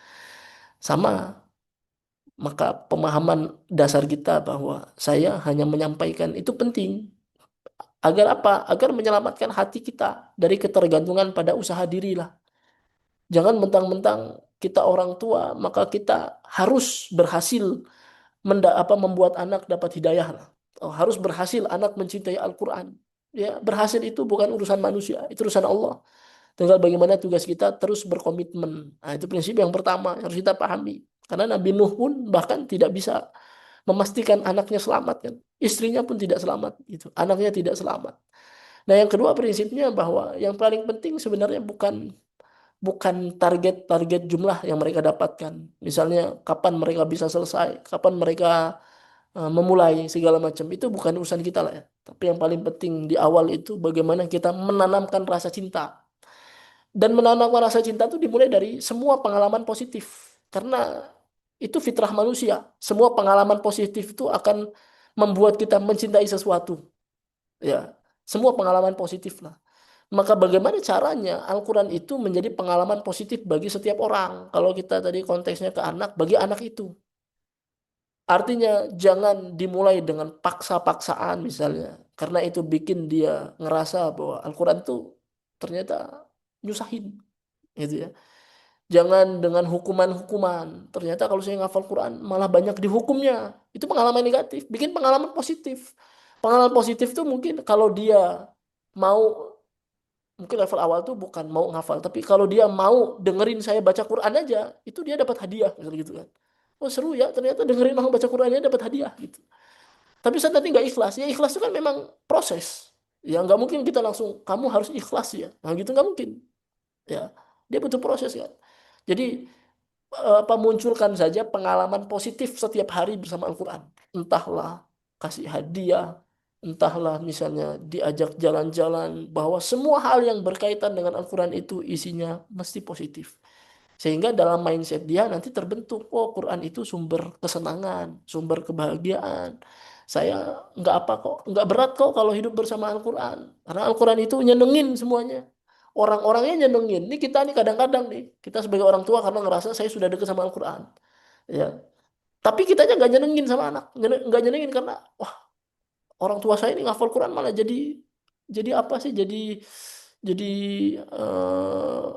Sama, maka pemahaman dasar kita bahwa saya hanya menyampaikan itu penting. Agar apa? Agar menyelamatkan hati kita dari ketergantungan pada usaha diri lah. Jangan mentang-mentang kita orang tua, maka kita harus berhasil membuat anak dapat hidayah lah. Oh, harus berhasil anak mencintai Al-Quran. Ya, berhasil itu bukan urusan manusia, itu urusan Allah. Tinggal bagaimana tugas kita terus berkomitmen. Nah, itu prinsip yang pertama yang harus kita pahami. Karena Nabi Nuh pun bahkan tidak bisa memastikan anaknya selamat kan. Istrinya pun tidak selamat gitu. Anaknya tidak selamat. Nah, yang kedua prinsipnya bahwa yang paling penting sebenarnya bukan bukan target-target jumlah yang mereka dapatkan. Misalnya kapan mereka bisa selesai, kapan mereka memulai segala macam, itu bukan urusan kita lah ya. Tapi yang paling penting di awal itu bagaimana kita menanamkan rasa cinta. Dan menanamkan rasa cinta itu dimulai dari semua pengalaman positif. Karena itu fitrah manusia. Semua pengalaman positif itu akan membuat kita mencintai sesuatu. Ya, semua pengalaman positif lah. Maka bagaimana caranya Al-Quran itu menjadi pengalaman positif bagi setiap orang. Kalau kita tadi konteksnya ke anak, bagi anak itu. Artinya jangan dimulai dengan paksa-paksaan misalnya. Karena itu bikin dia ngerasa bahwa Al-Quran itu ternyata nyusahin. Gitu ya. Jangan dengan hukuman-hukuman. Ternyata kalau saya ngafal Quran malah banyak dihukumnya. Itu pengalaman negatif. Bikin pengalaman positif. Pengalaman positif itu mungkin kalau dia mau, mungkin level awal tuh bukan mau ngafal, tapi kalau dia mau dengerin saya baca Quran aja, itu dia dapat hadiah, misalnya gitu kan. Oh seru ya, ternyata dengerin orang baca Qurannya dapat hadiah gitu. Tapi saya tadi nggak ikhlas. Ya ikhlas itu kan memang proses. Ya nggak mungkin kita langsung kamu harus ikhlas ya. Nah gitu nggak mungkin. Ya dia butuh proses kan. Jadi munculkan saja pengalaman positif setiap hari bersama Al-Quran. Entahlah kasih hadiah, entahlah misalnya diajak jalan-jalan, bahwa semua hal yang berkaitan dengan Al-Quran itu isinya mesti positif. Sehingga dalam mindset dia nanti terbentuk, oh Quran itu sumber kesenangan, sumber kebahagiaan. Saya nggak apa kok, nggak berat kok kalau hidup bersama Al-Quran. Karena Al-Quran itu nyenengin semuanya. Orang-orangnya nyenengin. Ini kita nih kadang-kadang nih, kita sebagai orang tua karena ngerasa saya sudah dekat sama Al-Quran. Ya. Tapi kitanya nggak nyenengin sama anak. Nggak nyenengin karena, wah orang tua saya ini ngafal Quran malah jadi apa sih? Jadi eh,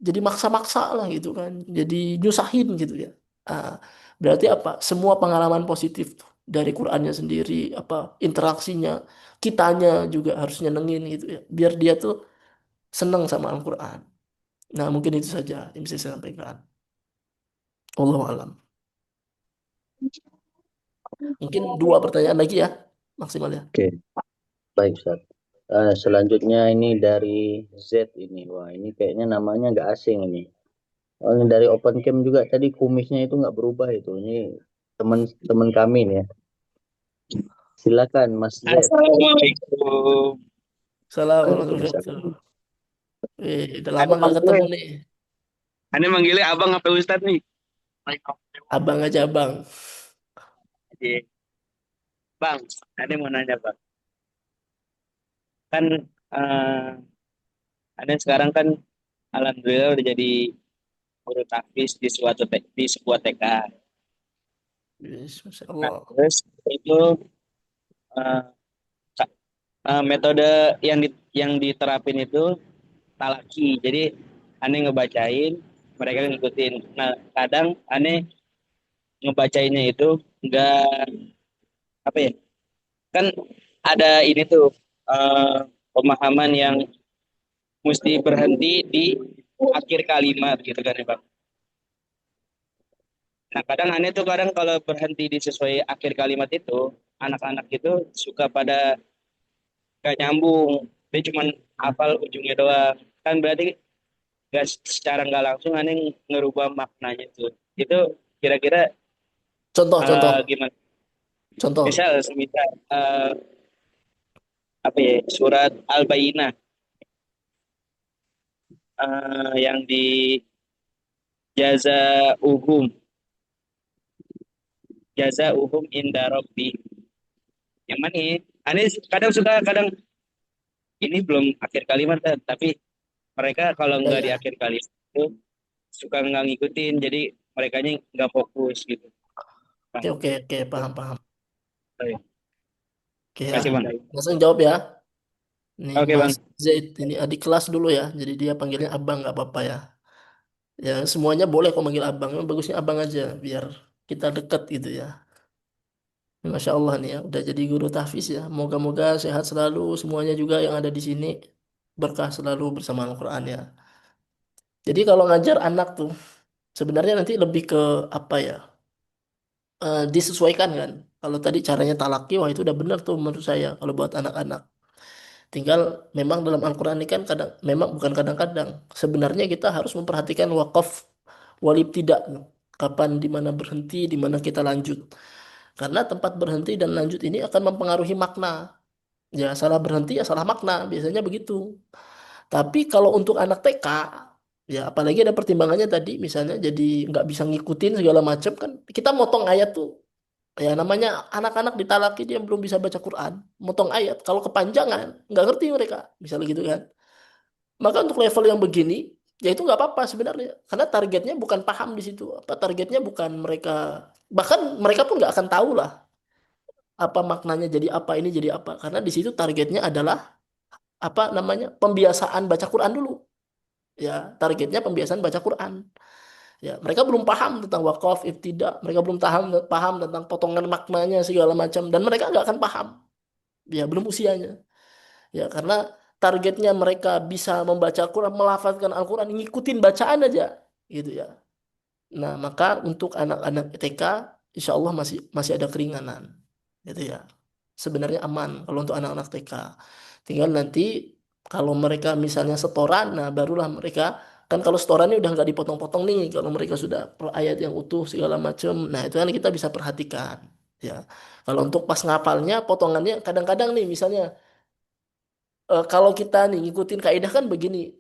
jadi maksa-maksa lah gitu kan. Jadi nyusahin gitu ya. Ah, berarti apa? Semua pengalaman positif tuh dari Qurannya sendiri, apa interaksinya, kitanya juga harus nyenengin gitu ya. Biar dia tuh senang sama Al-Quran. Nah, mungkin itu saja yang bisa saya sampaikan. Wallahu alam. Mungkin 2 pertanyaan lagi ya, maksimal ya. Oke, baik Ustaz. Selanjutnya ini dari Z ini. Wah, ini kayaknya namanya nggak asing ini. Oh, ini dari Open Camp juga tadi kumisnya itu nggak berubah itu. Ini teman-teman kami nih ya. Silakan Mas Z. Assalamualaikum. Assalamualaikum warahmatullahi wabarakatuh. Udah lama nggak ketemu nih. Ane manggilnya abang apa Ustadz nih? Abang aja abang. Iya. Bang, Ane mau nanya bang. Kan Ane sekarang kan alhamdulillah udah jadi guru tahfiz di sebuah TK. Yes, Masya Nah, Allah. terus itu eh, metode yang diterapin itu talaki. Jadi Ane ngebacain, mereka ngikutin. Nah, kadang Ane ngebacainnya itu enggak apa ya? Kan ada ini tuh pemahaman yang mesti berhenti di akhir kalimat gitu kan ya Bang. Nah, kadang aneh tuh kadang kalau berhenti di sesuai akhir kalimat itu, anak-anak itu suka pada gak nyambung. Dia cuman hafal ujungnya doang. Kan berarti gak, secara nggak langsung aneh ngerubah maknanya tuh. Itu kira-kira Contoh, gimana? contoh. Semisal apa ya, surat Al-Bayyinah yang di jaza uhum inda rabbi. Yang mana ya? Aneh kadang suka, kadang ini belum akhir kalimat kan, tapi mereka kalau Ya, nggak di ya. akhir kalimat itu suka nggak ngikutin, jadi merekanya nggak fokus gitu. Bang, Oke, oke, oke, paham, paham. sorry. Oke ya. Kasih bang. Langsung jawab ya. Nih Oke Mas bang. Zaid, ini adik kelas dulu ya. Jadi dia panggilnya abang nggak apa-apa ya. Ya semuanya boleh kok manggil abang. Yang bagusnya abang aja biar kita deket gitu ya. Masya Allah nih ya, udah jadi guru tahfiz ya. Moga-moga sehat selalu semuanya juga yang ada di sini. Berkah selalu bersama Al-Quran ya. Jadi kalau ngajar anak tuh sebenarnya nanti lebih ke apa ya? Disesuaikan kan. Kalau tadi caranya talaki, wah itu udah benar tuh menurut saya kalau buat anak-anak. Tinggal memang dalam Al-Quran ini kan kadang, memang bukan kadang-kadang. Sebenarnya kita harus memperhatikan wakaf walib tidak. Kapan, di mana berhenti, di mana kita lanjut. Karena tempat berhenti dan lanjut ini akan mempengaruhi makna. Ya salah berhenti ya salah makna, biasanya begitu. Tapi kalau untuk anak TK, ya apalagi ada pertimbangannya tadi, misalnya jadi nggak bisa ngikutin segala macam kan, kita motong ayat tuh. Ya namanya anak-anak ditalaki dia belum bisa baca Quran, motong ayat. Kalau kepanjangan, nggak ngerti mereka, misalnya gitu kan. Maka untuk level yang begini, ya itu nggak apa-apa sebenarnya. Karena targetnya bukan paham di situ. Apa targetnya bukan mereka, bahkan mereka pun nggak akan tahu lah apa maknanya jadi apa ini jadi apa. Karena di situ targetnya adalah apa namanya pembiasaan baca Quran dulu. Ya targetnya pembiasaan baca Quran. Ya mereka belum paham tentang wakaf, ibtidak. Mereka belum paham tentang potongan maknanya segala macam. Dan mereka nggak akan paham. Ya belum usianya. Ya karena targetnya mereka bisa membaca Quran, melafazkan Al-Quran, ngikutin bacaan aja, gitu ya. Nah maka untuk anak-anak TK, insya Allah masih masih ada keringanan, gitu ya. Sebenarnya aman kalau untuk anak-anak TK. Tinggal nanti kalau mereka misalnya setoran, nah barulah mereka kan kalau setorannya udah nggak dipotong-potong nih, kalau mereka sudah per ayat yang utuh segala macam, nah itu kan kita bisa perhatikan, ya. Kalau untuk pas ngapalnya, potongannya kadang-kadang nih misalnya kalau kita nih ngikutin kaidah kan begini.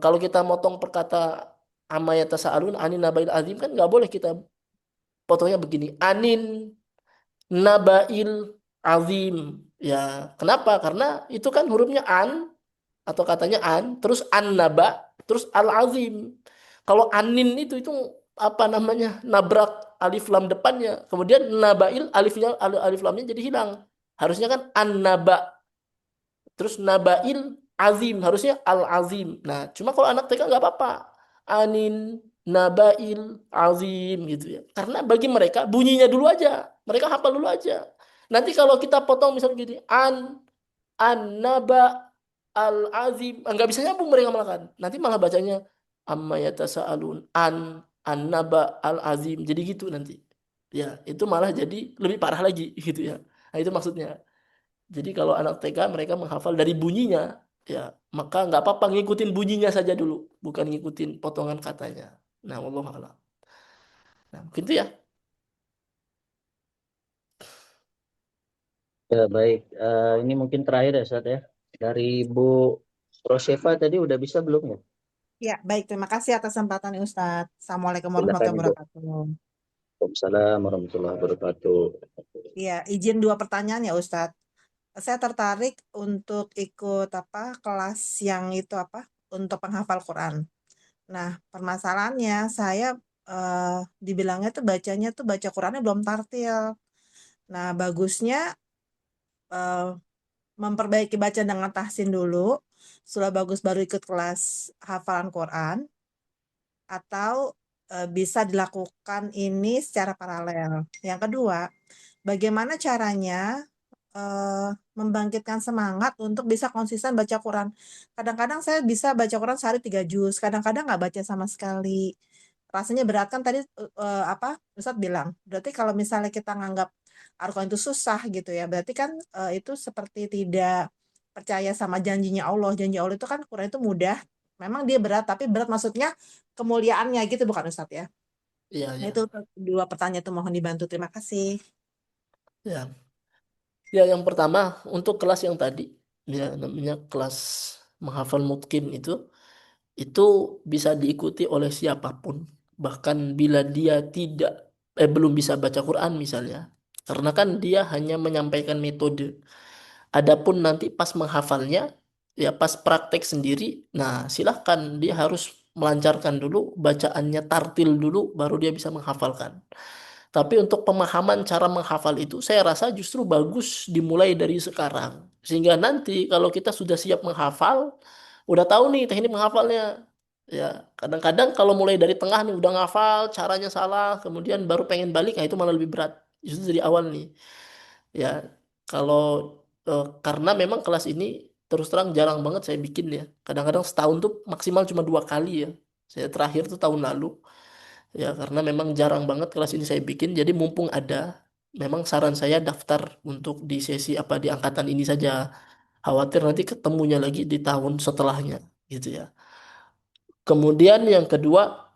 Kalau kita motong perkata amma yatasaalun anin nabail azim kan nggak boleh kita potongnya begini. Anin nabail azim. Ya, kenapa? Karena itu kan hurufnya an atau katanya an, terus an naba, terus al azim. Kalau anin itu apa namanya? Nabrak alif lam depannya. Kemudian nabail alif lamnya jadi hilang. Harusnya kan an naba. Terus nabail azim, harusnya al azim. Nah, cuma kalau anak TK nggak apa-apa. Anin nabail azim gitu ya. Karena bagi mereka bunyinya dulu aja. Mereka hafal dulu aja. Nanti kalau kita potong misalnya gini, an naba al azim, nggak bisa nyambung mereka malah kan. Nanti malah bacanya amma yatasaalun an naba al azim. Jadi gitu nanti. Ya, itu malah jadi lebih parah lagi gitu ya. Nah, itu maksudnya. Jadi kalau anak TK mereka menghafal dari bunyinya, ya maka nggak apa-apa ngikutin bunyinya saja dulu, bukan ngikutin potongan katanya. Nah, wallahu a'lam. Nah, mungkin itu ya. Ya, baik. Ini mungkin terakhir ya, Ustaz ya. Dari Bu Rosefa tadi udah bisa belum ya? Ya, baik. Terima kasih atas kesempatan Ustadz. Assalamualaikum Silakan warahmatullahi Ibu. wabarakatuh. Waalaikumsalam warahmatullahi wabarakatuh. Iya, izin 2 pertanyaan ya Ustadz. Saya tertarik untuk ikut kelas yang itu untuk penghafal Quran. Nah, permasalahannya saya dibilangnya tuh bacanya tuh baca Qurannya belum tartil. Nah, bagusnya eh, memperbaiki baca dengan tahsin dulu. Setelah bagus baru ikut kelas hafalan Quran atau bisa dilakukan ini secara paralel. Yang kedua, bagaimana caranya membangkitkan semangat untuk bisa konsisten baca Quran. Kadang-kadang saya bisa baca Quran sehari 3 juz, kadang-kadang nggak baca sama sekali. rasanya berat kan tadi apa Ustadz bilang. Berarti kalau misalnya kita nganggap Al-Quran itu susah gitu ya, berarti kan itu seperti tidak percaya sama janjinya Allah. Janji Allah itu kan Quran itu mudah. Memang dia berat, tapi berat maksudnya kemuliaannya gitu bukan Ustadz ya? Iya, Nah ya. itu dua pertanyaan itu mohon dibantu. Terima kasih. Ya. Ya, yang pertama untuk kelas yang tadi, ya namanya kelas menghafal mungkin itu bisa diikuti oleh siapapun. Bahkan bila dia tidak belum bisa baca Quran misalnya. Karena kan dia hanya menyampaikan metode. Adapun nanti pas menghafalnya, ya pas praktek sendiri, nah silahkan dia harus melancarkan dulu bacaannya tartil dulu, baru dia bisa menghafalkan. Tapi untuk pemahaman cara menghafal itu, saya rasa justru bagus dimulai dari sekarang. Sehingga nanti kalau kita sudah siap menghafal, udah tahu nih teknik menghafalnya. Ya, kadang-kadang kalau mulai dari tengah nih udah ngafal, caranya salah, kemudian baru pengen balik, nah itu malah lebih berat. Justru dari awal nih. Ya, kalau karena memang kelas ini terus terang jarang banget saya bikin ya. Kadang-kadang setahun tuh maksimal cuma 2 kali ya. Saya terakhir tuh tahun lalu. Ya, karena memang jarang banget kelas ini saya bikin. Jadi mumpung ada, memang saran saya daftar untuk di sesi apa di angkatan ini saja. Khawatir nanti ketemunya lagi di tahun setelahnya, gitu ya. Kemudian yang kedua,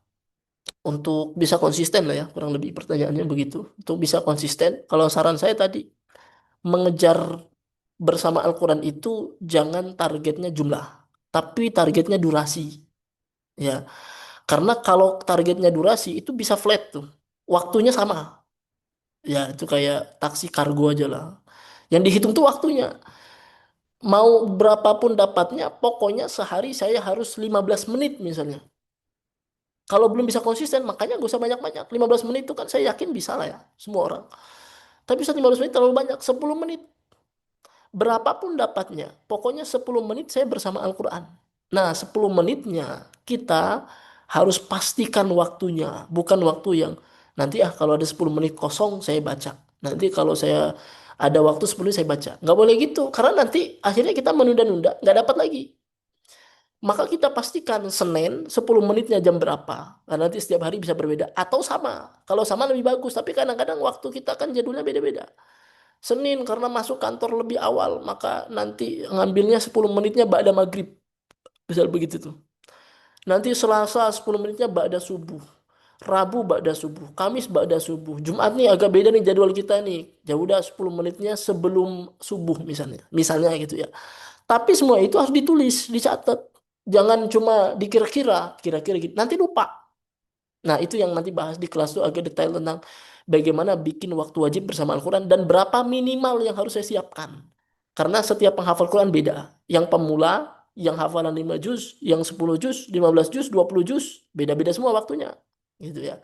untuk bisa konsisten lah ya, kurang lebih pertanyaannya begitu. Untuk bisa konsisten, kalau saran saya tadi, mengejar bersama Al-Quran itu jangan targetnya jumlah, tapi targetnya durasi. Ya, karena kalau targetnya durasi itu bisa flat tuh, waktunya sama. Ya, itu kayak taksi kargo aja lah. Yang dihitung tuh waktunya. Mau berapapun dapatnya, pokoknya sehari saya harus 15 menit misalnya. Kalau belum bisa konsisten, makanya gak usah banyak-banyak. 15 menit itu kan saya yakin bisa lah ya, semua orang. Tapi 15 menit terlalu banyak. 10 menit, berapapun dapatnya. Pokoknya 10 menit saya bersama Al-Quran. Nah, 10 menitnya kita harus pastikan waktunya. Bukan waktu yang nanti kalau ada 10 menit kosong saya baca. Nanti kalau saya ada waktu 10 menit saya baca. Nggak boleh gitu. Karena nanti akhirnya kita menunda-nunda. Nggak dapat lagi. Maka kita pastikan Senin 10 menitnya jam berapa. Karena nanti setiap hari bisa berbeda. Atau sama. Kalau sama lebih bagus. Tapi kadang-kadang waktu kita kan jadulnya beda-beda. Senin karena masuk kantor lebih awal. Maka nanti ngambilnya 10 menitnya ba'da maghrib. Misal begitu tuh. Nanti Selasa 10 menitnya ba'da subuh. Rabu ba'da subuh. Kamis ba'da subuh. Jumat nih agak beda nih jadwal kita nih. Ya udah 10 menitnya sebelum subuh misalnya. Misalnya gitu ya. Tapi semua itu harus ditulis, dicatat. Jangan cuma dikira-kira, kira-kira gitu. Nanti lupa. Nah, itu yang nanti bahas di kelas tuh agak detail tentang bagaimana bikin waktu wajib bersama Al-Quran dan berapa minimal yang harus saya siapkan. Karena setiap penghafal Quran beda. Yang pemula, yang hafalan 5 juz, yang 10 juz, 15 juz, 20 juz, beda-beda semua waktunya. Gitu ya.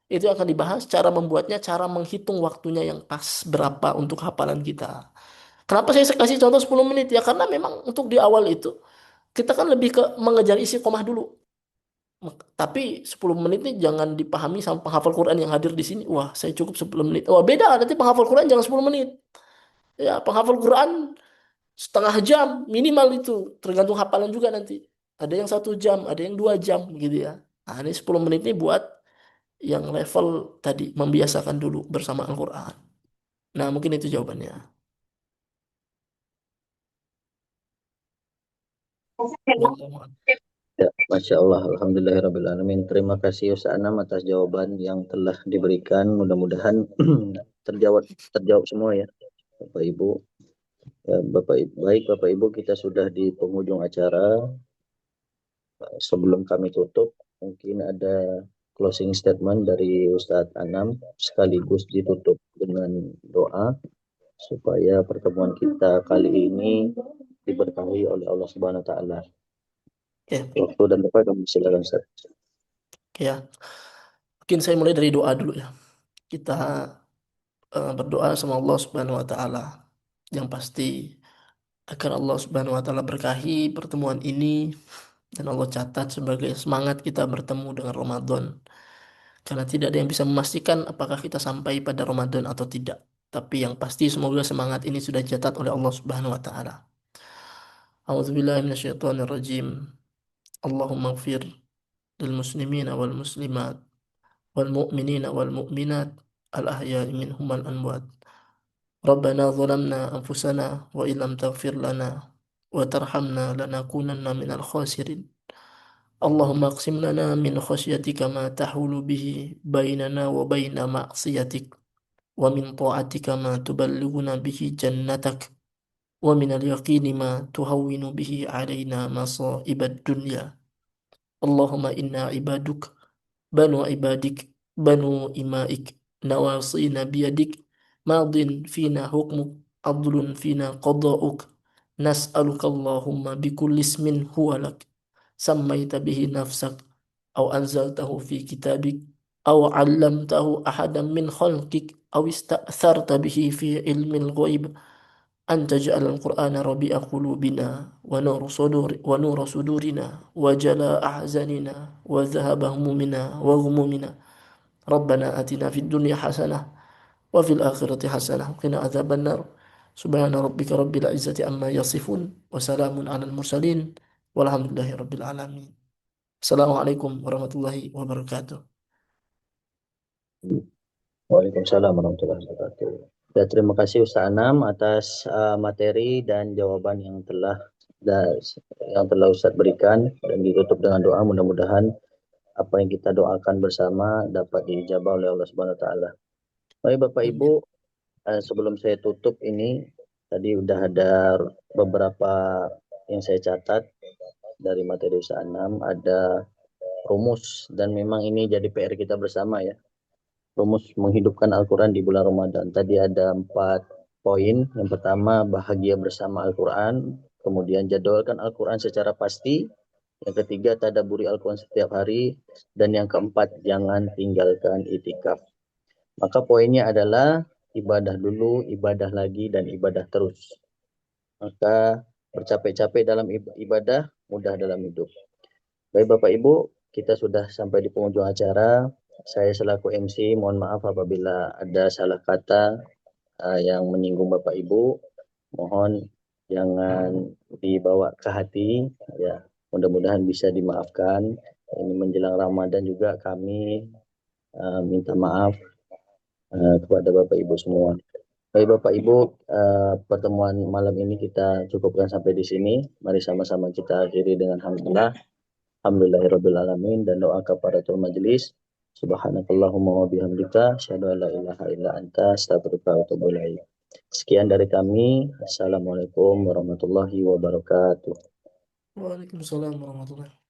Itu akan dibahas cara membuatnya, cara menghitung waktunya yang pas berapa untuk hafalan kita. Kenapa saya kasih contoh 10 menit? Ya karena memang untuk di awal itu kita kan lebih ke mengejar isi komah dulu. Tapi 10 menit ini jangan dipahami sama penghafal Quran yang hadir di sini. Wah, saya cukup 10 menit. Wah, beda. Nanti penghafal Quran jangan 10 menit. Ya, penghafal Quran setengah jam minimal itu. Tergantung hafalan juga nanti. Ada yang 1 jam, ada yang 2 jam gitu ya. Nah, ini 10 menit ini buat yang level tadi. Membiasakan dulu bersama Al-Quran. Nah, mungkin itu jawabannya. Ya, Masya Allah, Alhamdulillahirrahmanirrahim. Terima kasih Ustaz Anam atas jawaban yang telah diberikan. Mudah-mudahan terjawab semua ya, Bapak Ibu. Ya, Bapak Ibu, kita sudah di penghujung acara. Sebelum kami tutup, mungkin ada closing statement dari Ustadz Anam sekaligus ditutup dengan doa supaya pertemuan kita kali ini diberkahi oleh Allah Subhanahu wa taala. Oke, Waktu dan tempat kami silakan Ustaz. ya. Mungkin saya mulai dari doa dulu ya. Kita berdoa sama Allah Subhanahu wa taala yang pasti agar Allah Subhanahu wa taala berkahi pertemuan ini dan Allah catat sebagai semangat kita bertemu dengan Ramadan. Karena tidak ada yang bisa memastikan apakah kita sampai pada Ramadan atau tidak. Tapi yang pasti semoga semangat ini sudah dicatat oleh Allah Subhanahu wa taala. A'udzubillahi minasyaitonirrajim. Allahumma ighfir lil muslimina wal muslimat والمؤمنين والمؤمنات الأحياء منهم والأموات. ربنا ظلمنا أنفسنا وإن لم تغفر لنا وترحمنا لنكونن من الخاسرين. اللهم اقسم لنا من خشيتك ما تحول به بيننا وبين معصيتك، ومن طاعتك ما تبلغنا به جنتك، ومن اليقين ما تهون به علينا مصائب الدنيا. اللهم إنا عبادك بنو عبادك بنو إمائك نواصينا بيدك ماض فينا حكمك عدل فينا قضاؤك. نسألك اللهم بكل اسم هو لك سميت به نفسك أو أنزلته في كتابك أو علمته أحدا من خلقك أو استأثرت به في علم الغيب أن تجعل القرآن ربيع قلوبنا ونور صدورنا وجلاء أحزاننا وذهب همومنا وغمومنا. ربنا آتنا في الدنيا حسنة وفي الآخرة حسنة وقنا عذاب النار. سبحان ربك رب العزة عما يصفون وسلام على المرسلين والحمد لله رب العالمين. السلام عليكم ورحمة الله وبركاته. Waalaikumsalam warahmatullahi wabarakatuh. Ya, terima kasih Ustaz Anam atas materi dan jawaban yang telah Ustaz berikan, dan ditutup dengan doa. Mudah-mudahan apa yang kita doakan bersama dapat diijabah oleh Allah Subhanahu wa taala. Baik Bapak Ibu, sebelum saya tutup ini, tadi udah ada beberapa yang saya catat dari materi Ustaz Anam, ada rumus, dan memang ini jadi PR kita bersama ya. Rumus menghidupkan Al-Quran di bulan Ramadan. Tadi ada 4 poin. Yang pertama, bahagia bersama Al-Quran. Kemudian jadwalkan Al-Quran secara pasti. Yang ketiga, tadabburi Al-Quran setiap hari. Dan yang keempat, jangan tinggalkan itikaf. Maka poinnya adalah ibadah dulu, ibadah lagi, dan ibadah terus. Maka bercapek-capek dalam ibadah, mudah dalam hidup. Baik Bapak Ibu, kita sudah sampai di penghujung acara. Saya selaku MC mohon maaf apabila ada salah kata yang menyinggung Bapak Ibu. Mohon jangan dibawa ke hati ya. Mudah-mudahan bisa dimaafkan. Ini menjelang Ramadan juga kami minta maaf kepada Bapak Ibu semua. Baik Bapak Ibu, pertemuan malam ini kita cukupkan sampai di sini. Mari sama-sama kita akhiri dengan alhamdulillah. Alhamdulillahirabbil alamin, dan doa kafaratul majelis. Subhanakallahumma wa bihamdika asyhadu an la ilaha illa anta astaghfiruka wa atubu ilaik. Sekian dari kami. Assalamualaikum warahmatullahi wabarakatuh. Waalaikumsalam warahmatullahi wabarakatuh.